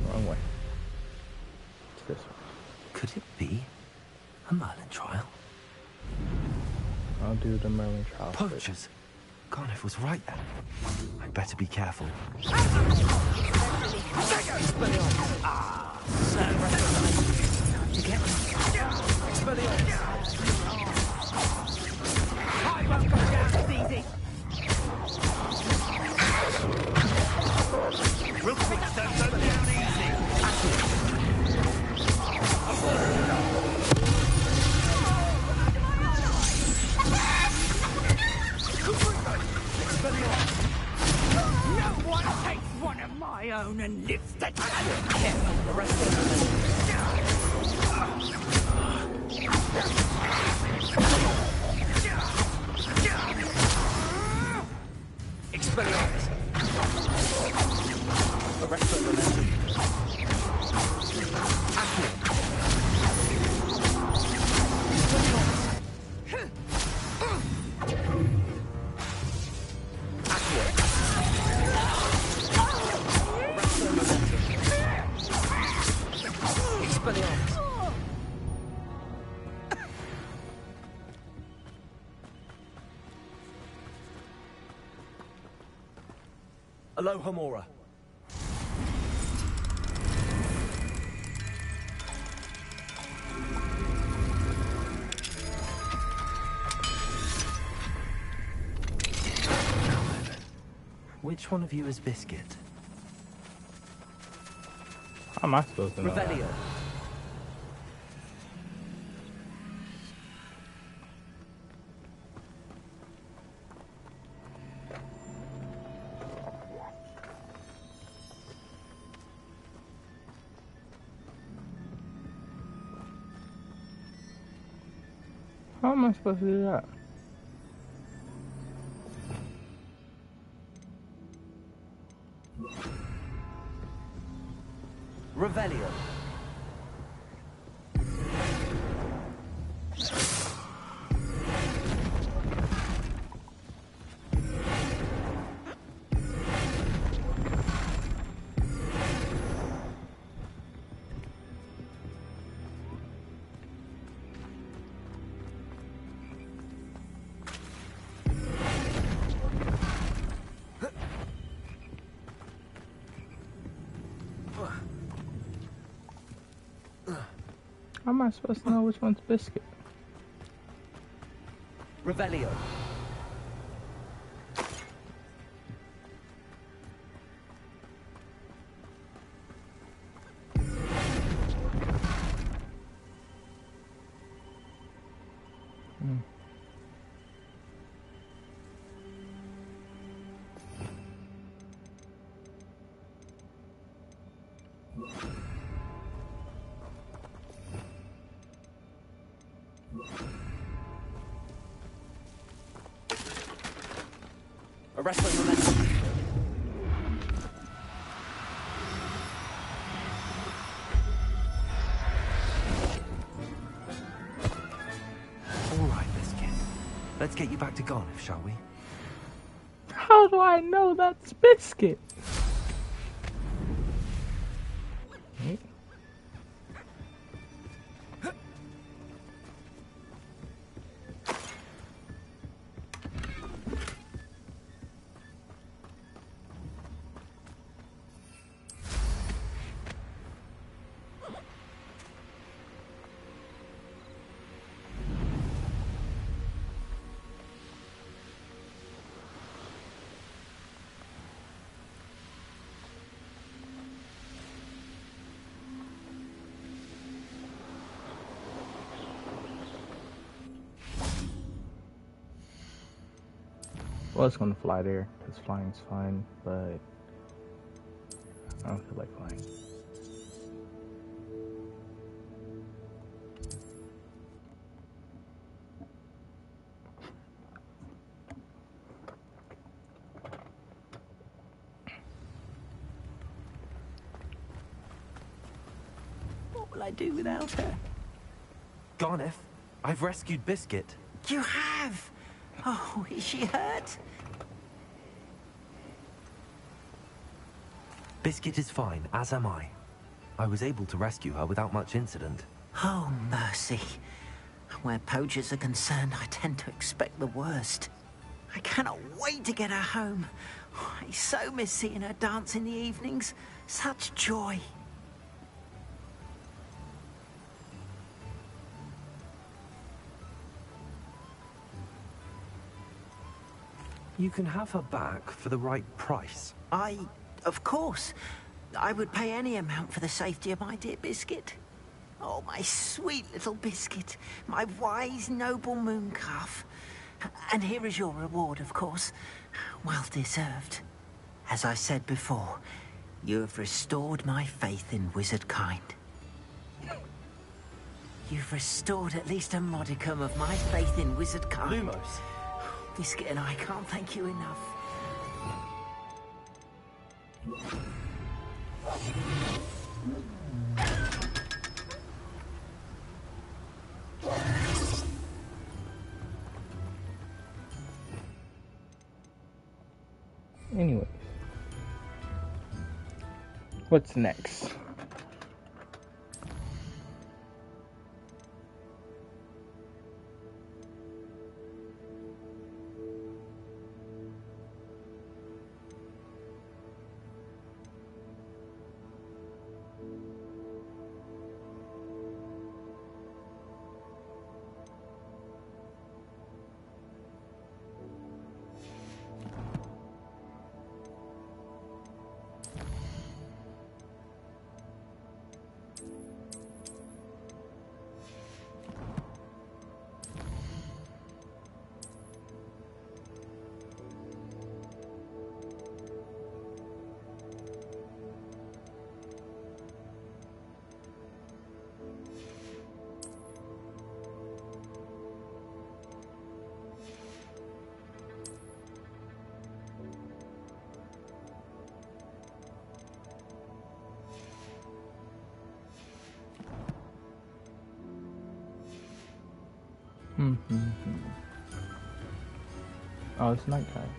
Wrong way. It's this one. Could it be a Merlin trial? I'll do the Merlin trial. Poachers? Garneth was right there. I'd better be careful. And lives that Expelliarmus. Arrest the momentum. Aloha, Mora. Which one of you is Biscuit? How am I supposed to know that? Revelio. How am I supposed to do that? Revelio. How am I supposed to know which one's Biscuit? Revelio. Arrest the momentum. All right, Biscuit. Let's get you back to Garneth, shall we? How do I know that's Biscuit? Wait. Well, it's gonna fly there, because flying's fine, but I don't feel like flying. What will I do without her? Garneth, I've rescued Biscuit. You have? Oh, is she hurt? Biscuit is fine, as am I. I was able to rescue her without much incident. Oh, mercy. Where poachers are concerned, I tend to expect the worst. I cannot wait to get her home. I so miss seeing her dance in the evenings. Such joy. You can have her back for the right price. Of course. I would pay any amount for the safety of my dear Biscuit. Oh, my sweet little Biscuit. My wise, noble moon calf. And here is your reward, of course. Well deserved. As I said before, you have restored my faith in wizard kind. You've restored at least a modicum of my faith in wizard kind. Lumos. Biscuit and I can't thank you enough. Anyways, what's next? Oh, it's nighttime.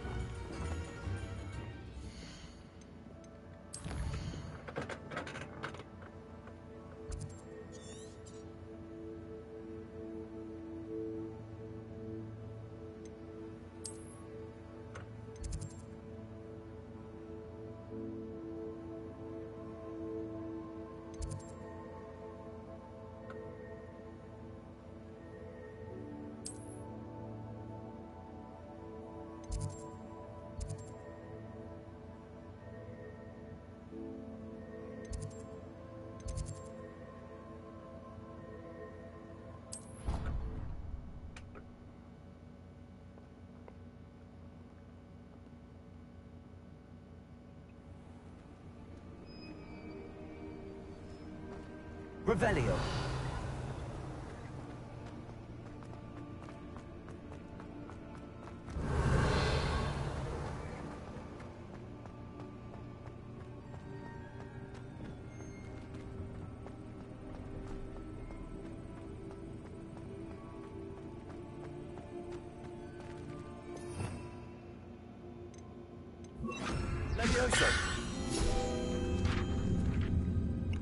Revelio. Levioso.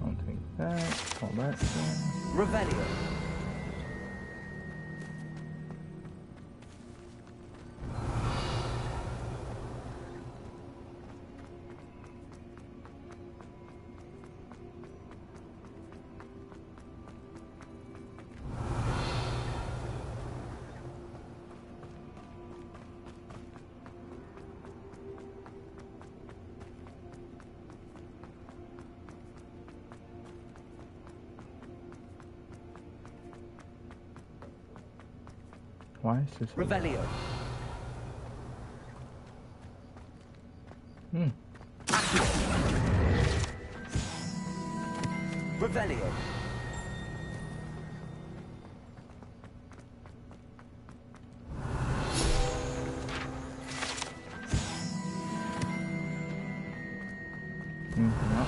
I'll take that. All that stuff. Revelio. Why is this? Revelio. Revelio. No.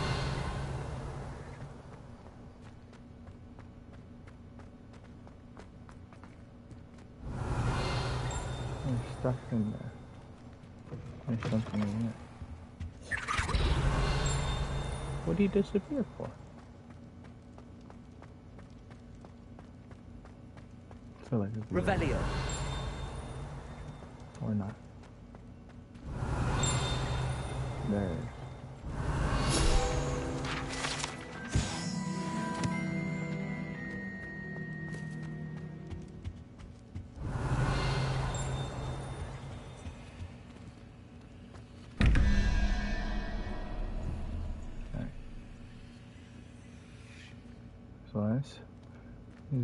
There's stuff in there. There's something in there. What did he disappear for? feel like it's Revelio. Or not. There. So that's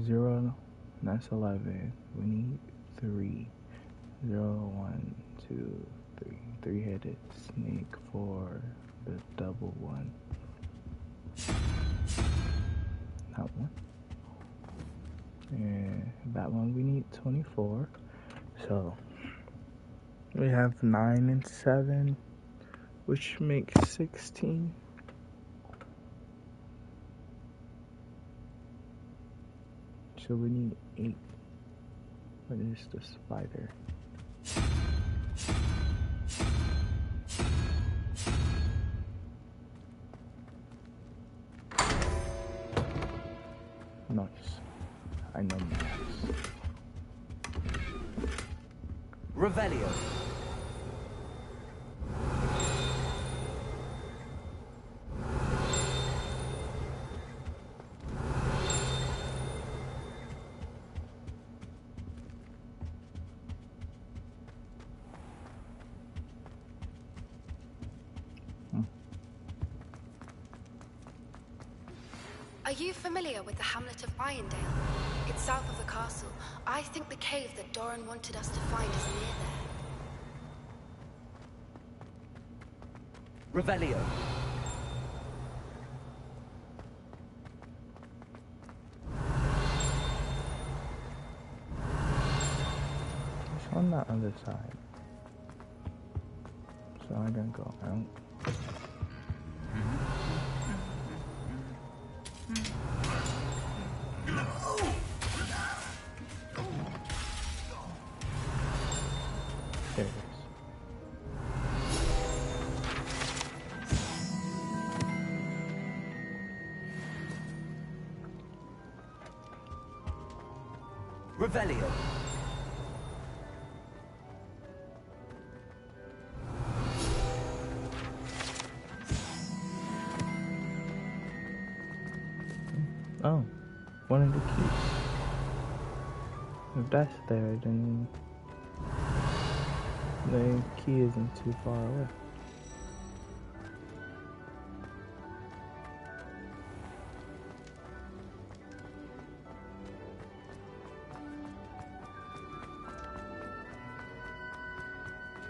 0, that's 11. We need 3. 0, 1, 2, 3. 3-headed snake for the double one. That one. And that one we need 24. So we have 9 and 7, which makes 16. So we need 8. What is the spider? Nice. I know maths. Revelio. Are you familiar with the hamlet of Irondale? It's south of the castle. I think the cave that Doran wanted us to find is near there. Revelio. It's on the other side. So I didn't go out. There it is. Revelio. Oh, one of the keys. If that's there, then the key isn't too far away.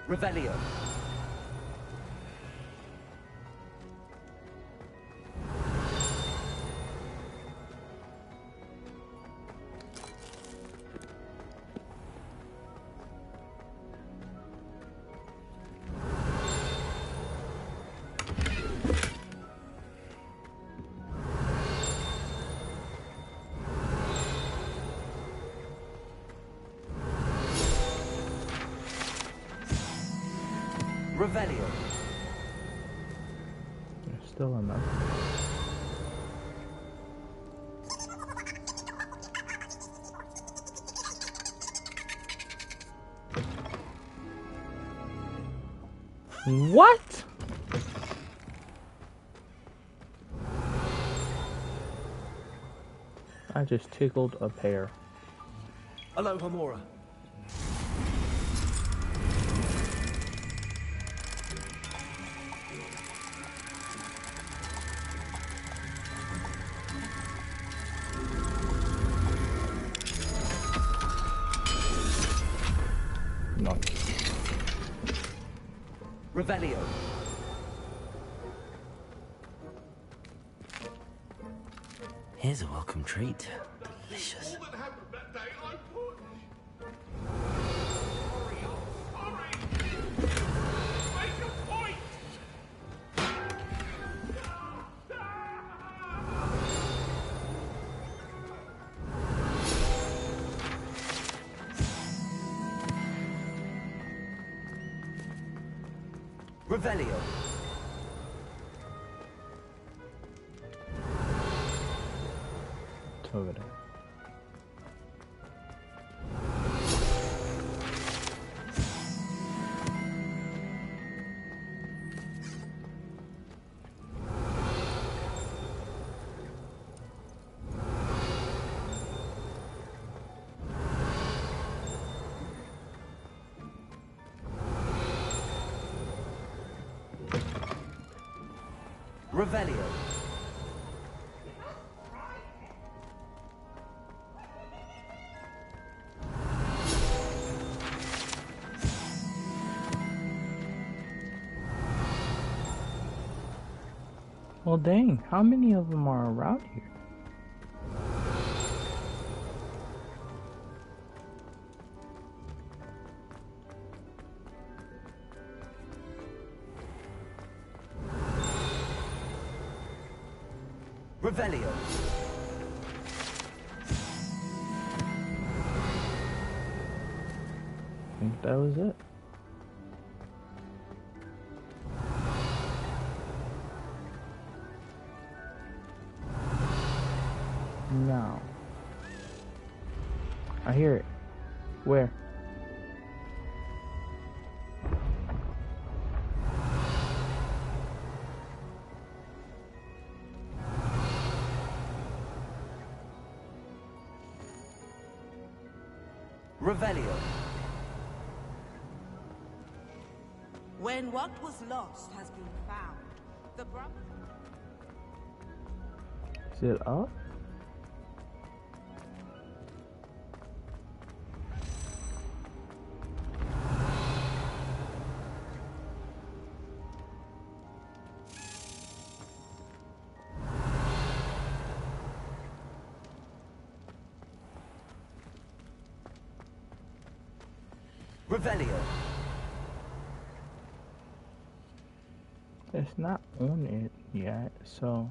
Revelio. Revelio. There's still enough. What? I just tickled a pear. Hello, Homura. Revelio. Here's a welcome treat. Delicious. Revelio. It's over there. Revelio. Well, dang, how many of them are around here? Revelio. I think that was it. No. I hear it. Where? Revelio. When what was lost has been found, the brothers... Is it up? Revelio. It's not on it yet, so...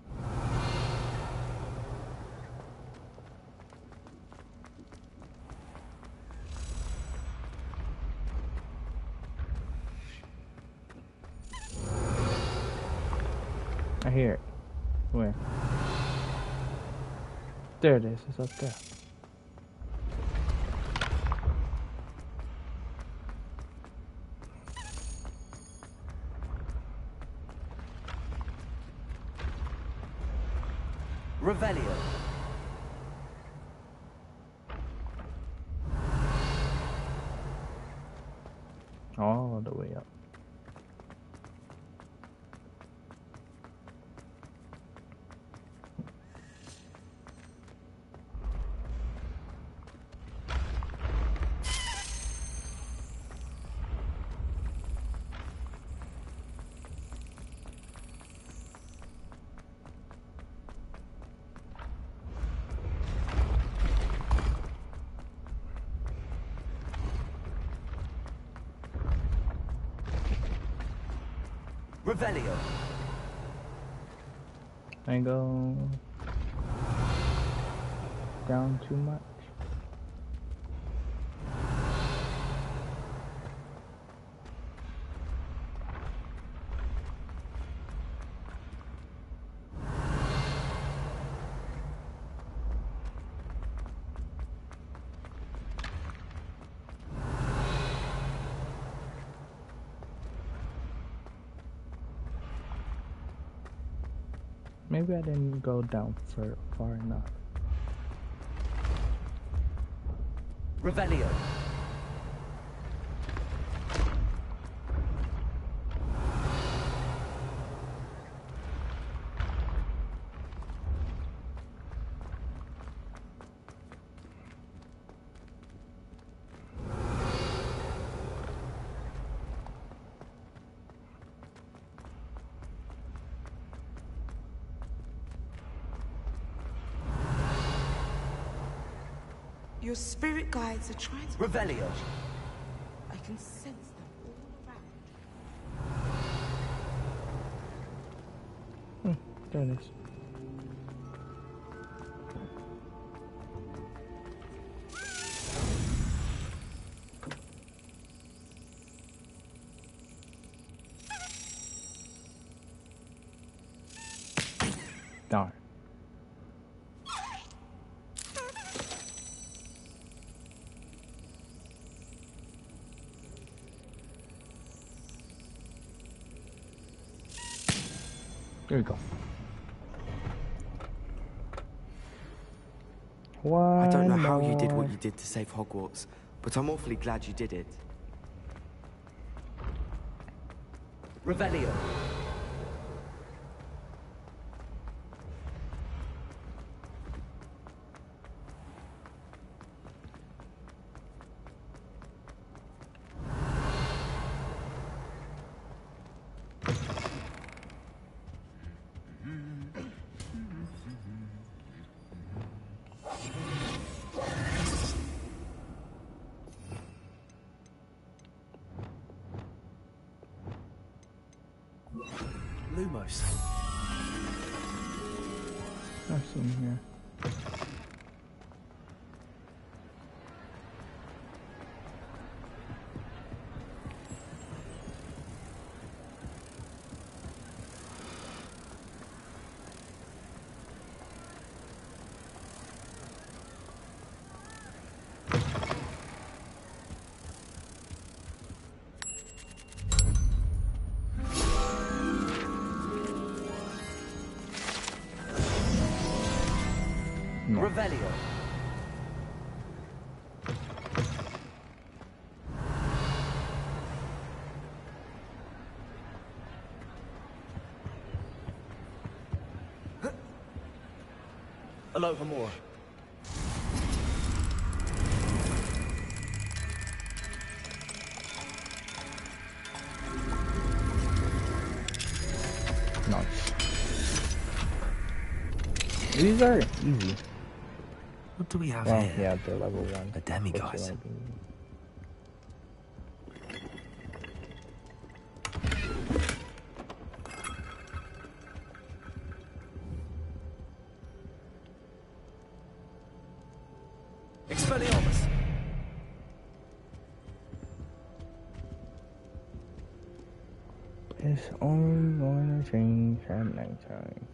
I hear it. Where? There it is. It's up there. Revelio. All the way up. Revelio. I go down too much. Maybe I didn't go down far enough. Revelio. Your spirit guides are trying to... Revelio. I can sense them all around. There it is. Darn. There we go. I don't know how you more. did what you did to save Hogwarts, but I'm awfully glad you did it. Revelio. Lumos. I've seen here. Revelio. Aloha more. Nice. These are easy. What do we have well, here? Yeah, they're level 1. A demigod. Expelliarmus. It's only going to change at nighttime.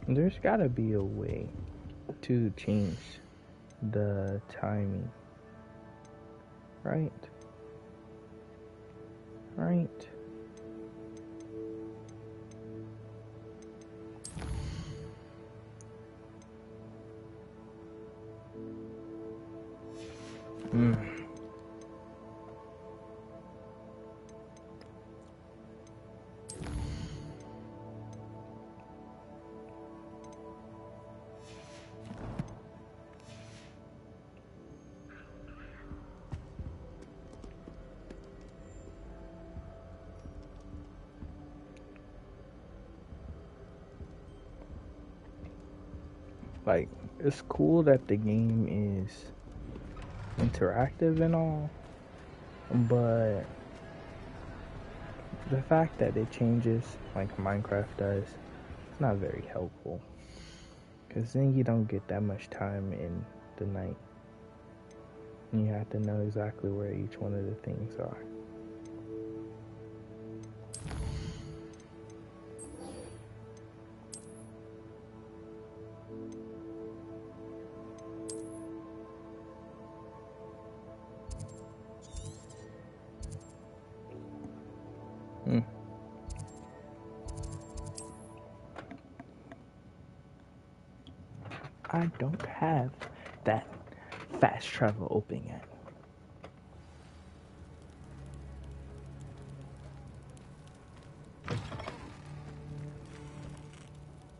There's gotta be a way to change the timing. Right? Right? Like, it's cool that the game is interactive and all, but the fact that it changes like Minecraft does, it's not very helpful. Because then you don't get that much time in the night. And you have to know exactly where each one of the things are. I don't have that fast travel open yet.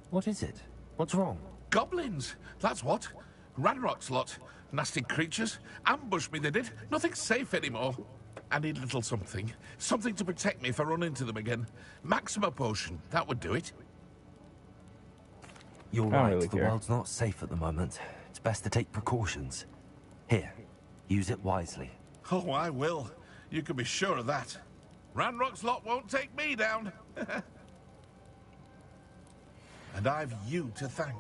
What is it? What's wrong? Goblins, that's what. Ranrock's lot. Nasty creatures. Ambushed me, they did. Nothing's safe anymore. I need a little something. Something to protect me if I run into them again. Maxima potion, that would do it. You're right, the world's not safe at the moment. It's best to take precautions. Here, use it wisely. Oh, I will. You can be sure of that. Ranrock's lot won't take me down. And I've you to thank.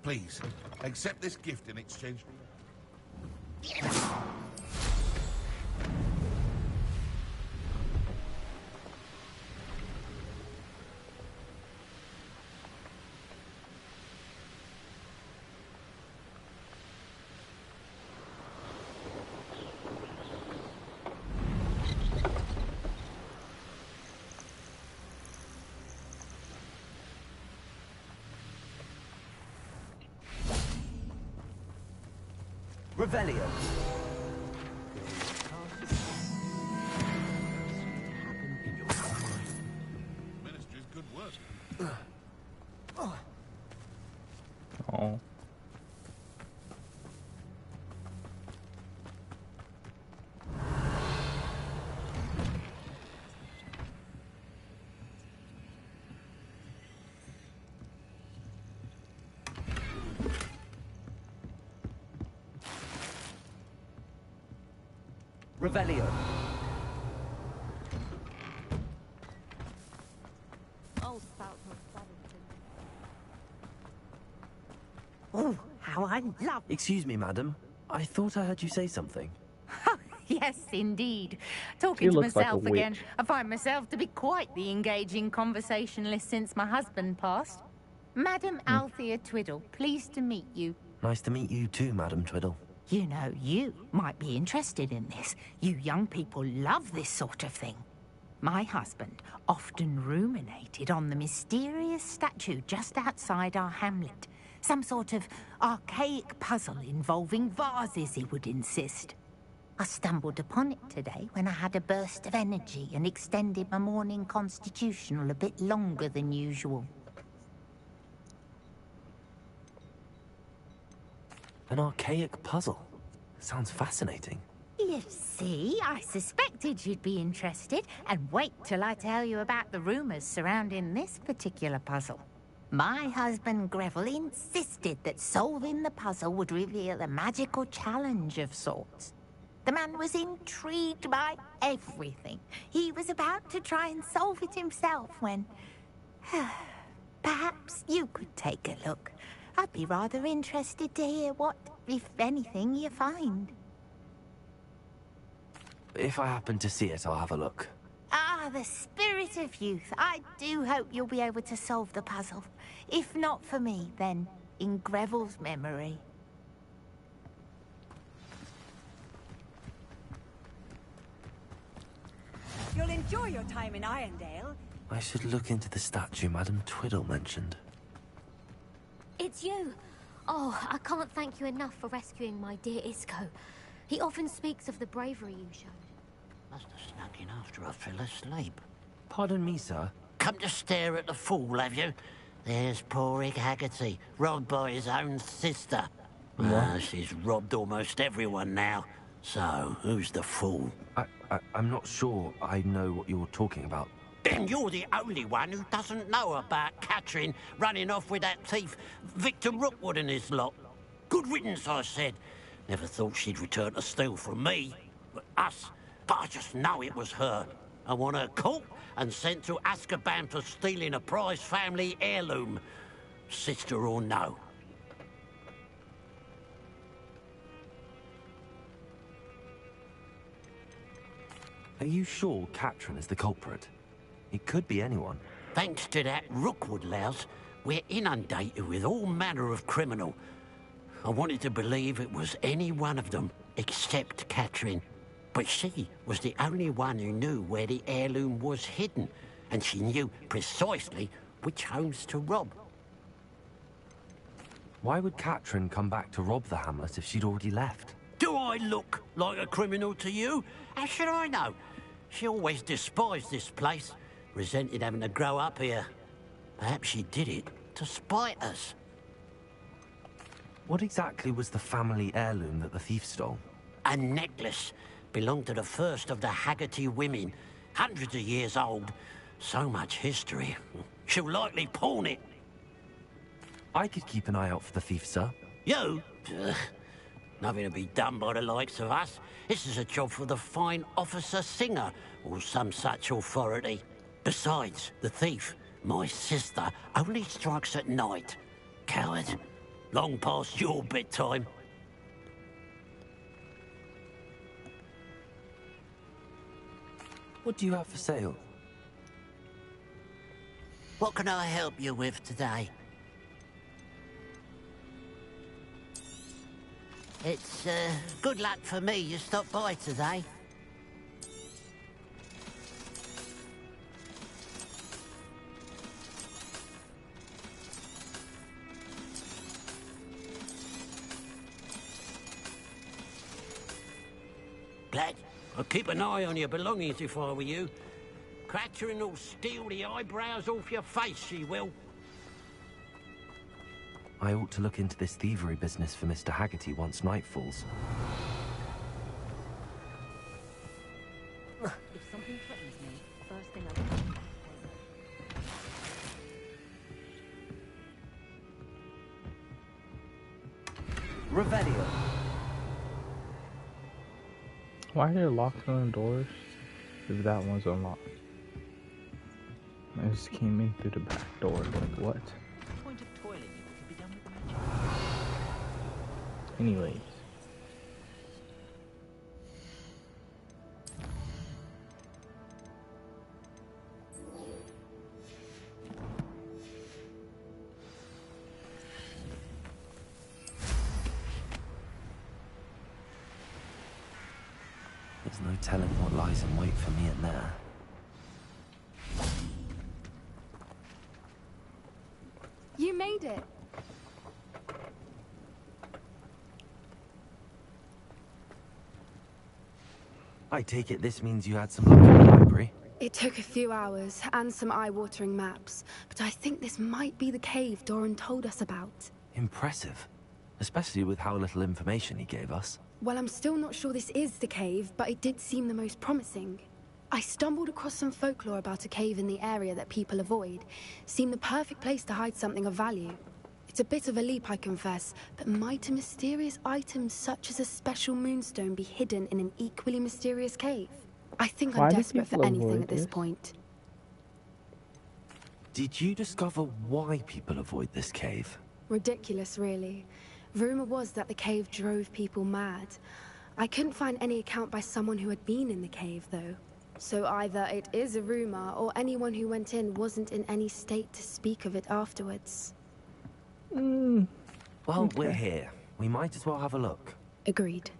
Please, accept this gift in exchange. Revelio. Ministry's good work. Oh. Revelio. Oh, how I love... Excuse me, madam. I thought I heard you say something. Yes, indeed. Talking She to looks like a myself again, witch. I find myself to be quite the engaging conversationalist since my husband passed. Madam Althea Twiddle, pleased to meet you. Nice to meet you too, Madam Twiddle. You know, you might be interested in this. You young people love this sort of thing. My husband often ruminated on the mysterious statue just outside our hamlet. Some sort of archaic puzzle involving vases, he would insist. I stumbled upon it today when I had a burst of energy and extended my morning constitutional a bit longer than usual. An archaic puzzle. Sounds fascinating. You see, I suspected you'd be interested, and wait till I tell you about the rumours surrounding this particular puzzle. My husband Greville insisted that solving the puzzle would reveal a magical challenge of sorts. The man was intrigued by everything. He was about to try and solve it himself when... Perhaps you could take a look. I'd be rather interested to hear what, if anything, you find. If I happen to see it, I'll have a look. Ah, the spirit of youth. I do hope you'll be able to solve the puzzle. If not for me, then in Greville's memory. You'll enjoy your time in Irondale. I should look into the statue Madam Twiddle mentioned. It's you. Oh, I can't thank you enough for rescuing my dear Isco. He often speaks of the bravery you showed. Must have snuck in after I fell asleep. Pardon me, sir. Come to stare at the fool, have you? There's poor Ig Haggerty, robbed by his own sister. She's robbed almost everyone now. So, who's the fool? I'm not sure I know what you're talking about. Then you're the only one who doesn't know about Catherine running off with that thief, Victor Rookwood and his lot. Good riddance, I said. Never thought she'd return to steal from me, but us. But I just know it was her. I want her caught and sent to Azkaban for stealing a prize family heirloom. Sister or no. Are you sure Catherine is the culprit? It could be anyone. Thanks to that Rookwood louse, we're inundated with all manner of criminal. I wanted to believe it was any one of them, except Catherine. But she was the only one who knew where the heirloom was hidden, and she knew precisely which homes to rob. Why would Catherine come back to rob the hamlet if she'd already left? Do I look like a criminal to you? How should I know? She always despised this place, resented having to grow up here. Perhaps she did it to spite us. What exactly was the family heirloom that the thief stole? A necklace. Belonged to the first of the Haggerty women. Hundreds of years old. So much history. She'll likely pawn it. I could keep an eye out for the thief, sir. You? Ugh. Nothing to be done by the likes of us. This is a job for the fine officer Singer, or some such authority. Besides, the thief, My sister only strikes at night. Coward. Long past your bedtime. What do you have for sale? What can I help you with today? It's, good luck for me you stopped by today. Glad. I'd keep an eye on your belongings if I were you. Catherine will steal the eyebrows off your face, she will. I ought to look into this thievery business for Mr. Haggerty once night falls. If something threatens me, first thing I do. Revelio. Why are there locks on the doors if that one's unlocked? I just came in through the back door, like what? Point of toilet could be done with magic. Anyways. There's no telling what lies in wait for me in there. You made it. I take it this means you had some luck in the library? It took a few hours and some eye-watering maps, but I think this might be the cave Doran told us about. Impressive. Especially with how little information he gave us. Well, I'm still not sure this is the cave, but it did seem the most promising. I stumbled across some folklore about a cave in the area that people avoid. Seemed the perfect place to hide something of value. It's a bit of a leap, I confess, but might a mysterious item such as a special moonstone be hidden in an equally mysterious cave? I think I'm desperate for anything at this point. Did you discover why people avoid this cave? Ridiculous, really. Rumor was that the cave drove people mad. I couldn't find any account by someone who had been in the cave, though. So either it is a rumor, or anyone who went in wasn't in any state to speak of it afterwards. Well, we're here. We might as well have a look. Agreed.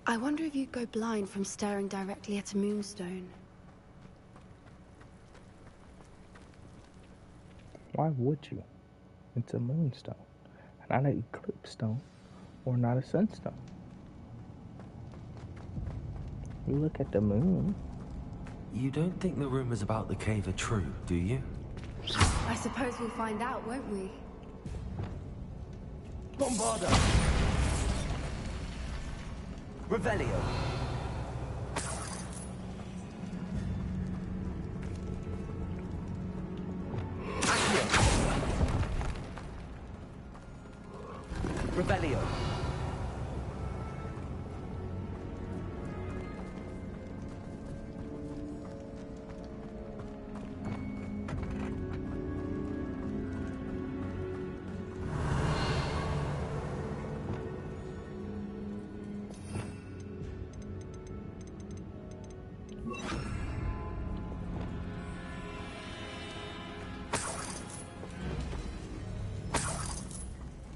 I wonder if you'd go blind from staring directly at a moonstone. Why would you? It's a moonstone, not an eclipse stone, or not a sunstone. You look at the moon. You don't think the rumors about the cave are true, do you? I suppose we'll find out, won't we? Bombarda! Revelio! Revelio!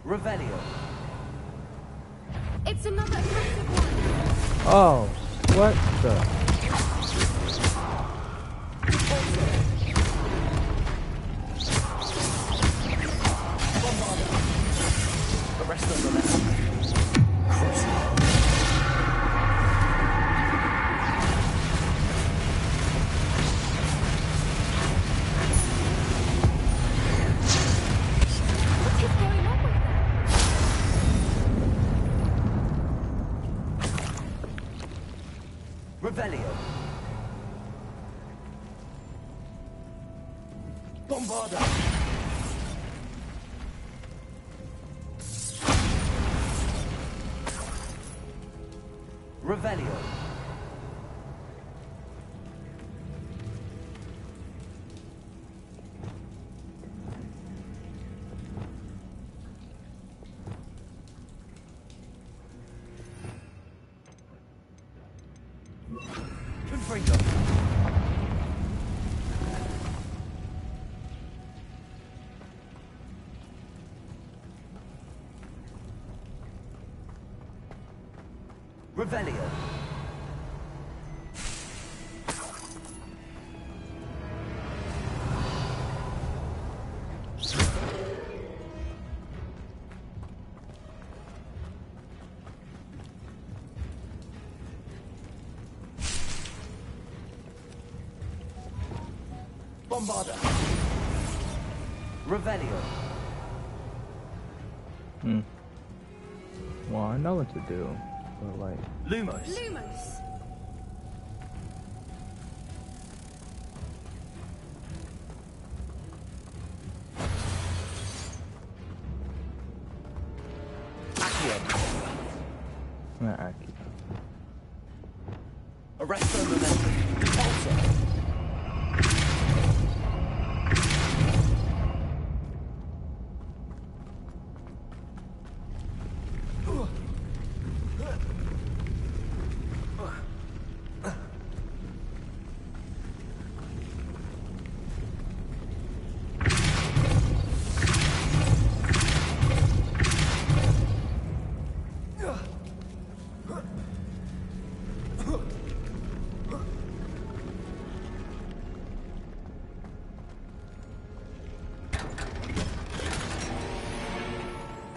Revelio. It's another aggressive one. Oh, what the? The rest of the left. Revelio. Bombarda. Revelio. freedom. Revelio. Bombarda. Revelio. Well, I know what to do, but like... Lumos. Lumos! Not Aki. Arresto momentum. Repulsor.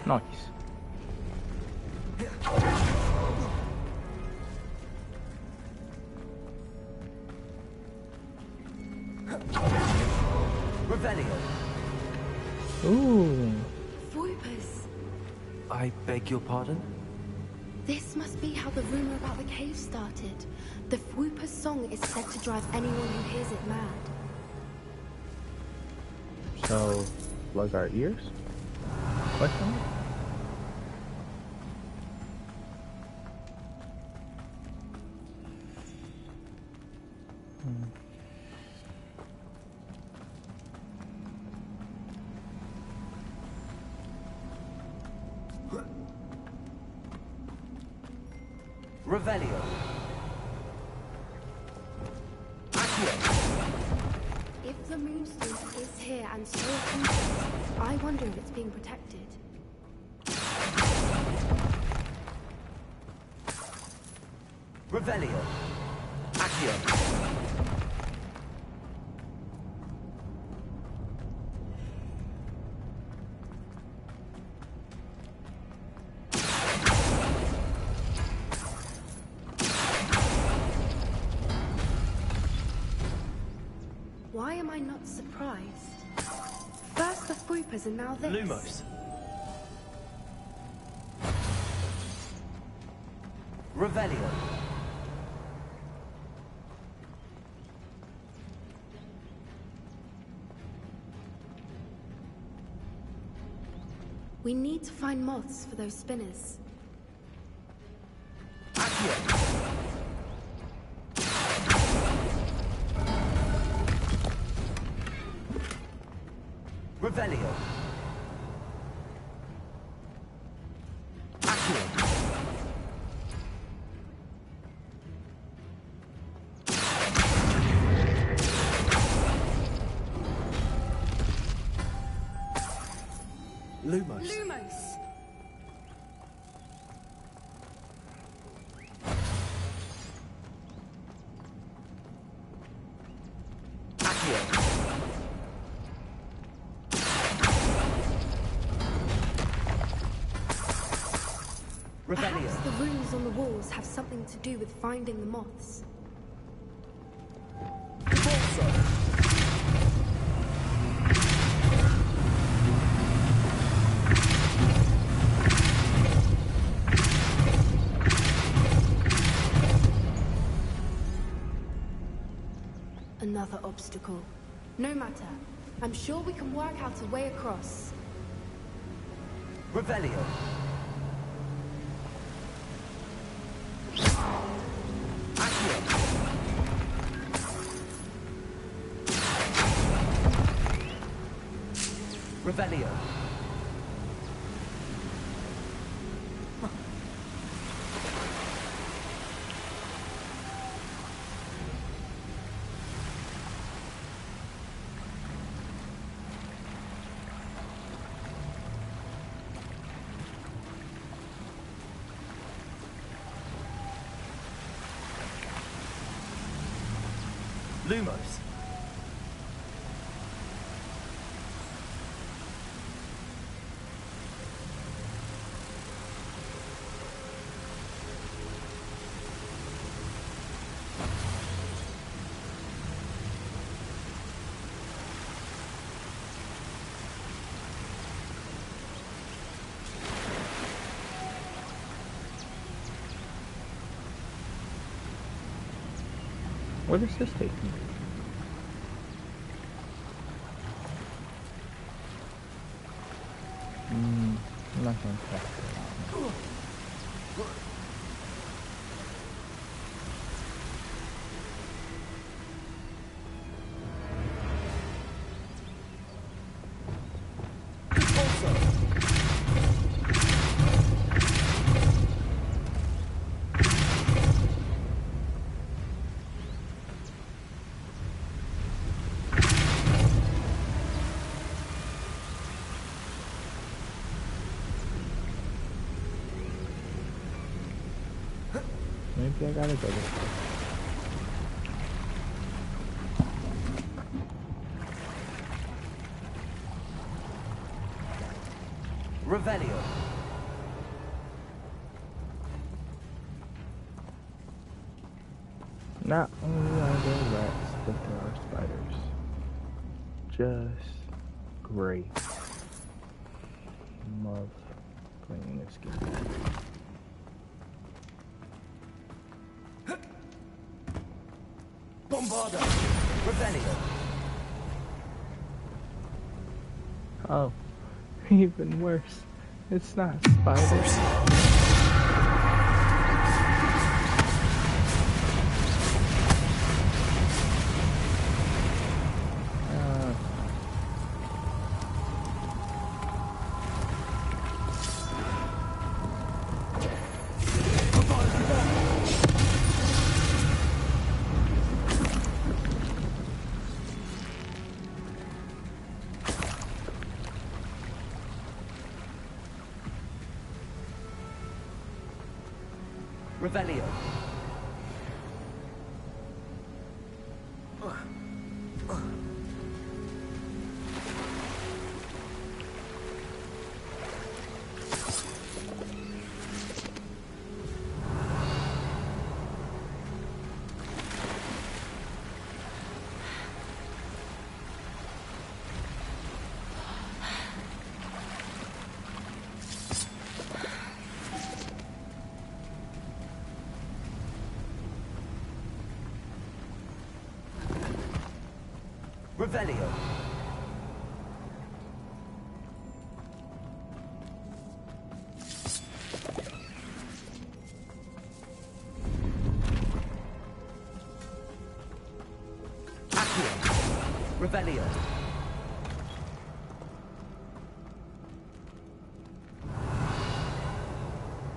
Nice. Revelio. Ooh. Voipers. I beg your pardon? This must be how the rumor about the cave started. The Fwooper's song is said to drive anyone who hears it mad. So, plug our ears? Question mark? Revelio. If the moonstone is here and so haunted, I wonder if it's being protected. Revelio. Accio. Why am I not surprised? First the Fwoopers and now this. Lumos. Revelio. We need to find moths for those spinners. Revelio. Lumos. Lumos! Perhaps the runes on the walls have something to do with finding the moths. Another obstacle. No matter. I'm sure we can work out a way across. Revelio. Revelio. Lumos. Where does this take me? I'm not going to test it out. Maybe I gotta go this way. Revelio. Not only are there rats, but there are spiders. Just great. Love playing this game. Bombarda. Revelio. Oh, even worse. It's not spiders. Revelio. Revelio. Accio. Revelio.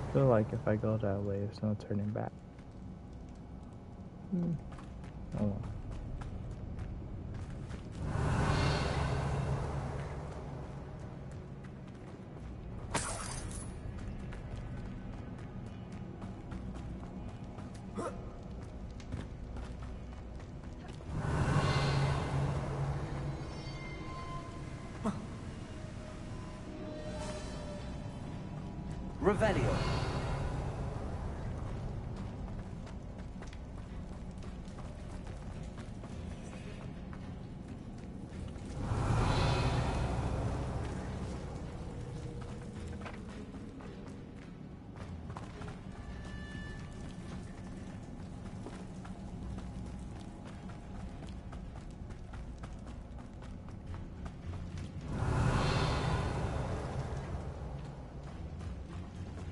I feel like if I go that way, there's no turning back. Oh well. Revelio.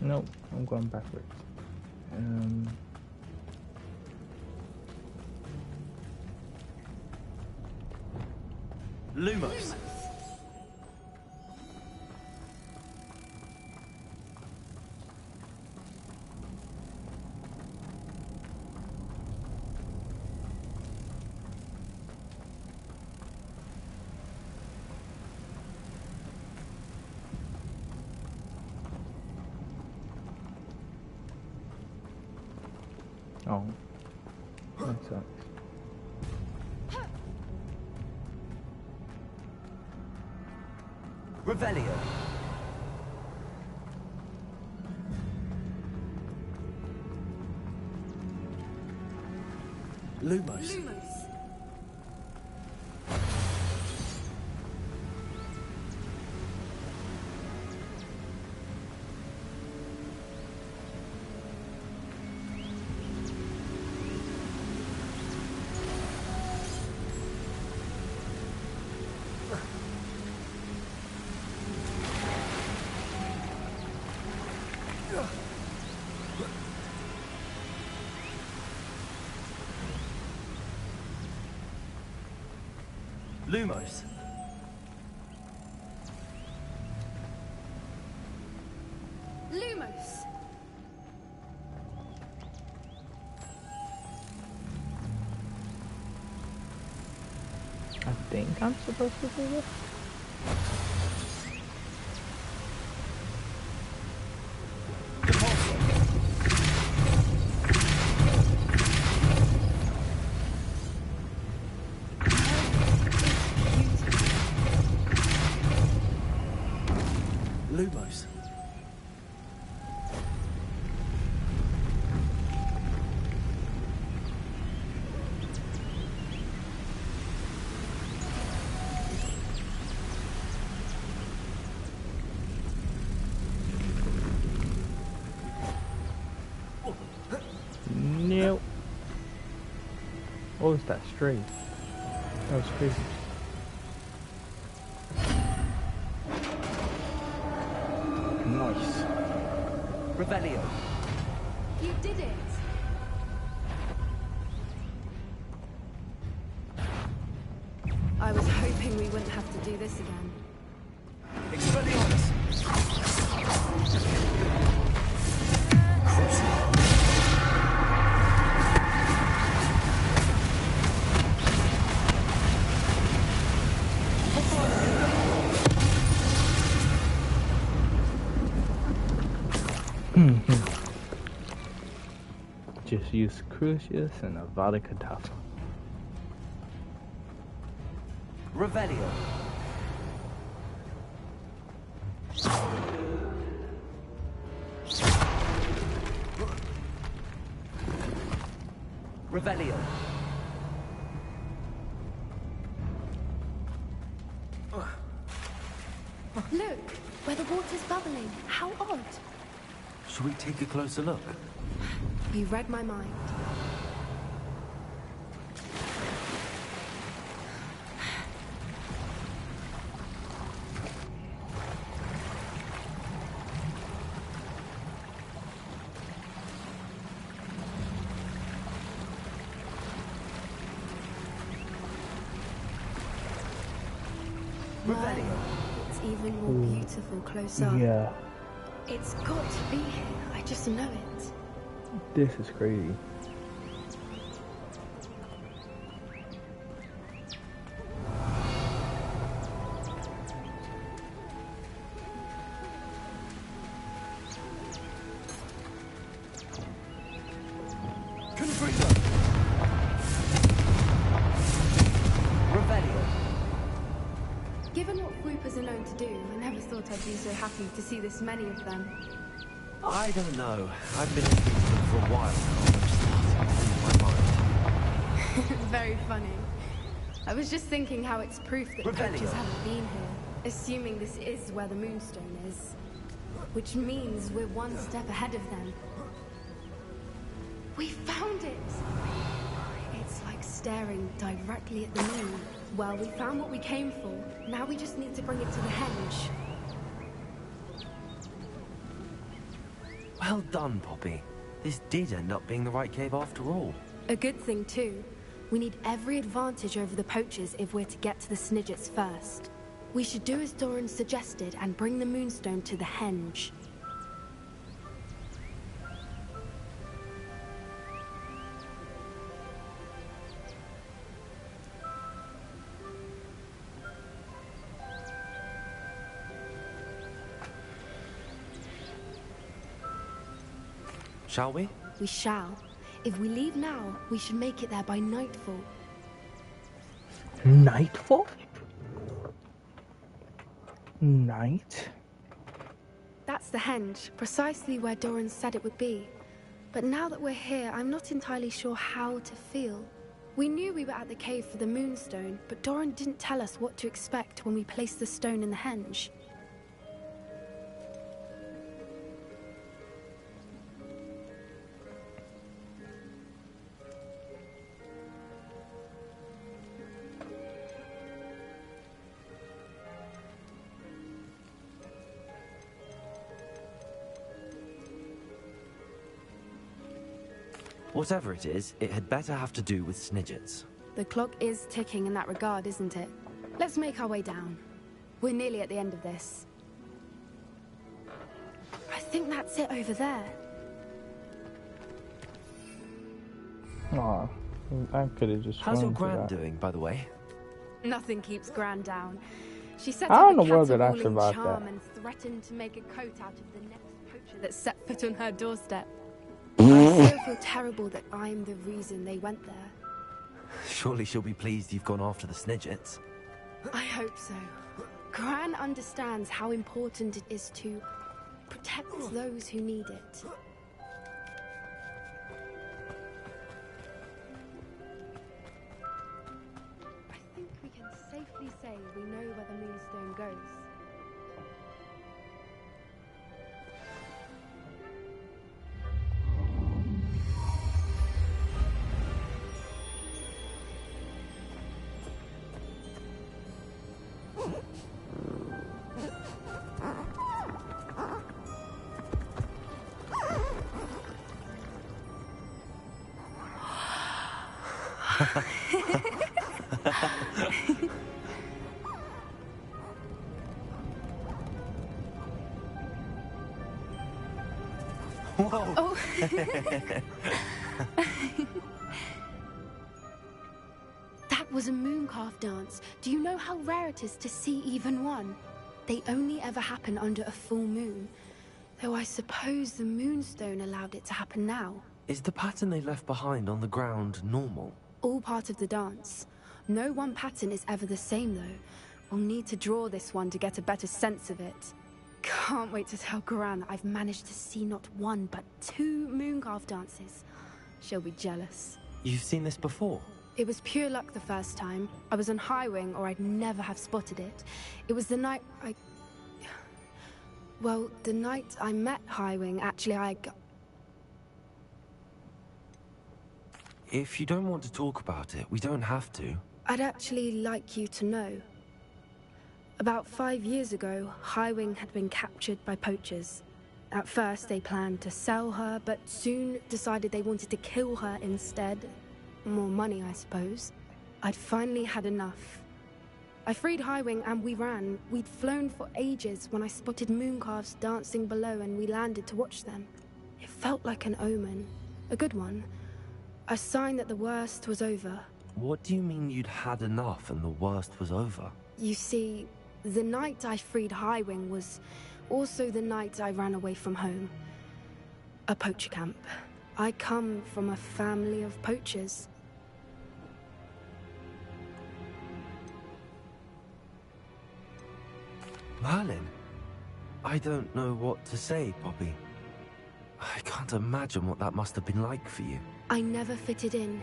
Nope, I'm going backwards. Lumos. Oh, that sucks. Revelio. Lumos. Lumos. Lumos! I think I'm supposed to do this. Lumos. Nope. Oh, it's that straight. That was crazy. Nice. Revelio. You did it! I was hoping we wouldn't have to do this again. Expelliarmus. Just use Crucius and Avada Kedavra. Revelio. Revelio. Look, where the water's bubbling. How odd. Should we take a closer look? You read my mind. It's even more beautiful close up. Yeah. It's got to be here. I just know it. This is crazy. Given what Swoopers are known to do, I never thought I'd be so happy to see this many of them. I don't know. I've been listening to them for a while now. I'm just starting to lose my mind. Very funny. I was just thinking how it's proof that Revelio. coaches haven't been here, assuming this is where the Moonstone is. Which means we're one step ahead of them. We found it! It's like staring directly at the moon. Well, we found what we came for. Now we just need to bring it to the henge. Well done, Poppy. This did end up being the right cave after all. A good thing, too. We need every advantage over the poachers if we're to get to the Snidgets first. We should do as Doran suggested and bring the Moonstone to the henge. Shall we? We shall. If we leave now, we should make it there by nightfall. Nightfall? Night? That's the henge, precisely where Doran said it would be. But now that we're here, I'm not entirely sure how to feel. We knew we were at the cave for the moonstone, but Doran didn't tell us what to expect when we placed the stone in the henge. Whatever it is, it had better have to do with Snidgets. The clock is ticking in that regard, isn't it? Let's make our way down. We're nearly at the end of this. I think that's it over there. Aw, I could have just. How's your Gran doing, by the way? Nothing keeps Gran down. She set How up in the a world did I caterwauling survive charm that? and threatened to make a coat out of the next poacher that set foot on her doorstep. I still feel terrible that I'm the reason they went there. Surely she'll be pleased you've gone after the Snidgets. I hope so. Gran understands how important it is to protect those who need it. I think we can safely say we know where the moonstone goes. Whoa! Oh. That was a mooncalf dance. Do you know how rare it is to see even one? They only ever happen under a full moon. Though I suppose the moonstone allowed it to happen now. Is the pattern they left behind on the ground normal? All part of the dance. No one pattern is ever the same, though. We'll need to draw this one to get a better sense of it. Can't wait to tell Gran that I've managed to see not one, but 2 mooncalf dances. She'll be jealous. You've seen this before? It was pure luck the first time. I was on Highwing, or I'd never have spotted it. It was the night Well, the night I met Highwing, actually, If you don't want to talk about it, we don't have to. I'd actually like you to know. About 5 years ago, Highwing had been captured by poachers. At first, they planned to sell her, but soon decided they wanted to kill her instead. More money, I suppose. I'd finally had enough. I freed Highwing and we ran. We'd flown for ages when I spotted mooncalves dancing below and we landed to watch them. It felt like an omen. A good one. A sign that the worst was over. What do you mean you'd had enough and the worst was over? You see, the night I freed Highwing was also the night I ran away from home. A poacher camp. I come from a family of poachers. Merlin? I don't know what to say, Poppy. I can't imagine what that must have been like for you. I never fitted in,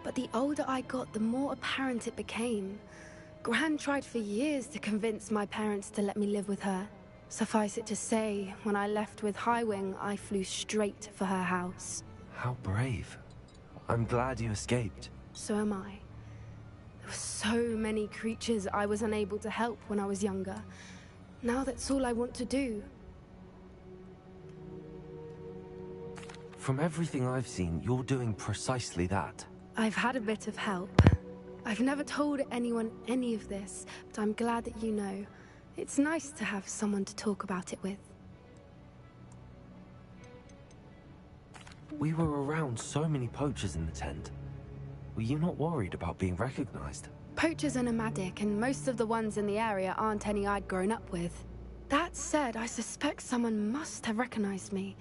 but the older I got, the more apparent it became. Gran tried for years to convince my parents to let me live with her. Suffice it to say, when I left with Highwing, I flew straight for her house. How brave. I'm glad you escaped. So am I. There were so many creatures I was unable to help when I was younger. Now that's all I want to do. From everything I've seen, you're doing precisely that. I've had a bit of help. I've never told anyone any of this, but I'm glad that you know. It's nice to have someone to talk about it with. We were around so many poachers in the tent. Were you not worried about being recognized? Poachers are nomadic, and most of the ones in the area aren't any I'd grown up with. That said, I suspect someone must have recognized me.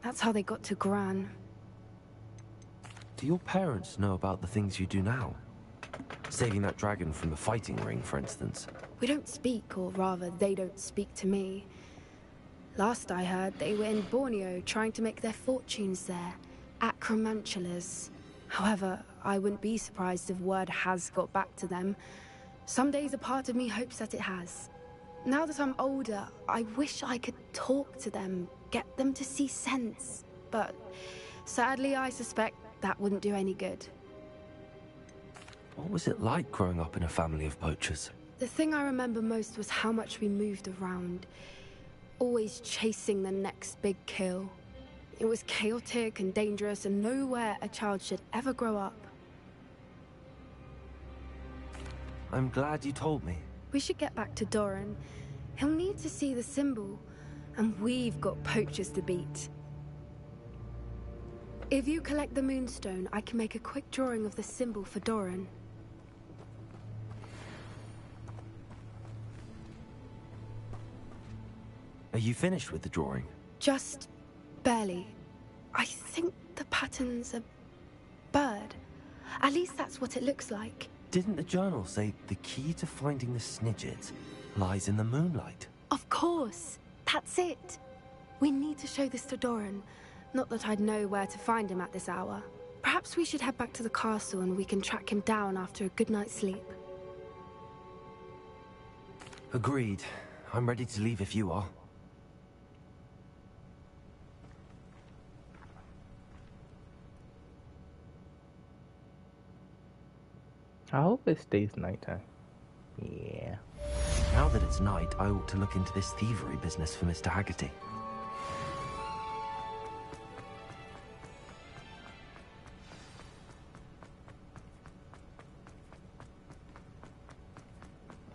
That's how they got to Gran. Do your parents know about the things you do now? Saving that dragon from the fighting ring, for instance. We don't speak, or rather, they don't speak to me. Last I heard, they were in Borneo trying to make their fortunes there, acromantulas. However, I wouldn't be surprised if word has got back to them. Some days a part of me hopes that it has. Now that I'm older, I wish I could talk to them, get them to see sense. But sadly, I suspect that wouldn't do any good. What was it like growing up in a family of poachers? The thing I remember most was how much we moved around, always chasing the next big kill. It was chaotic and dangerous, and nowhere a child should ever grow up. I'm glad you told me. We should get back to Doran. He'll need to see the symbol, and we've got poachers to beat. If you collect the moonstone, I can make a quick drawing of the symbol for Doran. Are you finished with the drawing? Just barely. I think the pattern's a bird. At least that's what it looks like. Didn't the journal say the key to finding the Snidget lies in the moonlight? Of course. That's it. We need to show this to Doran. Not that I'd know where to find him at this hour. Perhaps we should head back to the castle and we can track him down after a good night's sleep. Agreed. I'm ready to leave if you are. I hope it stays nighttime. Yeah. Now that it's night, I ought to look into this thievery business for Mr. Haggerty.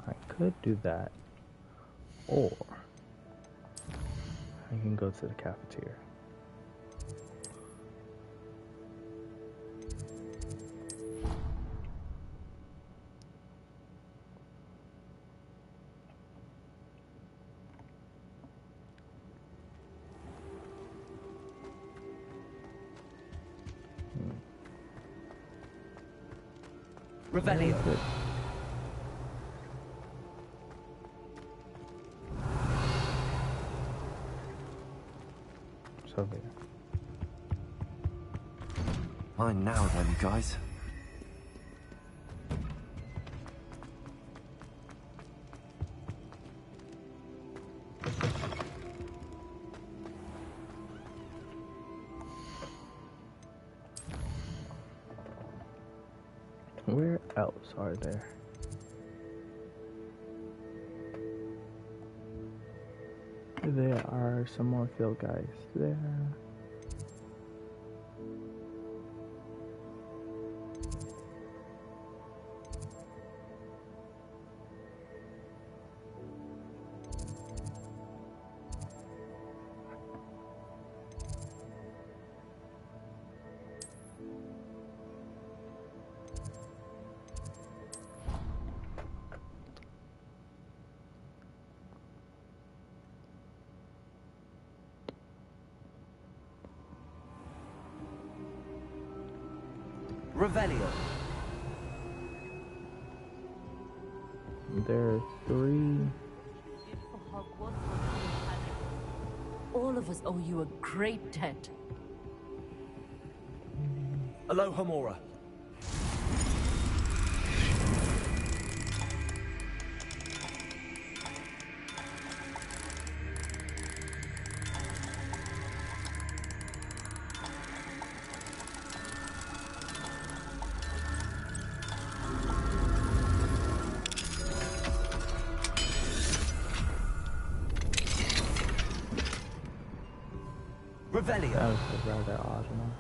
I could do that, or I can go to the cafeteria. Revelio. So there. Mine now then, guys. Where else are there? There are some more field guys there. Revelio. There are 3. All of us owe you a great debt. Aloha Mora. Revelio. That was rather odd one.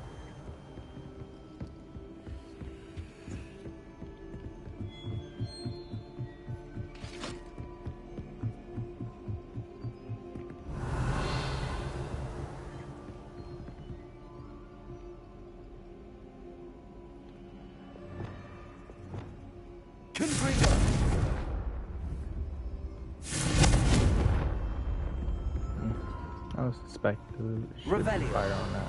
I was suspecting to shoot fire on that.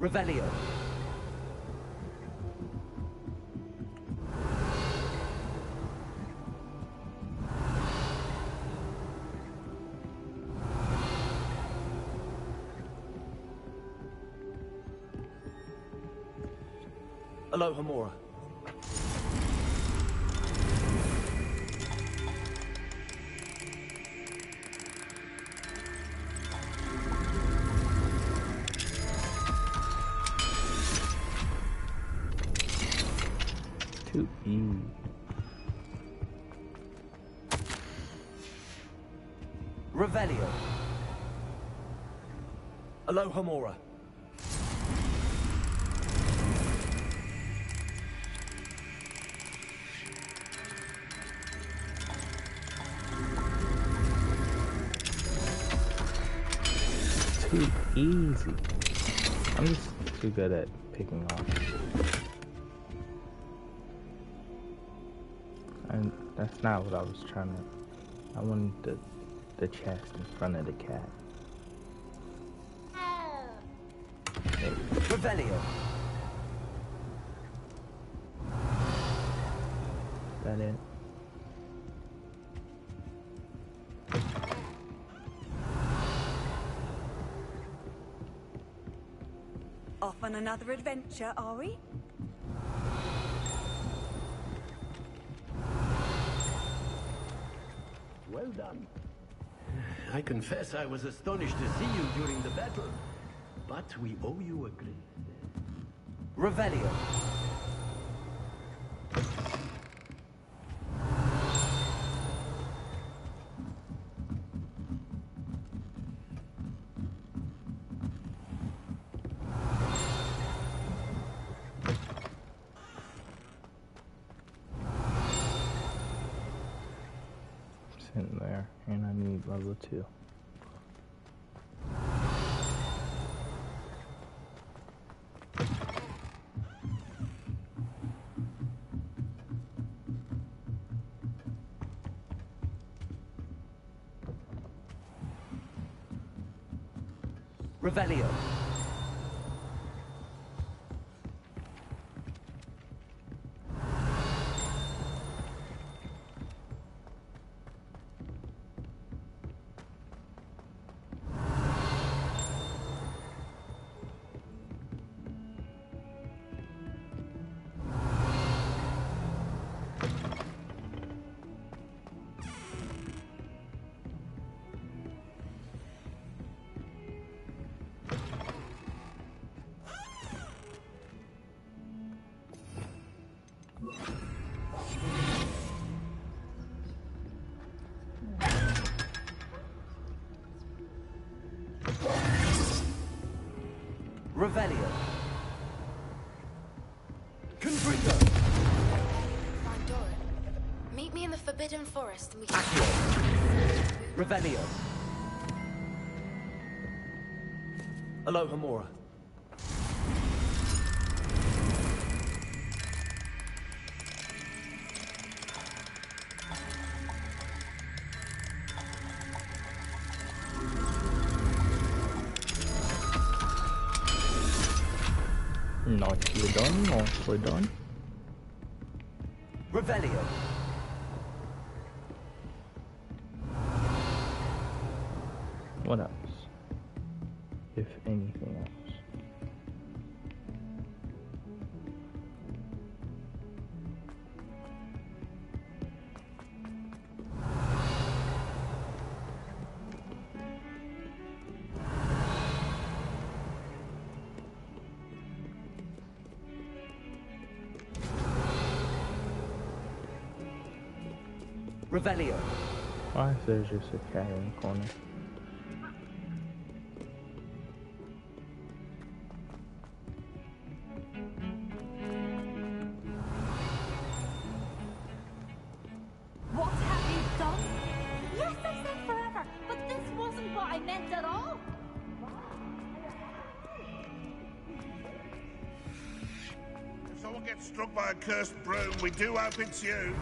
Revelio. Alohomora. Too easy. Revelio. Alohomora. Too easy. I'm just too good at picking off. And that's not what I was trying to. I wanted the chest in front of the cat. Okay. Revelio. Is that it? Off on another adventure, are we? Well done. I confess I was astonished to see you during the battle, but we owe you a great... Revelio. Sitting there, and I need level 2. Revelio. Revelio. Confringo. Find Dora. Meet me in the Forbidden Forest and we can... Revelio. Alohomora. Nicely done, nicely done. Revelio. What else? If anything else. Revelio. Why is there just a cat in the corner? What have you done? Yes, I said forever, but this wasn't what I meant at all. If someone gets struck by a cursed broom, we do hope it's you.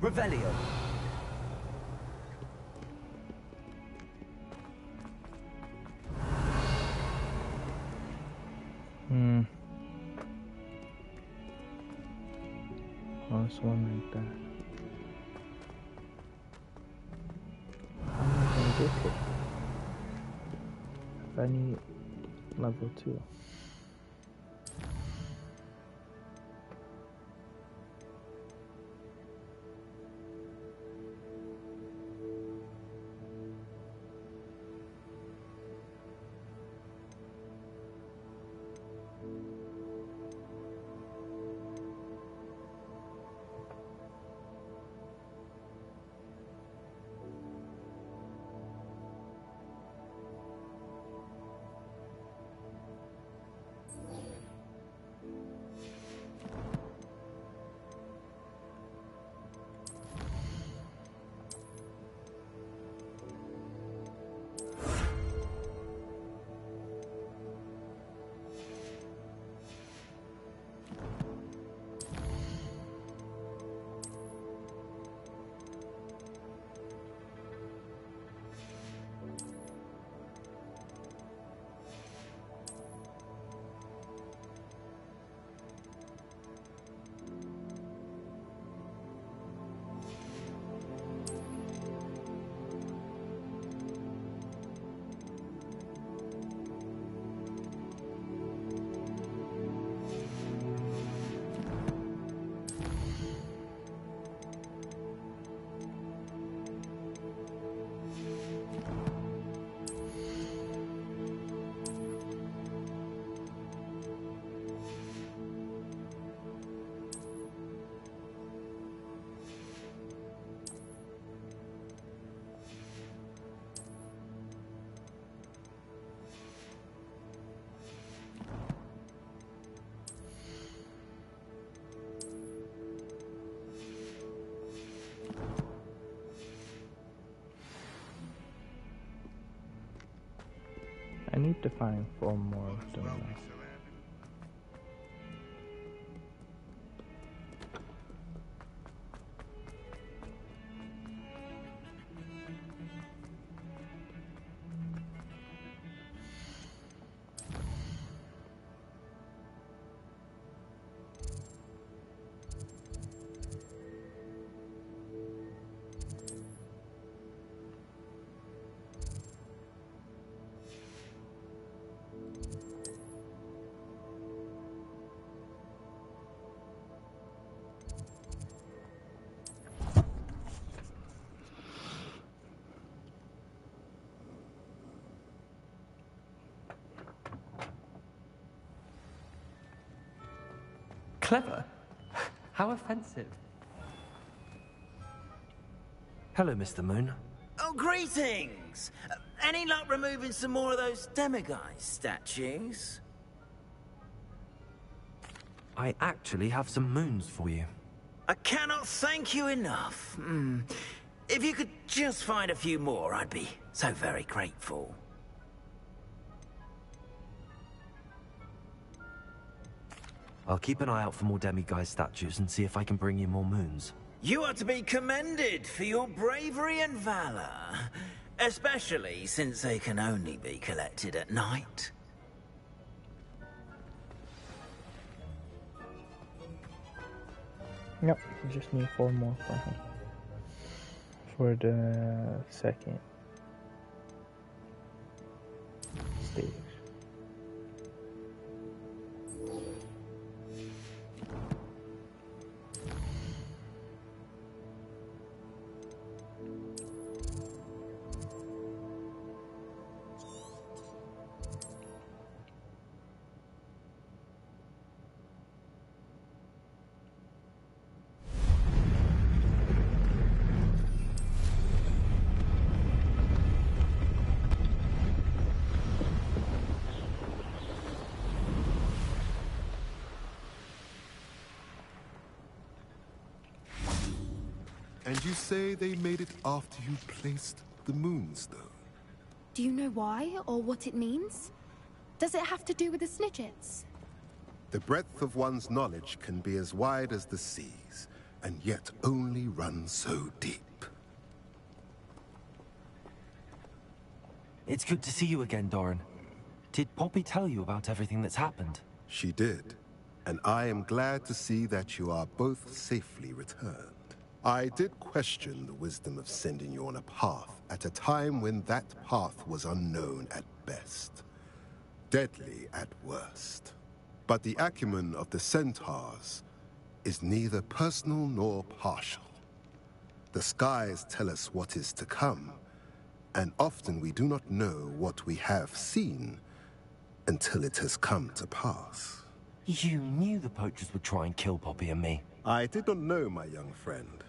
Revelio. Oh, it's one like that. How am I gonna get it? If I need level 2. I need to find 4 more of them now. Clever? How offensive. Hello, Mr. Moon. Oh, greetings! Any luck removing some more of those demiguise statues? I actually have some moons for you. I cannot thank you enough. If you could just find a few more, I'd be so very grateful. I'll keep an eye out for more demiguise statues and see if I can bring you more moons. You are to be commended for your bravery and valor, especially since they can only be collected at night. Yep, just need 4 more for him. For the second stage. And you say they made it after you placed the moonstone? Do you know why, or what it means? Does it have to do with the Snidgets? The breadth of one's knowledge can be as wide as the seas, and yet only run so deep. It's good to see you again, Doran. Did Poppy tell you about everything that's happened? She did, and I am glad to see that you are both safely returned. I did question the wisdom of sending you on a path at a time when that path was unknown at best, deadly at worst. But the acumen of the centaurs is neither personal nor partial. The skies tell us what is to come, and often we do not know what we have seen until it has come to pass. You knew the poachers would try and kill Poppy and me. I did not know, my young friend,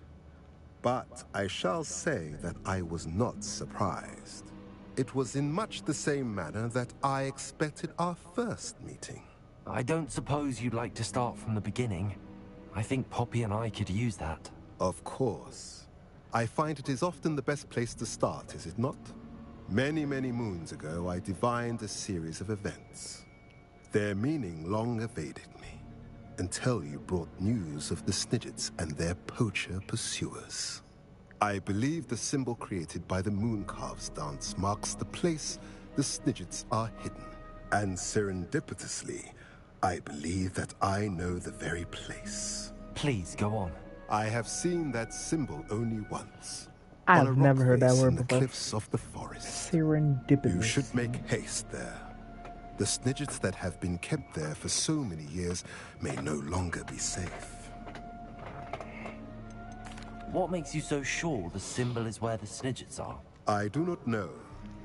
but I shall say that I was not surprised. It was in much the same manner that I expected our first meeting. I don't suppose you'd like to start from the beginning. I think Poppy and I could use that. Of course. I find it is often the best place to start, is it not? Many, many moons ago, I divined a series of events. Their meaning long evaded me, until you brought news of the Snidgets and their poacher pursuers. I believe the symbol created by the Mooncalves dance marks the place the Snidgets are hidden. And serendipitously, I believe that I know the very place. Please, go on. I have seen that symbol only once. I've never heard that word on the before. cliffs of the forest. Serendipitous. You should make haste there. The Snidgets that have been kept there for so many years may no longer be safe. What makes you so sure the symbol is where the Snidgets are? I do not know.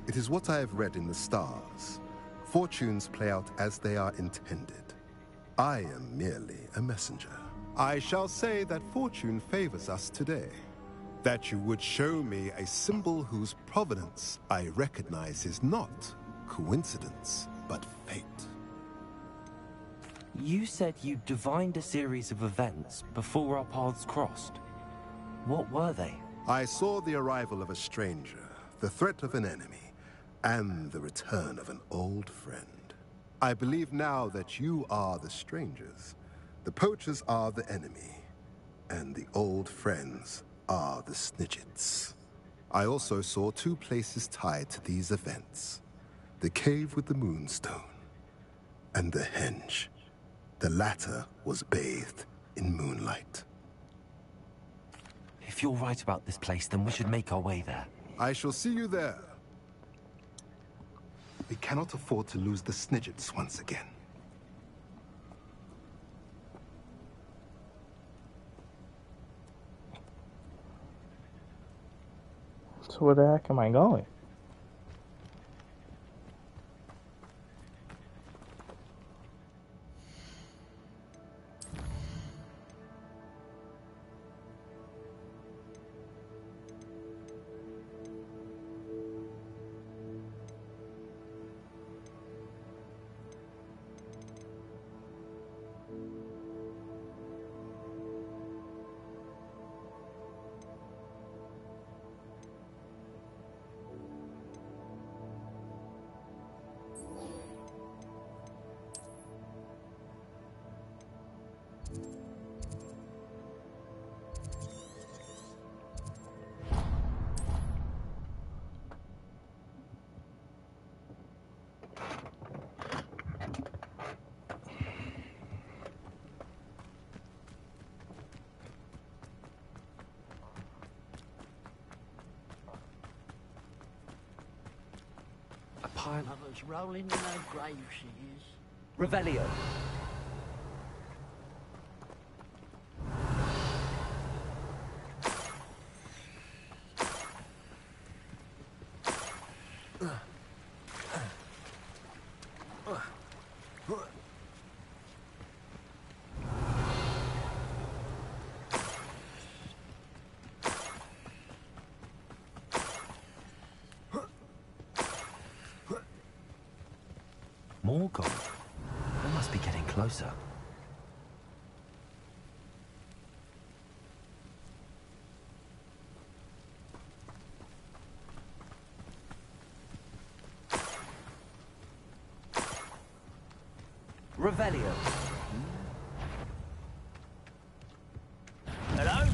It is what I have read in the stars. Fortunes play out as they are intended. I am merely a messenger. I shall say that fortune favors us today. That you would show me a symbol whose provenance I recognize is not coincidence, but fate. You said you divined a series of events before our paths crossed. What were they? I saw the arrival of a stranger, the threat of an enemy, and the return of an old friend. I believe now that you are the strangers, the poachers are the enemy, and the old friends are the Snidgets. I also saw two places tied to these events. The cave with the moonstone, and the henge. The latter was bathed in moonlight. If you're right about this place, then we should make our way there. I shall see you there. We cannot afford to lose the Snidgets once again. So where the heck am I going? Mother's rolling in her grave, she is. Revelio. More gold? We must be getting closer. Revelio. Hello?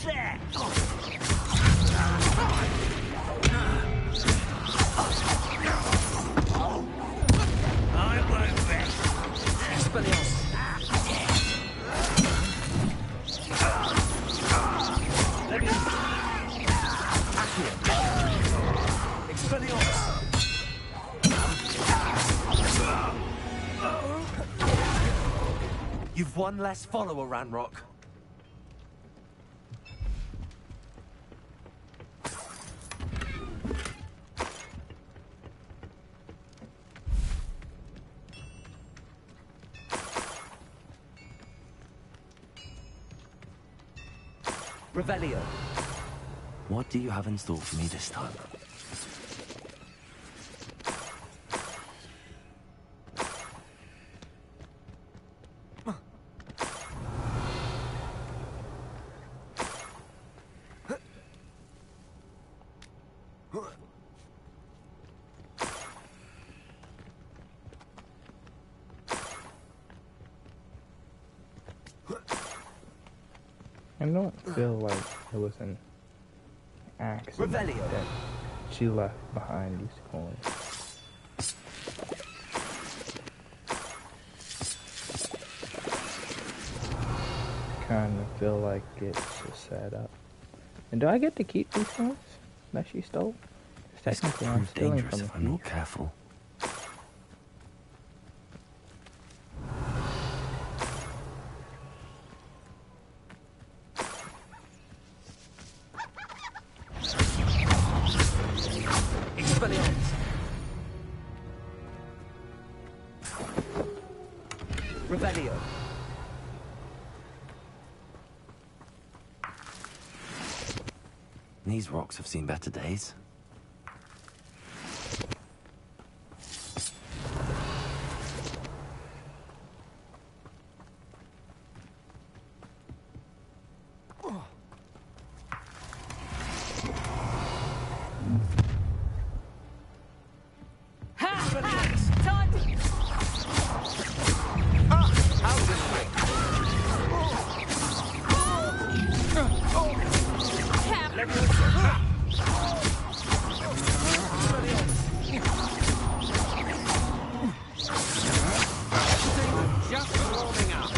that? I won't rest. Expelliarmus. Expelliarmus. You've one less follower, Ranrock. Revelio. What do you have in store for me this time? I don't feel like it was an accident Revelio. that she left behind these coins. Kind of feel like it's a setup. And do I get to keep these coins that she stole? This could Technically, I'm prove stealing dangerous from if a I'm not thief. careful. Expelliarmus. Revelio. These rocks have seen better days. Time to... Just warming up.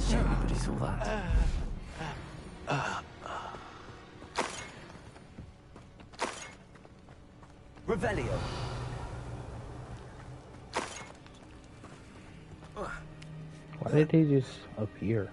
Shame nobody saw that. Revelio. Why did they just appear?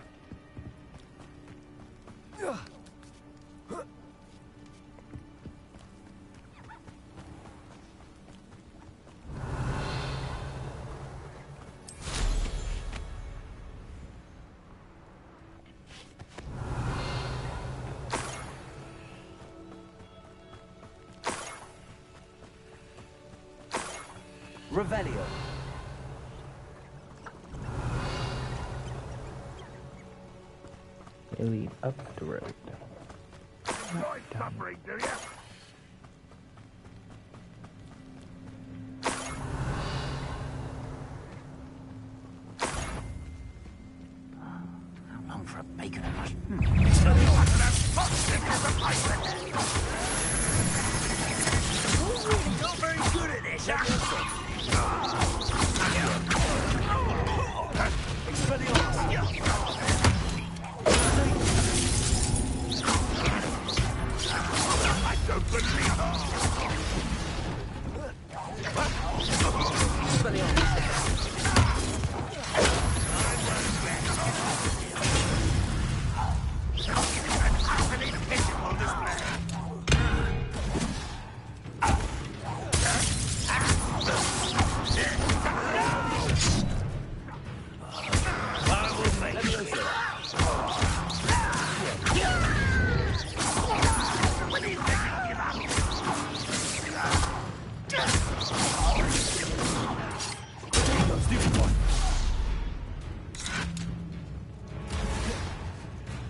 Revelio. They lead up the road. Enjoy suffering, do you? How long for a bacon and mush? Not very good at this, huh? I don't believe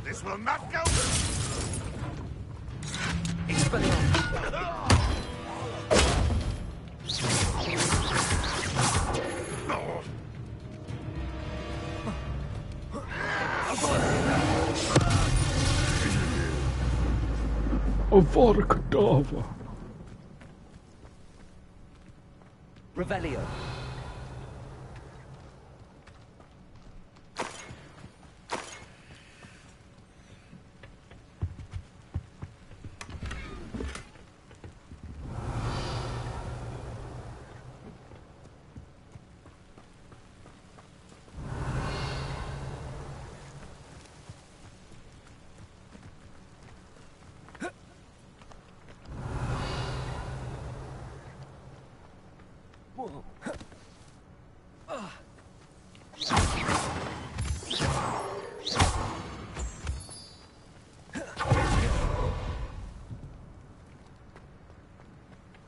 This will not go. Avada Kedavra. Revelio.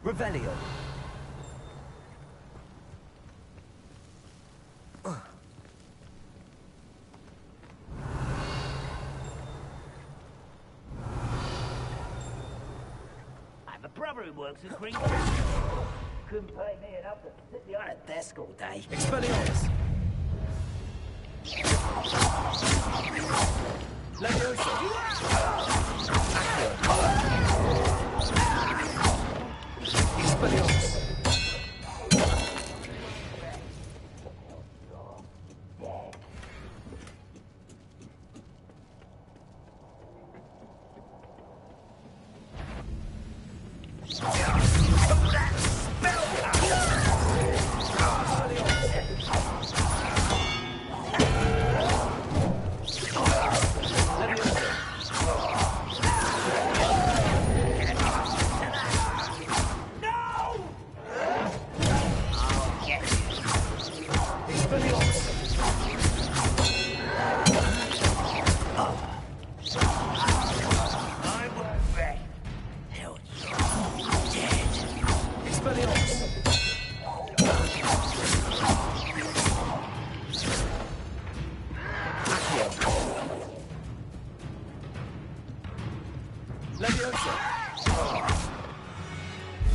Revelio. I have a brother who works at Green. Couldn't pay me enough to sit behind a desk all day. Expelliarmus. Leviosa. Expelliarmus.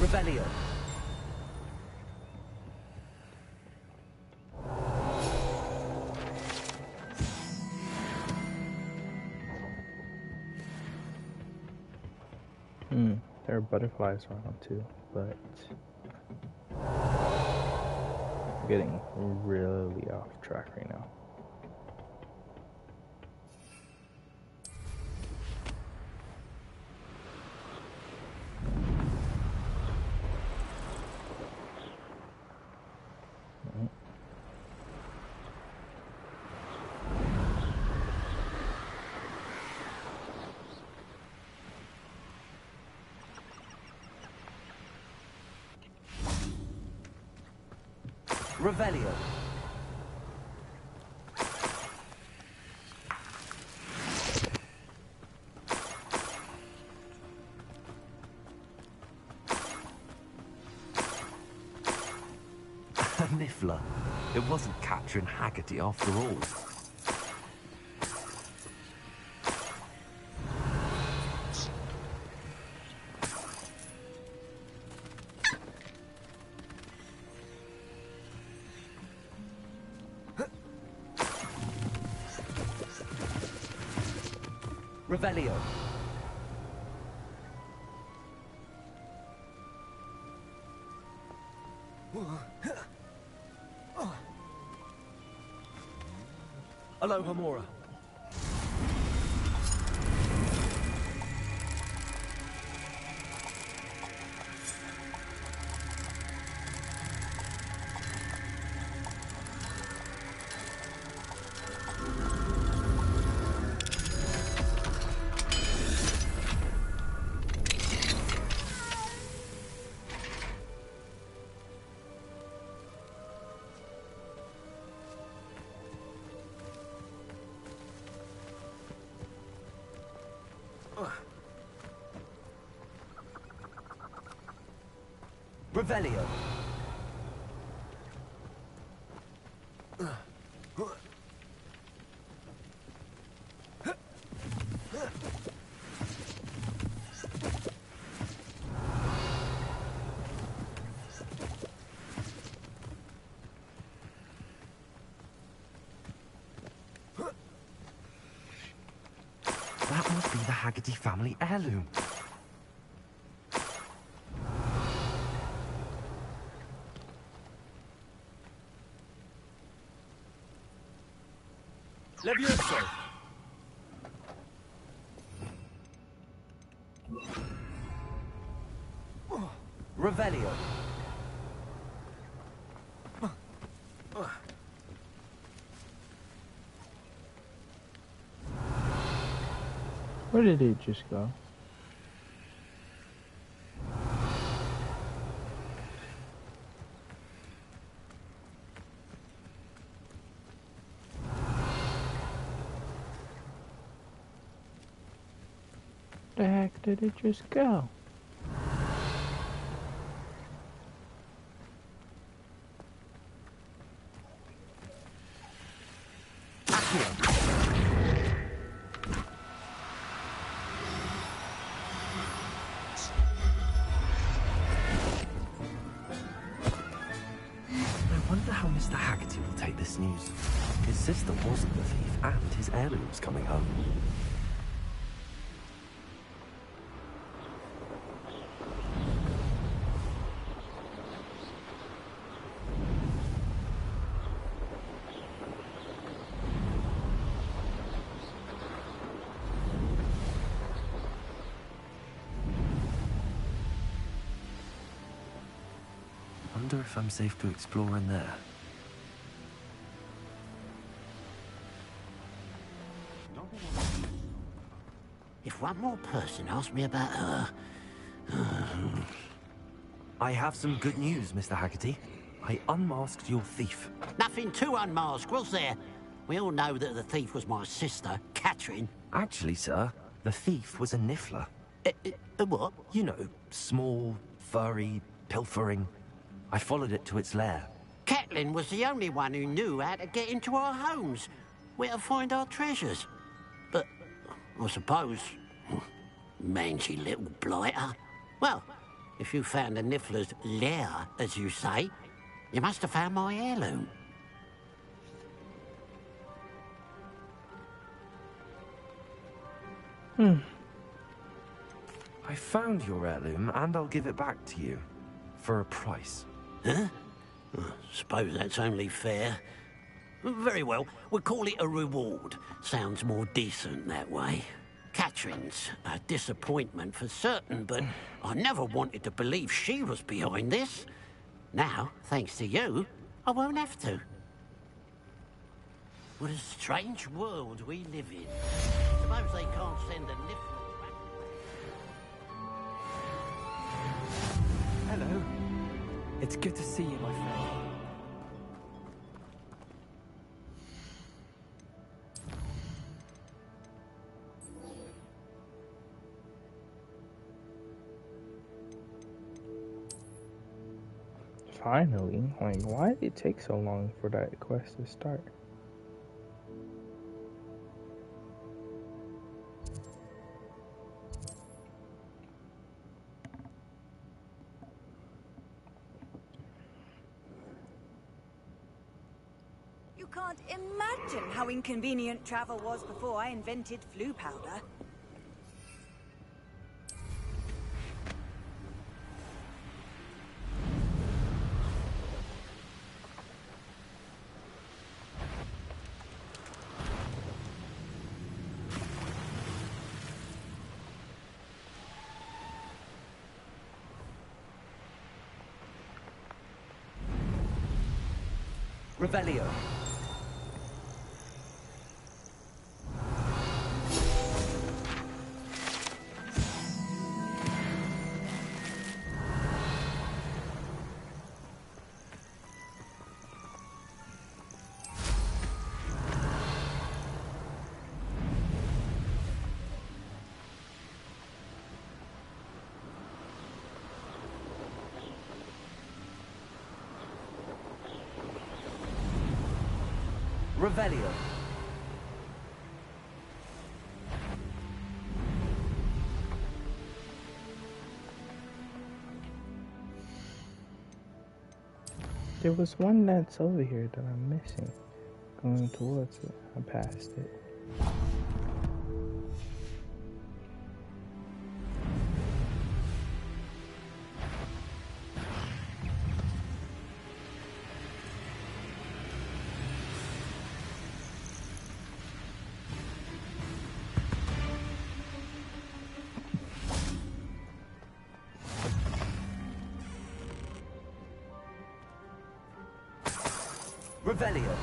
Revelio. There are butterflies around too, but I'm getting really off track right now. Revelio. Niffler. It wasn't Catherine Haggerty after all. Revelio. Alohomora. Revelio. That must be the Haggerty family heirloom. Levioso! Revelio! Where did it just go? The heck did it just go? I wonder how Mr. Haggerty will take this news. His sister wasn't the thief, and his heirloom's coming home. Wonder if I'm safe to explore in there. If one more person asks me about her... I have some good news, Mr. Haggerty. I unmasked your thief. Nothing to unmask, was there? We all know that the thief was my sister, Catherine. Actually, sir, the thief was a niffler. A what? You know, small, furry, pilfering. I followed it to its lair. Catelyn was the only one who knew how to get into our homes, where to find our treasures. But I suppose, mangy little blighter. Well, if you found the Niffler's lair, as you say, you must have found my heirloom. I found your heirloom, and I'll give it back to you. For a price. Huh? I suppose that's only fair. Very well, we'll call it a reward. Sounds more decent that way. Catherine's a disappointment for certain, but I never wanted to believe she was behind this. Now, thanks to you, I won't have to. What a strange world we live in. Suppose they can't send a Niffler back. Hello. It's good to see you, my friend. Finally, like, why did it take so long for that quest to start? You can't imagine how inconvenient travel was before I invented flu powder. Revelio. Revelio. There was one that's over here that I'm missing. Going towards it. I passed it. Revelio.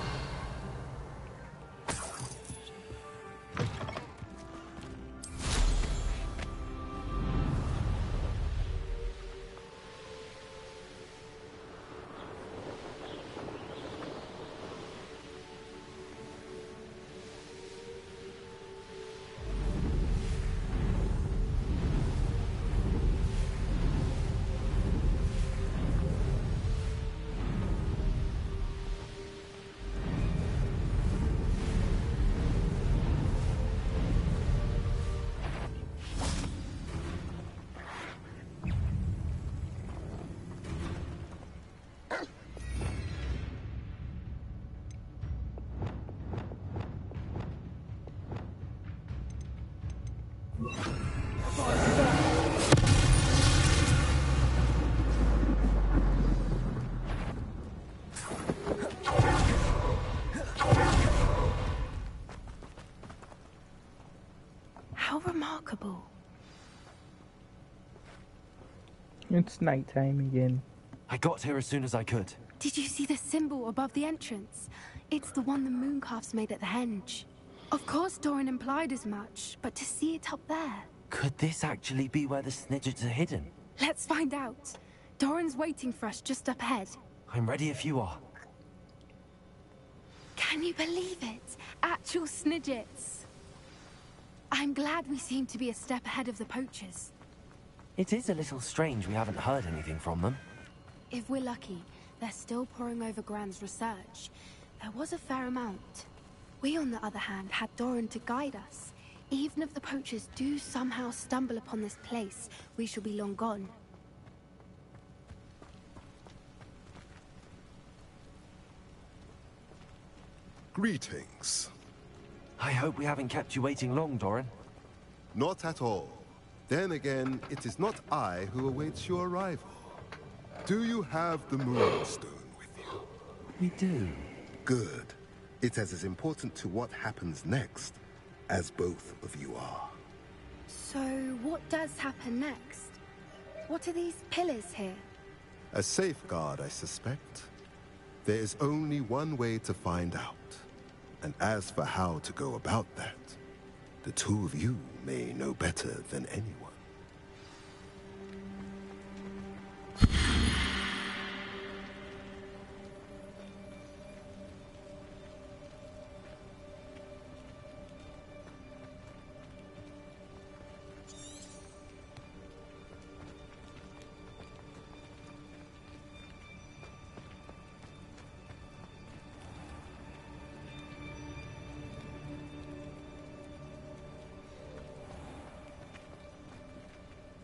How remarkable. It's nighttime again. I got here as soon as I could. Did you see the symbol above the entrance? It's the one the mooncalves made at the henge. Of course Doran implied as much, but to see it up there... Could this actually be where the Snidgets are hidden? Let's find out. Doran's waiting for us just up ahead. I'm ready if you are. Can you believe it? Actual Snidgets. I'm glad we seem to be a step ahead of the poachers. It is a little strange we haven't heard anything from them. If we're lucky, they're still poring over Gran's research. There was a fair amount. We, on the other hand, had Doran to guide us. Even if the poachers do somehow stumble upon this place, we shall be long gone. Greetings. I hope we haven't kept you waiting long, Doran. Not at all. Then again, it is not I who awaits your arrival. Do you have the Moonstone with you? We do. Good. It is as important to what happens next as both of you are. So, what does happen next? What are these pillars here? A safeguard, I suspect. There is only one way to find out. And as for how to go about that, the two of you may know better than anyone.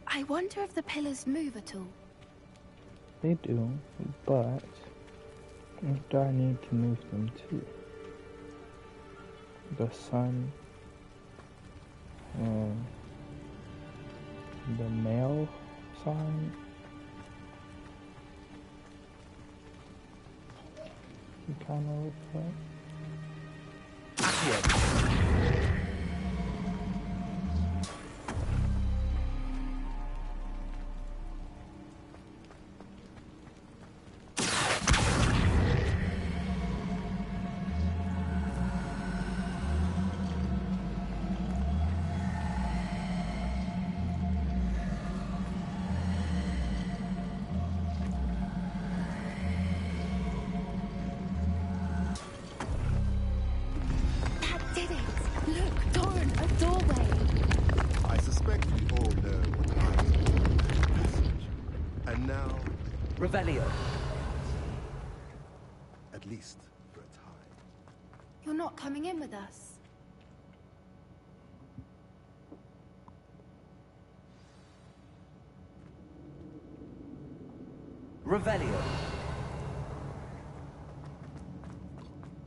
I wonder if the pillars move at all. They do, but do I need to move them too? The sun and the male sign. You kind of look like. Revelio. At least for a time. You're not coming in with us. Revelio.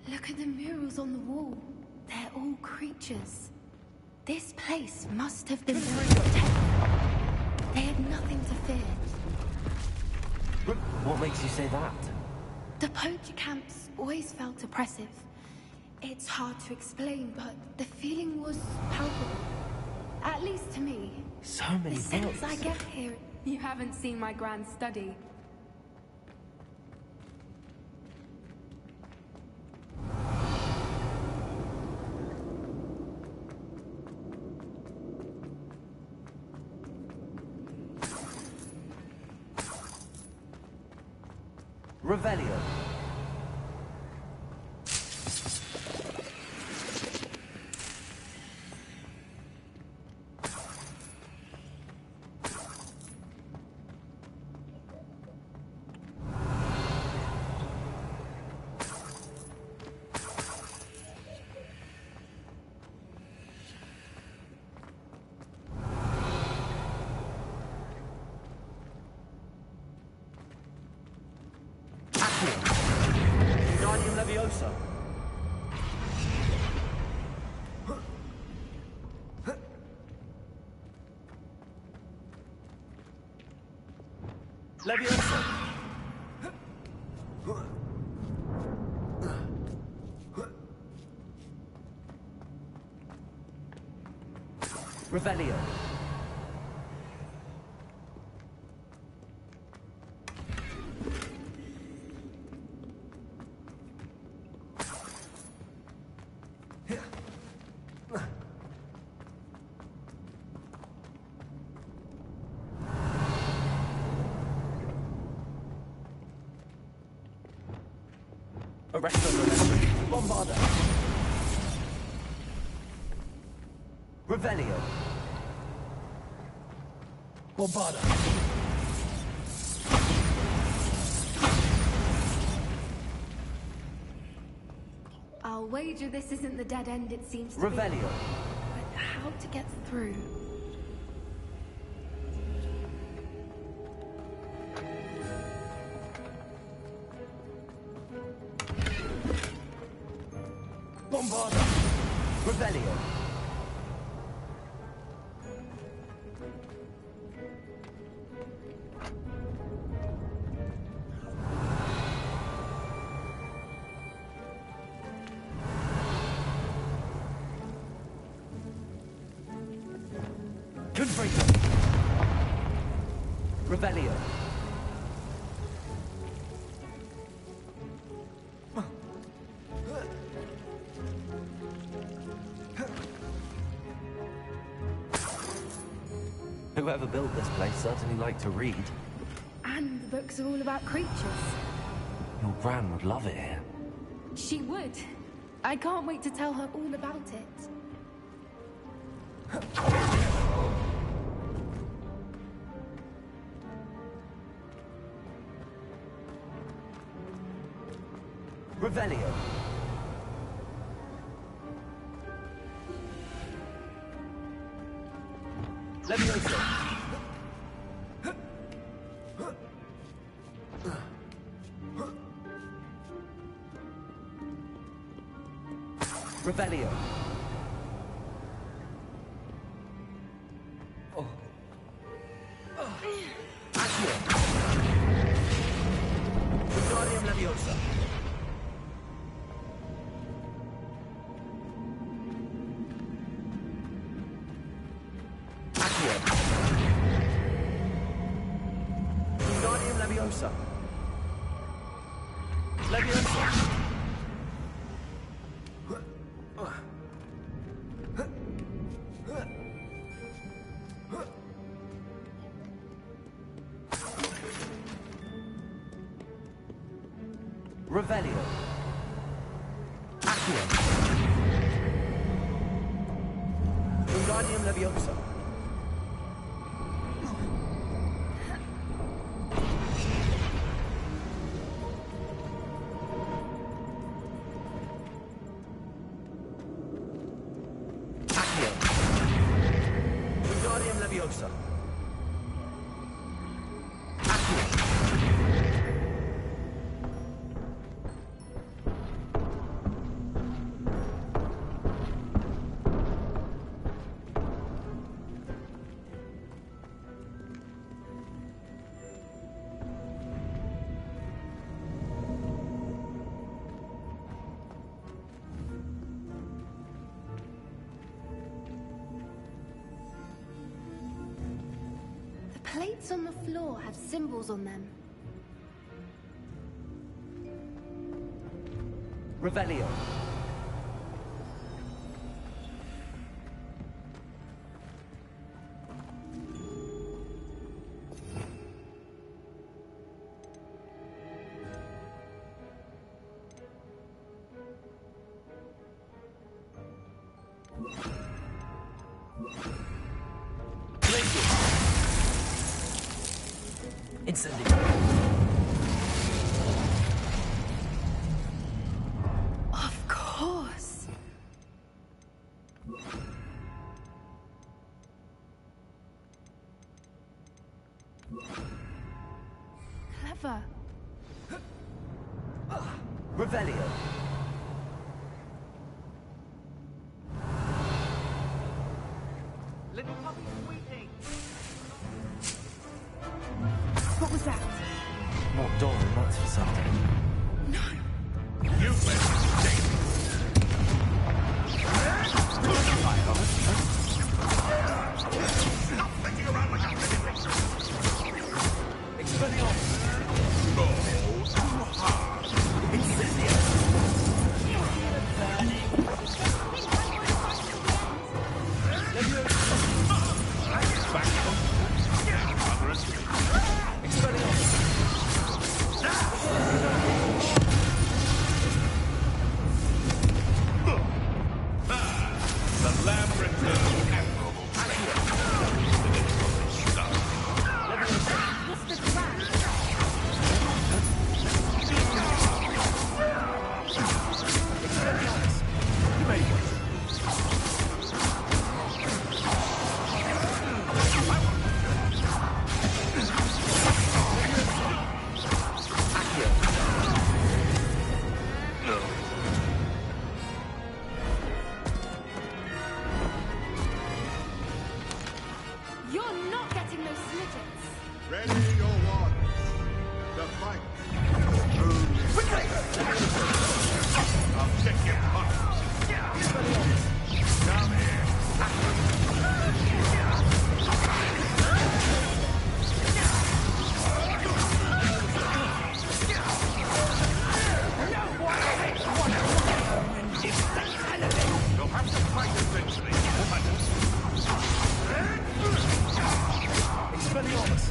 Look at the murals on the wall. They're all creatures. This place must have been very protected. They had nothing to fear. What makes you say that? The poacher camps always felt oppressive. It's hard to explain, but the feeling was palpable. At least to me. So many The sense books. I get here... You haven't seen my grand study. Revelio. Guardian Leviosa. Leviosa. Revelio. Arresto. Bombarda. Revelio. Bombarda. I'll wager this isn't the dead end it seems to Revelio. be. But how to get through? Bombarda. Revelio. Confringo. Revelio. Whoever built this place certainly liked to read. And the books are all about creatures. Your gran would love it here. She would. I can't wait to tell her all about it. Revelio. Leviosa. Revelio. Oh. Accio. Guardian Leviosa. Guardian Leviosa. Leviosa. Revelio. Accio. Guardian Leviosa. Guardian Leviosa. The plates on the floor have symbols on them. Revelio. Incendio. Of course. Clever. Revelio. Little puppy sweetie. What was that? Not Doran, that's for certain. You Stop thinking around like a Expelliarmus. No, too hard. Incendio. The lamb returns admirable. You're not getting those snidgets. Ready your waters. The fight is only... I'll check your heart. Come here. You'll have to fight eventually. Expelliarmus.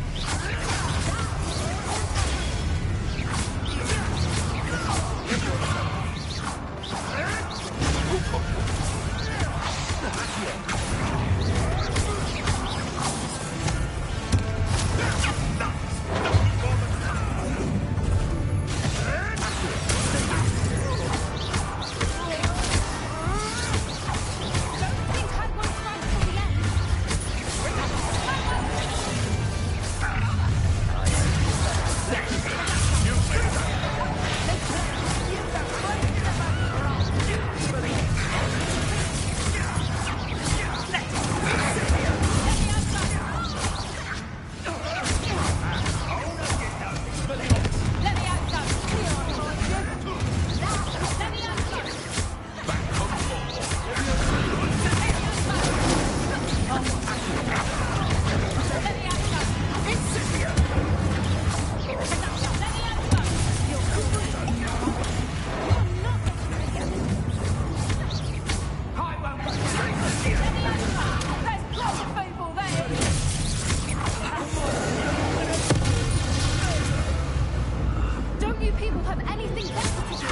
Don't you people have anything better to do?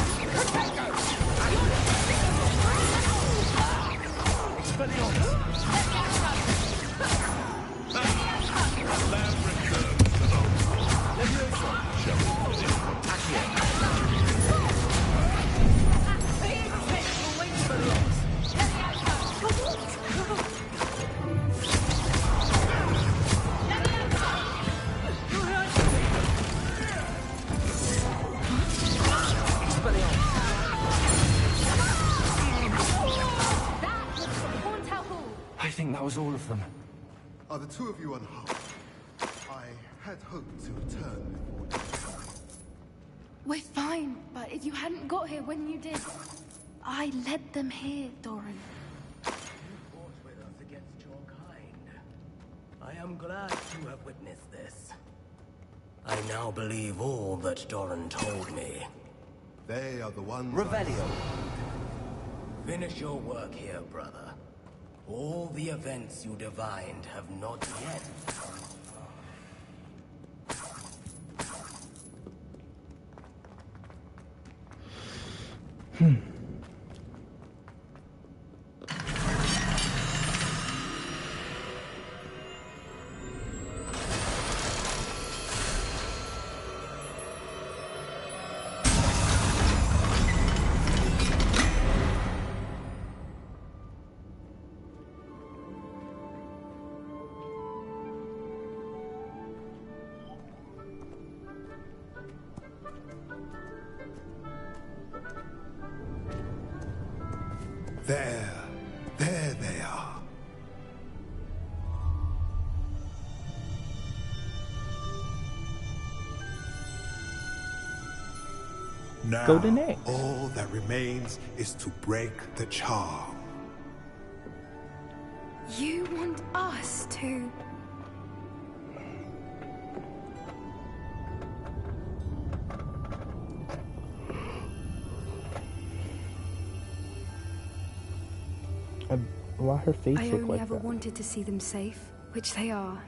I think that was all of them. Are the two of you unharmed? I had hoped to return before... We're fine, but if you hadn't got here when you did, I led them here, Doran. You fought with us against your kind. I am glad to have witnessed this. I now believe all that Doran told me. They are the ones... Revelio. Finish your work here, brother. All the events you divined have not yet come. There they are. Now, Golden eggs. all that remains is to break the charm. You want us to... Why her face I look only like ever that? wanted to see them safe, which they are.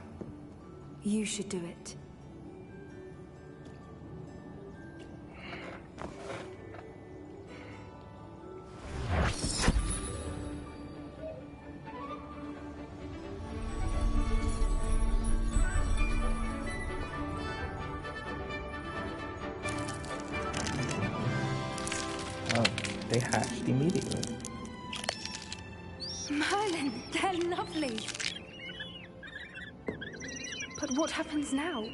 You should do it. Oh, they hatched immediately. Merlin, they're lovely. But what happens now?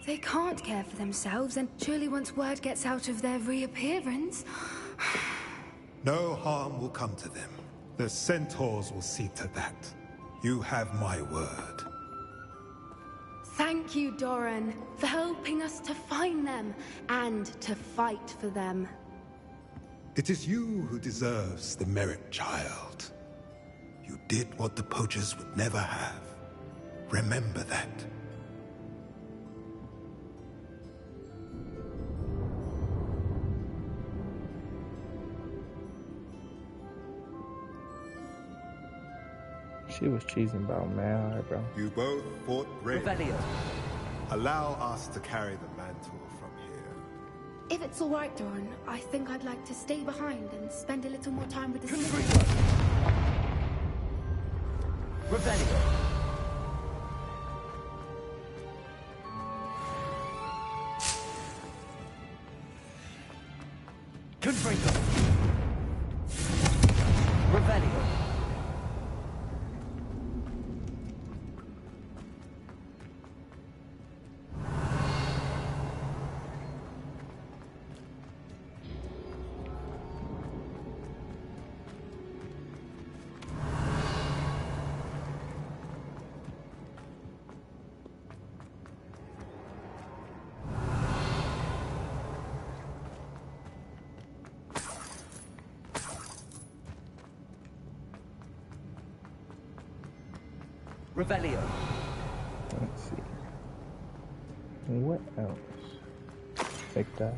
They can't care for themselves, and surely once word gets out of their reappearance... No harm will come to them. The centaurs will see to that. You have my word. Thank you, Doran, for helping us to find them and to fight for them. It is you who deserves the merit, child. You did what the poachers would never have. Remember that. She was cheesing about man, bro. You both fought bravely. Revelio. Allow us to carry the mantle from here. If it's all right, Doran, I think I'd like to stay behind and spend a little more time with the Revelio. Confringo. Revelio. Revelio. Let's see. What else? Like that.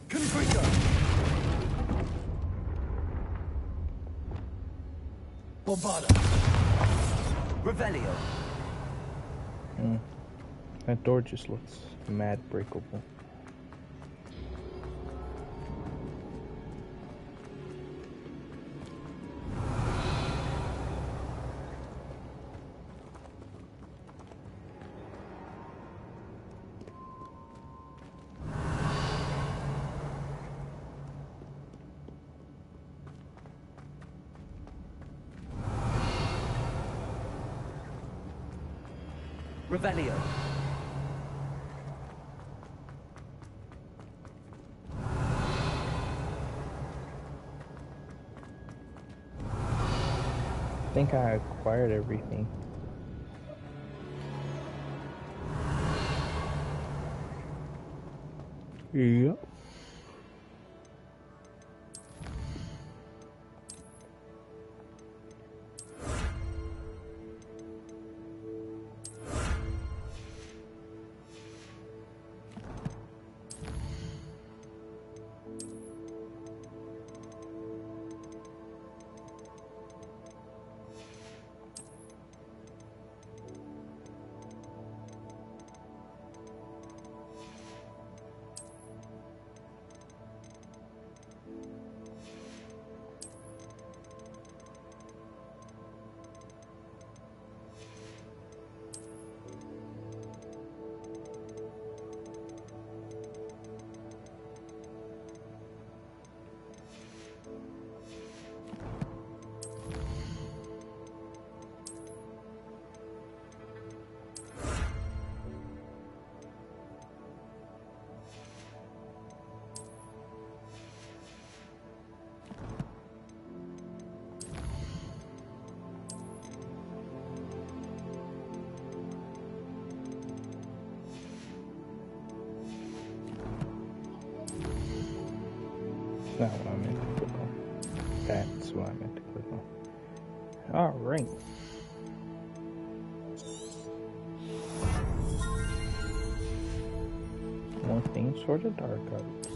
Confringo. Bombarda. Revelio. That door just looks mad breakable. Revelio. I think I acquired everything. Yep. not what I meant to click on. That's what I meant to click on. Alright. More things for the dark arts.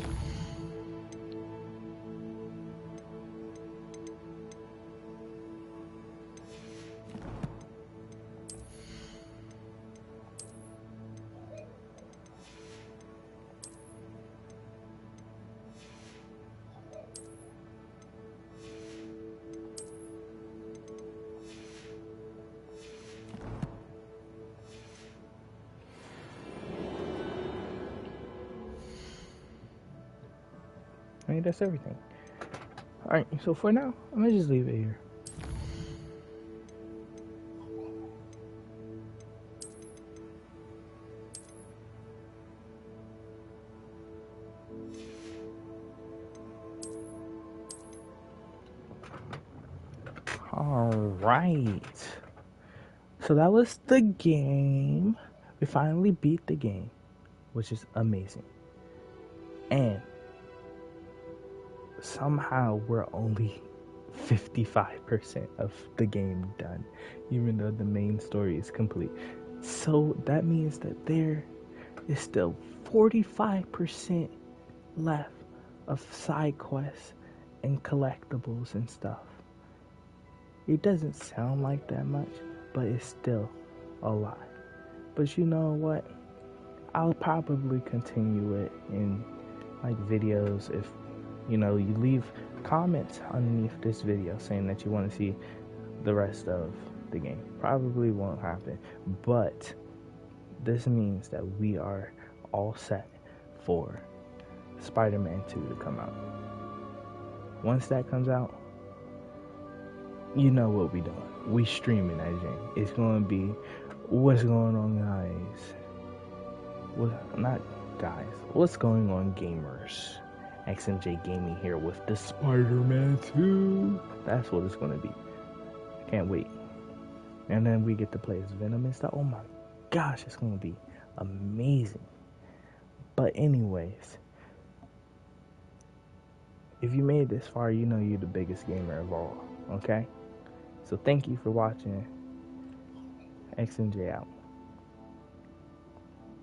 I mean, that's everything. Alright, so for now, I'm gonna just leave it here. Alright. So that was the game. We finally beat the game, which is amazing. And somehow we're only 55% of the game done, even though the main story is complete. So that means that there is still 45% left of side quests and collectibles and stuff. It doesn't sound like that much, but it's still a lot. But you know what? I'll probably continue it in like videos if you leave comments underneath this video saying that you want to see the rest of the game. Probably won't happen, but this means that we are all set for Spider-Man 2 to come out. Once that comes out, you know what we doing. We streaming that game. It's going to be what's going on, guys. Not guys. What's going on, gamers? XMJ Gaming here with the Spider-Man 2. That's what it's going to be. Can't wait. And then we get to play as Venom and stuff. Oh my gosh, it's going to be amazing. But anyways, if you made it this far, you know you're the biggest gamer of all. Okay? So thank you for watching. XMJ out.